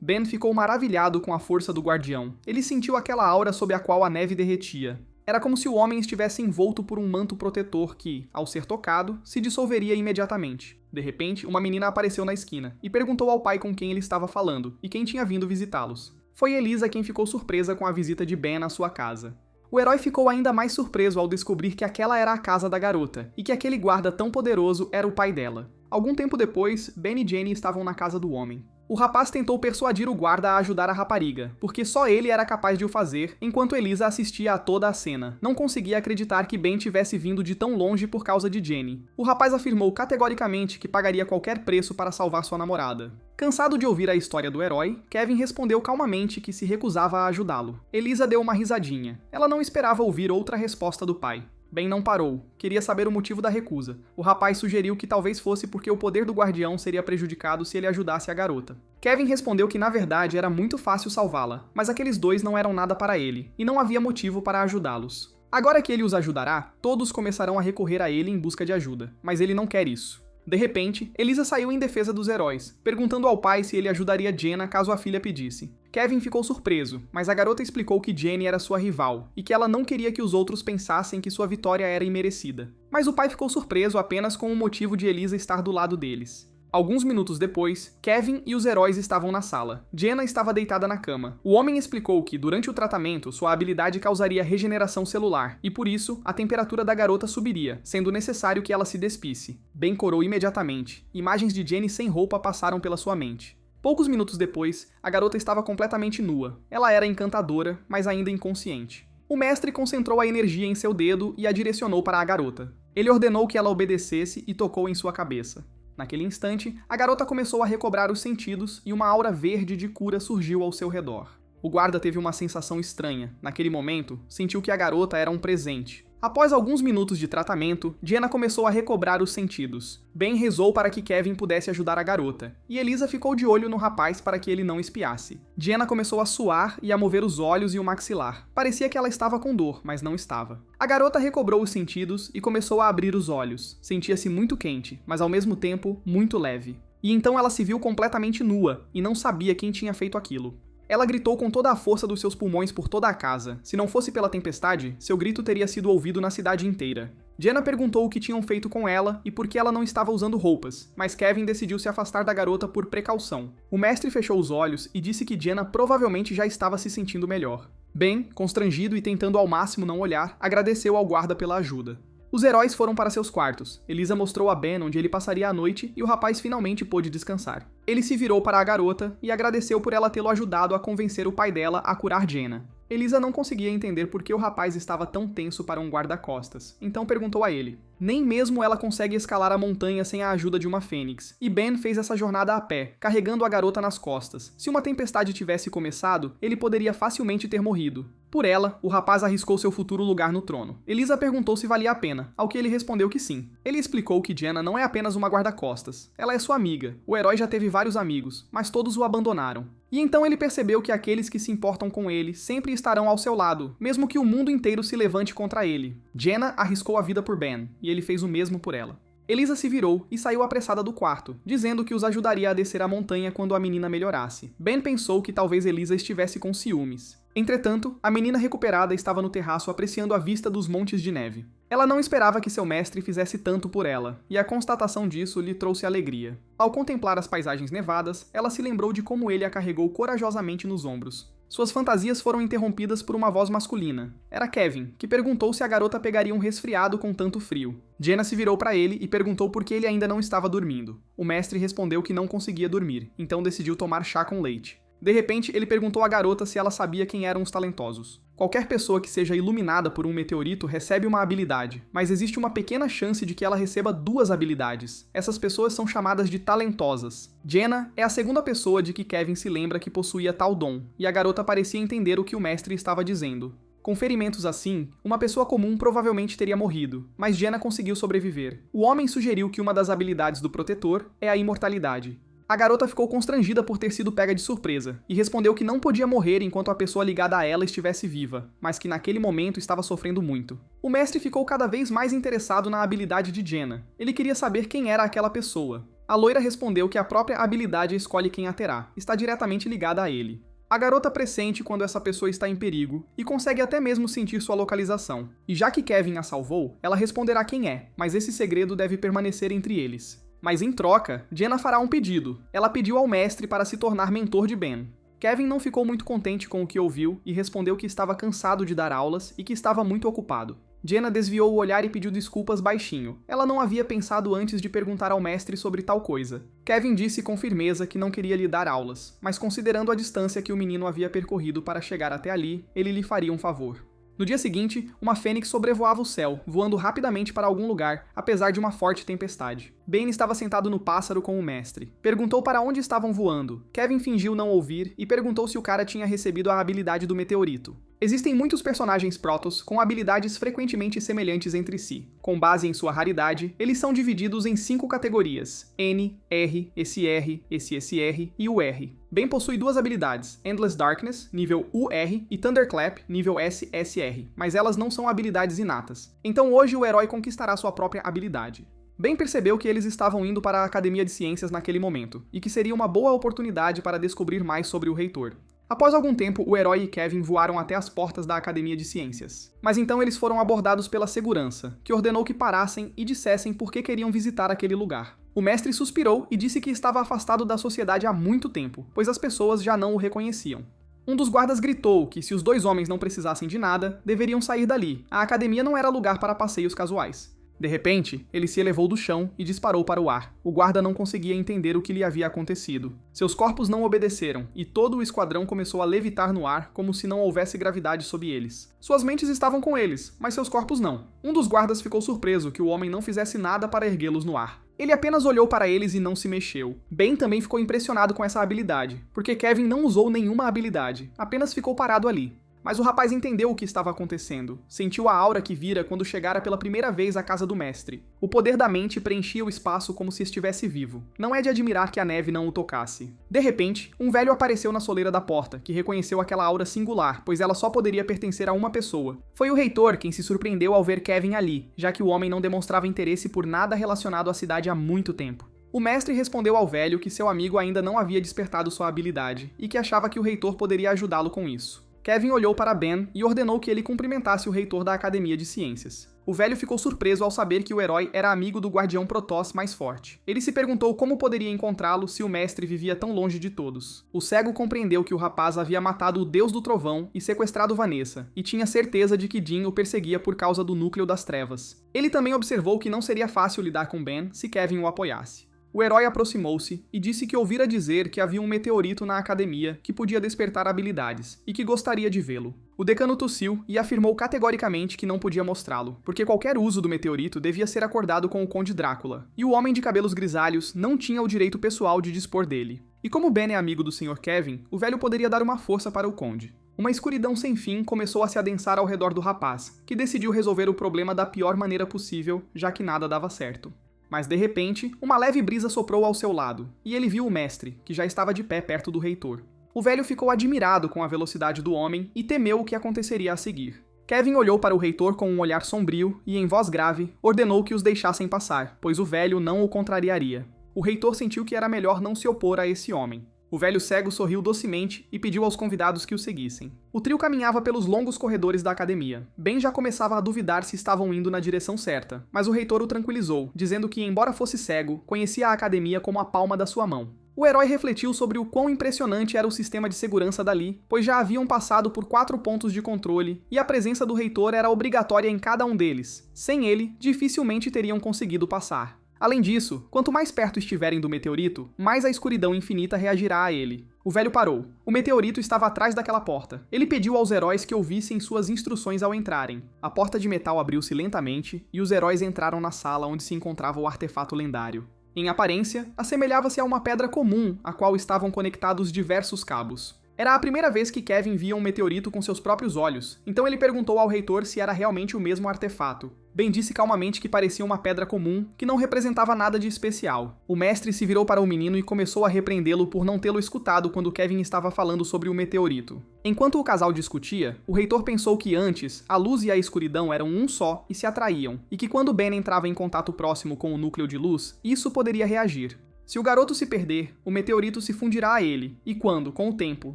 Ben ficou maravilhado com a força do guardião. Ele sentiu aquela aura sob a qual a neve derretia. Era como se o homem estivesse envolto por um manto protetor que, ao ser tocado, se dissolveria imediatamente. De repente, uma menina apareceu na esquina e perguntou ao pai com quem ele estava falando e quem tinha vindo visitá-los. Foi Elisa quem ficou surpresa com a visita de Ben à sua casa. O herói ficou ainda mais surpreso ao descobrir que aquela era a casa da garota e que aquele guarda tão poderoso era o pai dela. Algum tempo depois, Ben e Jenny estavam na casa do homem. O rapaz tentou persuadir o guarda a ajudar a rapariga, porque só ele era capaz de o fazer, enquanto Elisa assistia a toda a cena. Não conseguia acreditar que Ben tivesse vindo de tão longe por causa de Jenny. O rapaz afirmou categoricamente que pagaria qualquer preço para salvar sua namorada. Cansado de ouvir a história do herói, Kevin respondeu calmamente que se recusava a ajudá-lo. Elisa deu uma risadinha. Ela não esperava ouvir outra resposta do pai. Ben não parou. Queria saber o motivo da recusa. O rapaz sugeriu que talvez fosse porque o poder do guardião seria prejudicado se ele ajudasse a garota. Kevin respondeu que na verdade era muito fácil salvá-la, mas aqueles dois não eram nada para ele, e não havia motivo para ajudá-los. Agora que ele os ajudará, todos começarão a recorrer a ele em busca de ajuda, mas ele não quer isso. De repente, Elisa saiu em defesa dos heróis, perguntando ao pai se ele ajudaria Jenna caso a filha pedisse. Kevin ficou surpreso, mas a garota explicou que Jenny era sua rival, e que ela não queria que os outros pensassem que sua vitória era imerecida. Mas o pai ficou surpreso apenas com o motivo de Elisa estar do lado deles. Alguns minutos depois, Kevin e os heróis estavam na sala. Jenna estava deitada na cama. O homem explicou que, durante o tratamento, sua habilidade causaria regeneração celular, e por isso, a temperatura da garota subiria, sendo necessário que ela se despisse. Ben corou imediatamente. Imagens de Jenny sem roupa passaram pela sua mente. Poucos minutos depois, a garota estava completamente nua. Ela era encantadora, mas ainda inconsciente. O mestre concentrou a energia em seu dedo e a direcionou para a garota. Ele ordenou que ela obedecesse e tocou em sua cabeça. Naquele instante, a garota começou a recobrar os sentidos e uma aura verde de cura surgiu ao seu redor. O guarda teve uma sensação estranha. Naquele momento, sentiu que a garota era um presente. Após alguns minutos de tratamento, Jenna começou a recobrar os sentidos. Ben rezou para que Kevin pudesse ajudar a garota, e Elisa ficou de olho no rapaz para que ele não espiasse. Jenna começou a suar e a mover os olhos e o maxilar. Parecia que ela estava com dor, mas não estava. A garota recobrou os sentidos e começou a abrir os olhos. Sentia-se muito quente, mas ao mesmo tempo muito leve. E então ela se viu completamente nua, e não sabia quem tinha feito aquilo. Ela gritou com toda a força dos seus pulmões por toda a casa. Se não fosse pela tempestade, seu grito teria sido ouvido na cidade inteira. Jenna perguntou o que tinham feito com ela e por que ela não estava usando roupas, mas Kevin decidiu se afastar da garota por precaução. O mestre fechou os olhos e disse que Jenna provavelmente já estava se sentindo melhor. Ben, constrangido e tentando ao máximo não olhar, agradeceu ao guarda pela ajuda. Os heróis foram para seus quartos. Elisa mostrou a Ben onde ele passaria a noite e o rapaz finalmente pôde descansar. Ele se virou para a garota e agradeceu por ela tê-lo ajudado a convencer o pai dela a curar Jenna. Elisa não conseguia entender por que o rapaz estava tão tenso para um guarda-costas, então perguntou a ele. Nem mesmo ela consegue escalar a montanha sem a ajuda de uma fênix, e Ben fez essa jornada a pé, carregando a garota nas costas. Se uma tempestade tivesse começado, ele poderia facilmente ter morrido. Por ela, o rapaz arriscou seu futuro lugar no trono. Elisa perguntou se valia a pena, ao que ele respondeu que sim. Ele explicou que Jenna não é apenas uma guarda-costas, ela é sua amiga. O herói já teve vários amigos, mas todos o abandonaram. E então ele percebeu que aqueles que se importam com ele sempre estarão ao seu lado, mesmo que o mundo inteiro se levante contra ele. Jenna arriscou a vida por Ben, e ele fez o mesmo por ela. Elisa se virou e saiu apressada do quarto, dizendo que os ajudaria a descer a montanha quando a menina melhorasse. Ben pensou que talvez Elisa estivesse com ciúmes. Entretanto, a menina recuperada estava no terraço apreciando a vista dos montes de neve. Ela não esperava que seu mestre fizesse tanto por ela, e a constatação disso lhe trouxe alegria. Ao contemplar as paisagens nevadas, ela se lembrou de como ele a carregou corajosamente nos ombros. Suas fantasias foram interrompidas por uma voz masculina. Era Kevin, que perguntou se a garota pegaria um resfriado com tanto frio. Jenna se virou para ele e perguntou por que ele ainda não estava dormindo. O mestre respondeu que não conseguia dormir, então decidiu tomar chá com leite. De repente, ele perguntou à garota se ela sabia quem eram os talentosos. Qualquer pessoa que seja iluminada por um meteorito recebe uma habilidade, mas existe uma pequena chance de que ela receba 2 habilidades. Essas pessoas são chamadas de talentosas. Jenna é a segunda pessoa de que Kevin se lembra que possuía tal dom, e a garota parecia entender o que o mestre estava dizendo. Com ferimentos assim, uma pessoa comum provavelmente teria morrido, mas Jenna conseguiu sobreviver. O homem sugeriu que uma das habilidades do protetor é a imortalidade. A garota ficou constrangida por ter sido pega de surpresa, e respondeu que não podia morrer enquanto a pessoa ligada a ela estivesse viva, mas que naquele momento estava sofrendo muito. O mestre ficou cada vez mais interessado na habilidade de Jenna. Ele queria saber quem era aquela pessoa. A loira respondeu que a própria habilidade escolhe quem a terá, está diretamente ligada a ele. A garota pressente quando essa pessoa está em perigo, e consegue até mesmo sentir sua localização. E já que Kevin a salvou, ela responderá quem é, mas esse segredo deve permanecer entre eles. Mas em troca, Jenna fará um pedido. Ela pediu ao mestre para se tornar mentor de Ben. Kevin não ficou muito contente com o que ouviu e respondeu que estava cansado de dar aulas e que estava muito ocupado. Jenna desviou o olhar e pediu desculpas baixinho. Ela não havia pensado antes de perguntar ao mestre sobre tal coisa. Kevin disse com firmeza que não queria lhe dar aulas, mas considerando a distância que o menino havia percorrido para chegar até ali, ele lhe faria um favor. No dia seguinte, uma fênix sobrevoava o céu, voando rapidamente para algum lugar, apesar de uma forte tempestade. Ben estava sentado no pássaro com o mestre. Perguntou para onde estavam voando. Kevin fingiu não ouvir e perguntou se o cara tinha recebido a habilidade do meteorito. Existem muitos personagens Protoss com habilidades frequentemente semelhantes entre si. Com base em sua raridade, eles são divididos em 5 categorias: N, R, SR, SSR e UR. Ben possui 2 habilidades, Endless Darkness, nível UR, e Thunderclap, nível SSR, mas elas não são habilidades inatas. Então hoje o herói conquistará sua própria habilidade. Ben percebeu que eles estavam indo para a Academia de Ciências naquele momento, e que seria uma boa oportunidade para descobrir mais sobre o reitor. Após algum tempo, o herói e Kevin voaram até as portas da Academia de Ciências. Mas então eles foram abordados pela segurança, que ordenou que parassem e dissessem por que queriam visitar aquele lugar. O mestre suspirou e disse que estava afastado da sociedade há muito tempo, pois as pessoas já não o reconheciam. Um dos guardas gritou que se os 2 homens não precisassem de nada, deveriam sair dali. A academia não era lugar para passeios casuais. De repente, ele se elevou do chão e disparou para o ar. O guarda não conseguia entender o que lhe havia acontecido. Seus corpos não obedeceram, e todo o esquadrão começou a levitar no ar como se não houvesse gravidade sob eles. Suas mentes estavam com eles, mas seus corpos não. Um dos guardas ficou surpreso que o homem não fizesse nada para erguê-los no ar. Ele apenas olhou para eles e não se mexeu. Ben também ficou impressionado com essa habilidade, porque Kevin não usou nenhuma habilidade, apenas ficou parado ali. Mas o rapaz entendeu o que estava acontecendo. Sentiu a aura que vira quando chegara pela primeira vez à casa do mestre. O poder da mente preenchia o espaço como se estivesse vivo. Não é de admirar que a neve não o tocasse. De repente, um velho apareceu na soleira da porta, que reconheceu aquela aura singular, pois ela só poderia pertencer a uma pessoa. Foi o reitor quem se surpreendeu ao ver Kevin ali, já que o homem não demonstrava interesse por nada relacionado à cidade há muito tempo. O mestre respondeu ao velho que seu amigo ainda não havia despertado sua habilidade, e que achava que o reitor poderia ajudá-lo com isso. Kevin olhou para Ben e ordenou que ele cumprimentasse o reitor da Academia de Ciências. O velho ficou surpreso ao saber que o herói era amigo do guardião Protoss mais forte. Ele se perguntou como poderia encontrá-lo se o mestre vivia tão longe de todos. O cego compreendeu que o rapaz havia matado o Deus do Trovão e sequestrado Vanessa, e tinha certeza de que Dean o perseguia por causa do Núcleo das Trevas. Ele também observou que não seria fácil lidar com Ben se Kevin o apoiasse. O herói aproximou-se e disse que ouvira dizer que havia um meteorito na academia que podia despertar habilidades, e que gostaria de vê-lo. O decano tossiu e afirmou categoricamente que não podia mostrá-lo, porque qualquer uso do meteorito devia ser acordado com o Conde Drácula, e o homem de cabelos grisalhos não tinha o direito pessoal de dispor dele. E como Ben é amigo do Sr. Kevin, o velho poderia dar uma força para o Conde. Uma escuridão sem fim começou a se adensar ao redor do rapaz, que decidiu resolver o problema da pior maneira possível, já que nada dava certo. Mas de repente, uma leve brisa soprou ao seu lado, e ele viu o mestre, que já estava de pé perto do reitor. O velho ficou admirado com a velocidade do homem e temeu o que aconteceria a seguir. Kevin olhou para o reitor com um olhar sombrio e, em voz grave, ordenou que os deixassem passar, pois o velho não o contrariaria. O reitor sentiu que era melhor não se opor a esse homem. O velho cego sorriu docemente e pediu aos convidados que o seguissem. O trio caminhava pelos longos corredores da academia. Ben já começava a duvidar se estavam indo na direção certa, mas o reitor o tranquilizou, dizendo que, embora fosse cego, conhecia a academia como a palma da sua mão. O herói refletiu sobre o quão impressionante era o sistema de segurança dali, pois já haviam passado por 4 pontos de controle, e a presença do reitor era obrigatória em cada um deles. Sem ele, dificilmente teriam conseguido passar. Além disso, quanto mais perto estiverem do meteorito, mais a escuridão infinita reagirá a ele. O velho parou. O meteorito estava atrás daquela porta. Ele pediu aos heróis que ouvissem suas instruções ao entrarem. A porta de metal abriu-se lentamente, e os heróis entraram na sala onde se encontrava o artefato lendário. Em aparência, assemelhava-se a uma pedra comum, a qual estavam conectados diversos cabos. Era a primeira vez que Kevin via um meteorito com seus próprios olhos, então ele perguntou ao reitor se era realmente o mesmo artefato. Ben disse calmamente que parecia uma pedra comum, que não representava nada de especial. O mestre se virou para o menino e começou a repreendê-lo por não tê-lo escutado quando Kevin estava falando sobre o meteorito. Enquanto o casal discutia, o reitor pensou que antes, a luz e a escuridão eram um só e se atraíam, e que quando Ben entrava em contato próximo com o núcleo de luz, isso poderia reagir. Se o garoto se perder, o meteorito se fundirá a ele, e quando, com o tempo,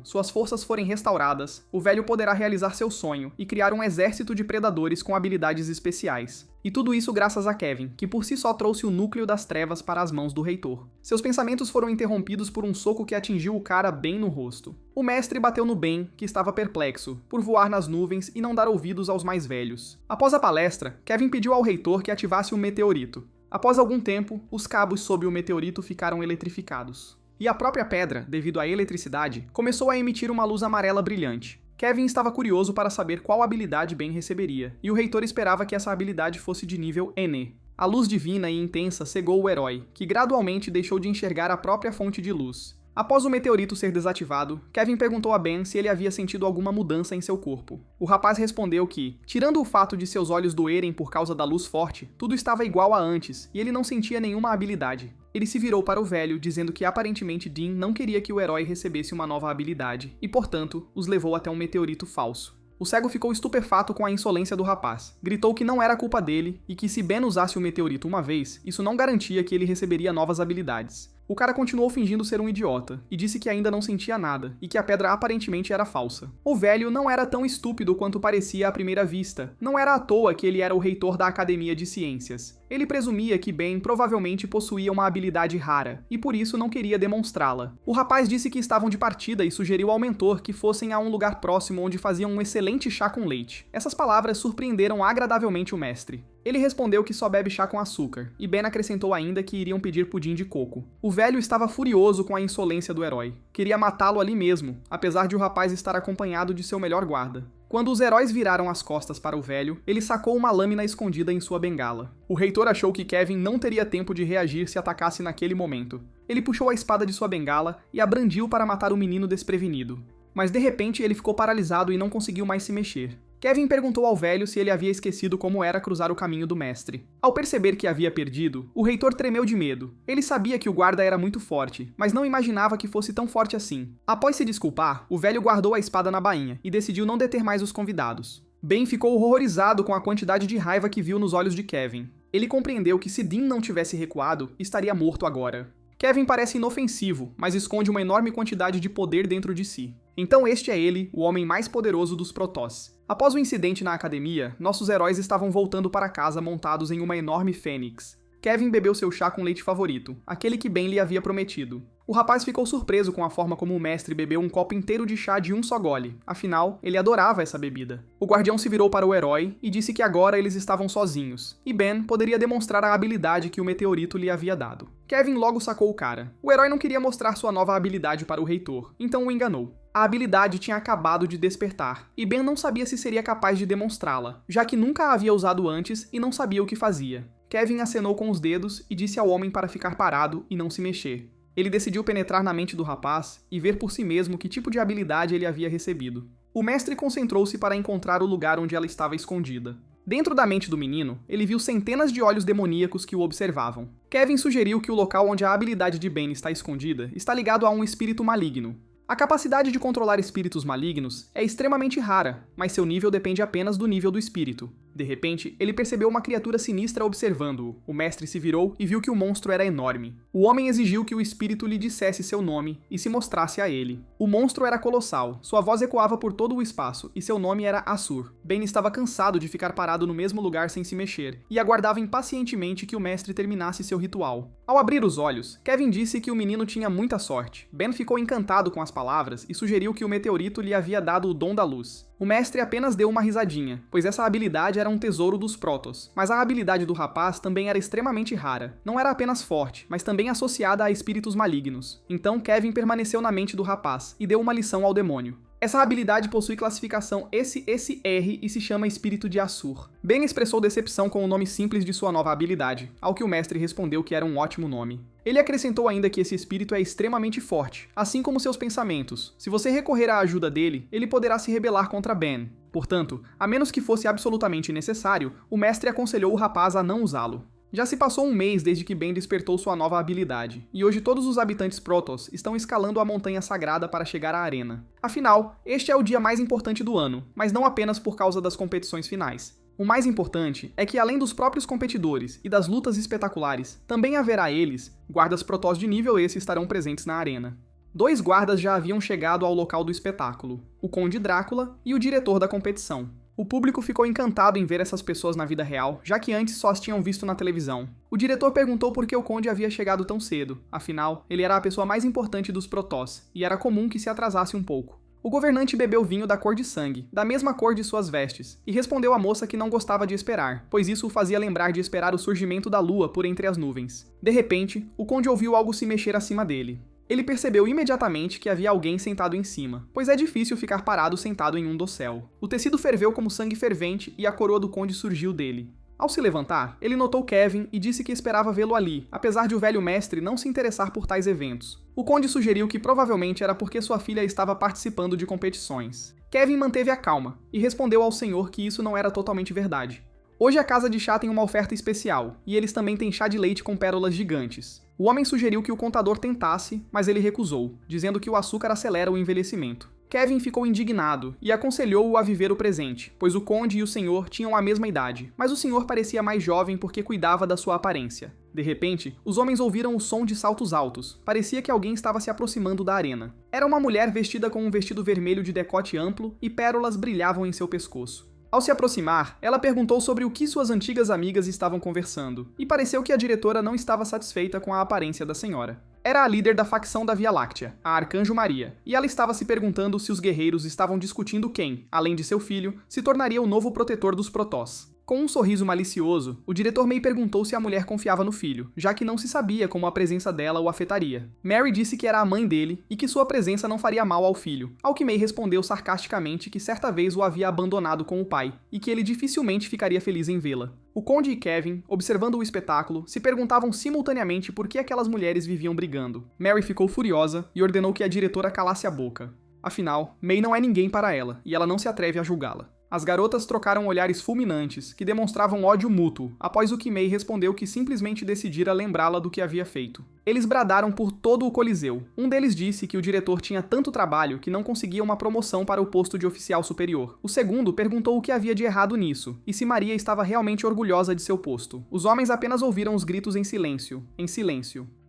suas forças forem restauradas, o velho poderá realizar seu sonho e criar um exército de predadores com habilidades especiais. E tudo isso graças a Kevin, que por si só trouxe o núcleo das trevas para as mãos do reitor. Seus pensamentos foram interrompidos por um soco que atingiu o cara bem no rosto. O mestre bateu no Ben, que estava perplexo, por voar nas nuvens e não dar ouvidos aos mais velhos. Após a palestra, Kevin pediu ao reitor que ativasse o meteorito. Após algum tempo, os cabos sob o meteorito ficaram eletrificados. E a própria pedra, devido à eletricidade, começou a emitir uma luz amarela brilhante. Kevin estava curioso para saber qual habilidade Ben receberia, e o reitor esperava que essa habilidade fosse de nível Ene. A luz divina e intensa cegou o herói, que gradualmente deixou de enxergar a própria fonte de luz. Após o meteorito ser desativado, Kevin perguntou a Ben se ele havia sentido alguma mudança em seu corpo. O rapaz respondeu que, tirando o fato de seus olhos doerem por causa da luz forte, tudo estava igual a antes, e ele não sentia nenhuma habilidade. Ele se virou para o velho, dizendo que aparentemente Dean não queria que o herói recebesse uma nova habilidade, e portanto, os levou até um meteorito falso. O cego ficou estupefato com a insolência do rapaz. Gritou que não era culpa dele, e que se Ben usasse o meteorito uma vez, isso não garantia que ele receberia novas habilidades. O cara continuou fingindo ser um idiota, e disse que ainda não sentia nada, e que a pedra aparentemente era falsa. O velho não era tão estúpido quanto parecia à primeira vista. Não era à toa que ele era o reitor da Academia de Ciências. Ele presumia que Ben provavelmente possuía uma habilidade rara, e por isso não queria demonstrá-la. O rapaz disse que estavam de partida e sugeriu ao mentor que fossem a um lugar próximo onde faziam um excelente chá com leite. Essas palavras surpreenderam agradavelmente o mestre. Ele respondeu que só bebe chá com açúcar, e Ben acrescentou ainda que iriam pedir pudim de coco. O velho estava furioso com a insolência do herói. Queria matá-lo ali mesmo, apesar de o rapaz estar acompanhado de seu melhor guarda. Quando os heróis viraram as costas para o velho, ele sacou uma lâmina escondida em sua bengala. O reitor achou que Kevin não teria tempo de reagir se atacasse naquele momento. Ele puxou a espada de sua bengala e a brandiu para matar o menino desprevenido. Mas de repente ele ficou paralisado e não conseguiu mais se mexer. Kevin perguntou ao velho se ele havia esquecido como era cruzar o caminho do mestre. Ao perceber que havia perdido, o reitor tremeu de medo. Ele sabia que o guarda era muito forte, mas não imaginava que fosse tão forte assim. Após se desculpar, o velho guardou a espada na bainha e decidiu não deter mais os convidados. Ben ficou horrorizado com a quantidade de raiva que viu nos olhos de Kevin. Ele compreendeu que se Dean não tivesse recuado, estaria morto agora. Kevin parece inofensivo, mas esconde uma enorme quantidade de poder dentro de si. Então este é ele, o homem mais poderoso dos Protoss. Após o incidente na academia, nossos heróis estavam voltando para casa montados em uma enorme fênix. Kevin bebeu seu chá com leite favorito, aquele que Ben lhe havia prometido. O rapaz ficou surpreso com a forma como o mestre bebeu um copo inteiro de chá de um só gole, afinal, ele adorava essa bebida. O guardião se virou para o herói e disse que agora eles estavam sozinhos, e Ben poderia demonstrar a habilidade que o meteorito lhe havia dado. Kevin logo sacou o cara. O herói não queria mostrar sua nova habilidade para o reitor, então o enganou. A habilidade tinha acabado de despertar, e Ben não sabia se seria capaz de demonstrá-la, já que nunca a havia usado antes e não sabia o que fazia. Kevin acenou com os dedos e disse ao homem para ficar parado e não se mexer. Ele decidiu penetrar na mente do rapaz e ver por si mesmo que tipo de habilidade ele havia recebido. O mestre concentrou-se para encontrar o lugar onde ela estava escondida. Dentro da mente do menino, ele viu centenas de olhos demoníacos que o observavam. Kevin sugeriu que o local onde a habilidade de Ben está escondida está ligado a um espírito maligno. A capacidade de controlar espíritos malignos é extremamente rara, mas seu nível depende apenas do nível do espírito. De repente, ele percebeu uma criatura sinistra observando-o. O mestre se virou e viu que o monstro era enorme. O homem exigiu que o espírito lhe dissesse seu nome e se mostrasse a ele. O monstro era colossal, sua voz ecoava por todo o espaço e seu nome era Assur. Ben estava cansado de ficar parado no mesmo lugar sem se mexer e aguardava impacientemente que o mestre terminasse seu ritual. Ao abrir os olhos, Kevin disse que o menino tinha muita sorte. Ben ficou encantado com as palavras e sugeriu que o meteorito lhe havia dado o dom da luz. O mestre apenas deu uma risadinha, pois essa habilidade era um tesouro dos Protoss, mas a habilidade do rapaz também era extremamente rara. Não era apenas forte, mas também associada a espíritos malignos. Então Kevin permaneceu na mente do rapaz e deu uma lição ao demônio. Essa habilidade possui classificação SSR e se chama Espírito de Assur. Ben expressou decepção com o nome simples de sua nova habilidade, ao que o mestre respondeu que era um ótimo nome. Ele acrescentou ainda que esse espírito é extremamente forte, assim como seus pensamentos. Se você recorrer à ajuda dele, ele poderá se rebelar contra Ben. Portanto, a menos que fosse absolutamente necessário, o mestre aconselhou o rapaz a não usá-lo. Já se passou um mês desde que Ben despertou sua nova habilidade, e hoje todos os habitantes Protoss estão escalando a montanha sagrada para chegar à arena. Afinal, este é o dia mais importante do ano, mas não apenas por causa das competições finais. O mais importante é que, além dos próprios competidores e das lutas espetaculares, também haverá eles, guardas Protoss de nível esse estarão presentes na arena. 2 guardas já haviam chegado ao local do espetáculo, o Conde Drácula e o diretor da competição. O público ficou encantado em ver essas pessoas na vida real, já que antes só as tinham visto na televisão. O diretor perguntou por que o Conde havia chegado tão cedo, afinal, ele era a pessoa mais importante dos Protoss, e era comum que se atrasasse um pouco. O governante bebeu vinho da cor de sangue, da mesma cor de suas vestes, e respondeu à moça que não gostava de esperar, pois isso o fazia lembrar de esperar o surgimento da lua por entre as nuvens. De repente, o Conde ouviu algo se mexer acima dele. Ele percebeu imediatamente que havia alguém sentado em cima, pois é difícil ficar parado sentado em um dossel. O tecido ferveu como sangue fervente e a coroa do conde surgiu dele. Ao se levantar, ele notou Kevin e disse que esperava vê-lo ali, apesar de o velho mestre não se interessar por tais eventos. O conde sugeriu que provavelmente era porque sua filha estava participando de competições. Kevin manteve a calma e respondeu ao senhor que isso não era totalmente verdade. Hoje a casa de chá tem uma oferta especial, e eles também têm chá de leite com pérolas gigantes. O homem sugeriu que o contador tentasse, mas ele recusou, dizendo que o açúcar acelera o envelhecimento. Kevin ficou indignado e aconselhou-o a viver o presente, pois o conde e o senhor tinham a mesma idade, mas o senhor parecia mais jovem porque cuidava da sua aparência. De repente, os homens ouviram o som de saltos altos. Parecia que alguém estava se aproximando da arena. Era uma mulher vestida com um vestido vermelho de decote amplo e pérolas brilhavam em seu pescoço. Ao se aproximar, ela perguntou sobre o que suas antigas amigas estavam conversando, e pareceu que a diretora não estava satisfeita com a aparência da senhora. Era a líder da facção da Via Láctea, a Arcanjo Maria, e ela estava se perguntando se os guerreiros estavam discutindo quem, além de seu filho, se tornaria o novo protetor dos Protoss. Com um sorriso malicioso, o diretor May perguntou se a mulher confiava no filho, já que não se sabia como a presença dela o afetaria. Mary disse que era a mãe dele e que sua presença não faria mal ao filho, ao que May respondeu sarcasticamente que certa vez o havia abandonado com o pai, e que ele dificilmente ficaria feliz em vê-la. O Conde e Kevin, observando o espetáculo, se perguntavam simultaneamente por que aquelas mulheres viviam brigando. Mary ficou furiosa e ordenou que a diretora calasse a boca. Afinal, May não é ninguém para ela, e ela não se atreve a julgá-la. As garotas trocaram olhares fulminantes, que demonstravam ódio mútuo, após o que May respondeu que simplesmente decidira lembrá-la do que havia feito. Eles bradaram por todo o Coliseu. Um deles disse que o diretor tinha tanto trabalho que não conseguia uma promoção para o posto de oficial superior. O segundo perguntou o que havia de errado nisso, e se Maria estava realmente orgulhosa de seu posto. Os homens apenas ouviram os gritos em silêncio.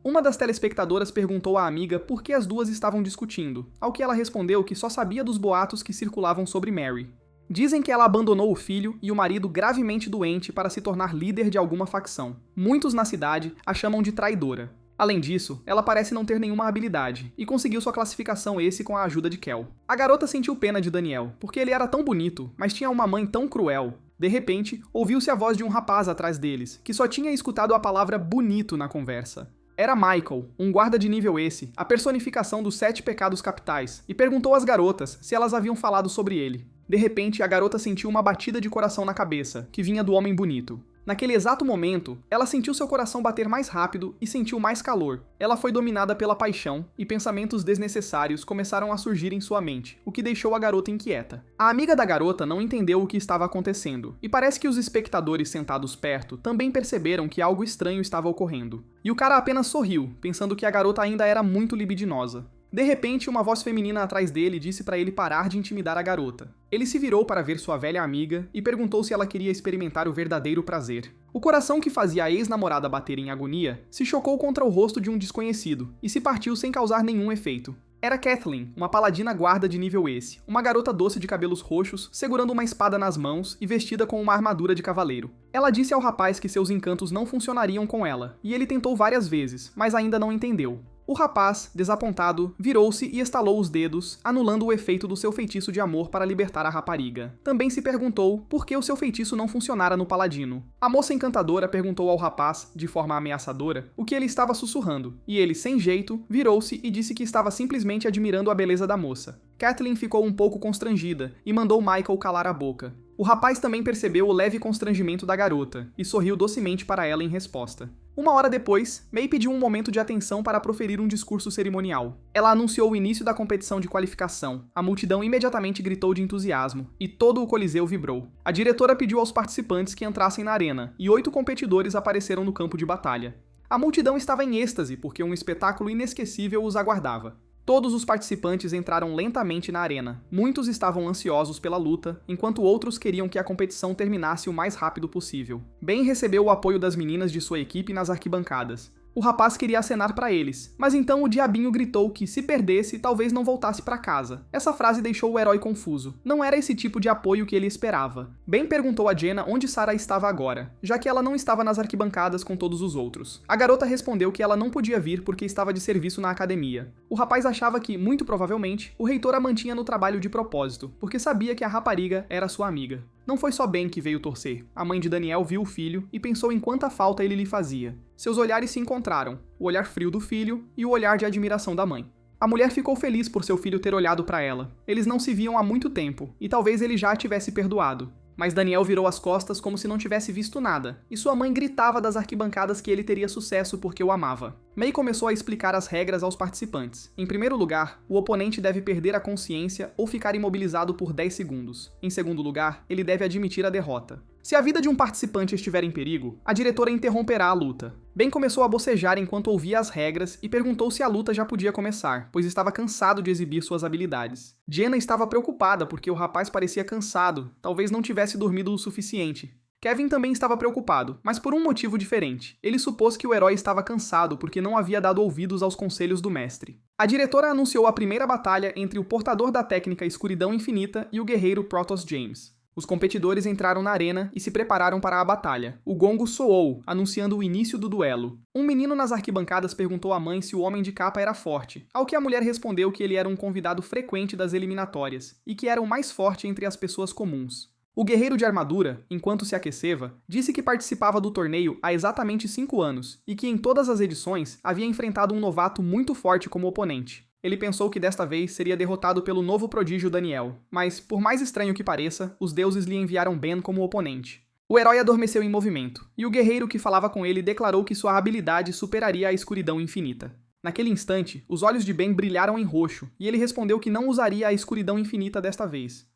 Uma das telespectadoras perguntou à amiga por que as duas estavam discutindo, ao que ela respondeu que só sabia dos boatos que circulavam sobre Mary. Dizem que ela abandonou o filho e o marido gravemente doente para se tornar líder de alguma facção. Muitos na cidade a chamam de traidora. Além disso, ela parece não ter nenhuma habilidade, e conseguiu sua classificação esse com a ajuda de Kel. A garota sentiu pena de Daniel, porque ele era tão bonito, mas tinha uma mãe tão cruel. De repente, ouviu-se a voz de um rapaz atrás deles, que só tinha escutado a palavra bonito na conversa. Era Michael, um guarda de nível esse, a personificação dos 7 pecados capitais, e perguntou às garotas se elas haviam falado sobre ele. De repente, a garota sentiu uma batida de coração na cabeça, que vinha do homem bonito. Naquele exato momento, ela sentiu seu coração bater mais rápido e sentiu mais calor. Ela foi dominada pela paixão, e pensamentos desnecessários começaram a surgir em sua mente, o que deixou a garota inquieta. A amiga da garota não entendeu o que estava acontecendo, e parece que os espectadores sentados perto também perceberam que algo estranho estava ocorrendo. E o cara apenas sorriu, pensando que a garota ainda era muito libidinosa. De repente, uma voz feminina atrás dele disse para ele parar de intimidar a garota. Ele se virou para ver sua velha amiga e perguntou se ela queria experimentar o verdadeiro prazer. O coração que fazia a ex-namorada bater em agonia se chocou contra o rosto de um desconhecido e se partiu sem causar nenhum efeito. Era Kathleen, uma paladina guarda de nível esse, uma garota doce de cabelos roxos, segurando uma espada nas mãos e vestida com uma armadura de cavaleiro. Ela disse ao rapaz que seus encantos não funcionariam com ela, e ele tentou várias vezes, mas ainda não entendeu. O rapaz, desapontado, virou-se e estalou os dedos, anulando o efeito do seu feitiço de amor para libertar a rapariga. Também se perguntou por que o seu feitiço não funcionara no paladino. A moça encantadora perguntou ao rapaz, de forma ameaçadora, o que ele estava sussurrando, e ele, sem jeito, virou-se e disse que estava simplesmente admirando a beleza da moça. Kathleen ficou um pouco constrangida e mandou Michael calar a boca. O rapaz também percebeu o leve constrangimento da garota e sorriu docemente para ela em resposta. Uma hora depois, May pediu um momento de atenção para proferir um discurso cerimonial. Ela anunciou o início da competição de qualificação. A multidão imediatamente gritou de entusiasmo, e todo o coliseu vibrou. A diretora pediu aos participantes que entrassem na arena, e 8 competidores apareceram no campo de batalha. A multidão estava em êxtase porque um espetáculo inesquecível os aguardava. Todos os participantes entraram lentamente na arena. Muitos estavam ansiosos pela luta, enquanto outros queriam que a competição terminasse o mais rápido possível. Ben recebeu o apoio das meninas de sua equipe nas arquibancadas. O rapaz queria acenar para eles, mas então o diabinho gritou que, se perdesse, talvez não voltasse para casa. Essa frase deixou o herói confuso. Não era esse tipo de apoio que ele esperava. Ben perguntou a Jenna onde Sarah estava agora, já que ela não estava nas arquibancadas com todos os outros. A garota respondeu que ela não podia vir porque estava de serviço na academia. O rapaz achava que, muito provavelmente, o reitor a mantinha no trabalho de propósito, porque sabia que a rapariga era sua amiga. Não foi só Ben que veio torcer. A mãe de Daniel viu o filho e pensou em quanta falta ele lhe fazia. Seus olhares se encontraram, o olhar frio do filho e o olhar de admiração da mãe. A mulher ficou feliz por seu filho ter olhado para ela. Eles não se viam há muito tempo, e talvez ele já a tivesse perdoado. Mas Daniel virou as costas como se não tivesse visto nada, e sua mãe gritava das arquibancadas que ele teria sucesso porque o amava. May começou a explicar as regras aos participantes. Em primeiro lugar, o oponente deve perder a consciência ou ficar imobilizado por 10 segundos. Em segundo lugar, ele deve admitir a derrota. Se a vida de um participante estiver em perigo, a diretora interromperá a luta. Ben começou a bocejar enquanto ouvia as regras e perguntou se a luta já podia começar, pois estava cansado de exibir suas habilidades. Jenna estava preocupada porque o rapaz parecia cansado, talvez não tivesse dormido o suficiente. Kevin também estava preocupado, mas por um motivo diferente. Ele supôs que o herói estava cansado porque não havia dado ouvidos aos conselhos do mestre. A diretora anunciou a primeira batalha entre o portador da técnica Escuridão Infinita e o guerreiro Protoss James. Os competidores entraram na arena e se prepararam para a batalha. O gongo soou, anunciando o início do duelo. Um menino nas arquibancadas perguntou à mãe se o Homem de Capa era forte, ao que a mulher respondeu que ele era um convidado frequente das eliminatórias e que era o mais forte entre as pessoas comuns. O guerreiro de armadura, enquanto se aqueceva, disse que participava do torneio há exatamente 5 anos e que em todas as edições havia enfrentado um novato muito forte como oponente. Ele pensou que desta vez seria derrotado pelo novo prodígio Daniel, mas, por mais estranho que pareça, os deuses lhe enviaram Ben como oponente. O herói adormeceu em movimento, e o guerreiro que falava com ele declarou que sua habilidade superaria a escuridão infinita. Naquele instante, os olhos de Ben brilharam em roxo, e ele respondeu que não usaria a escuridão infinita desta vez.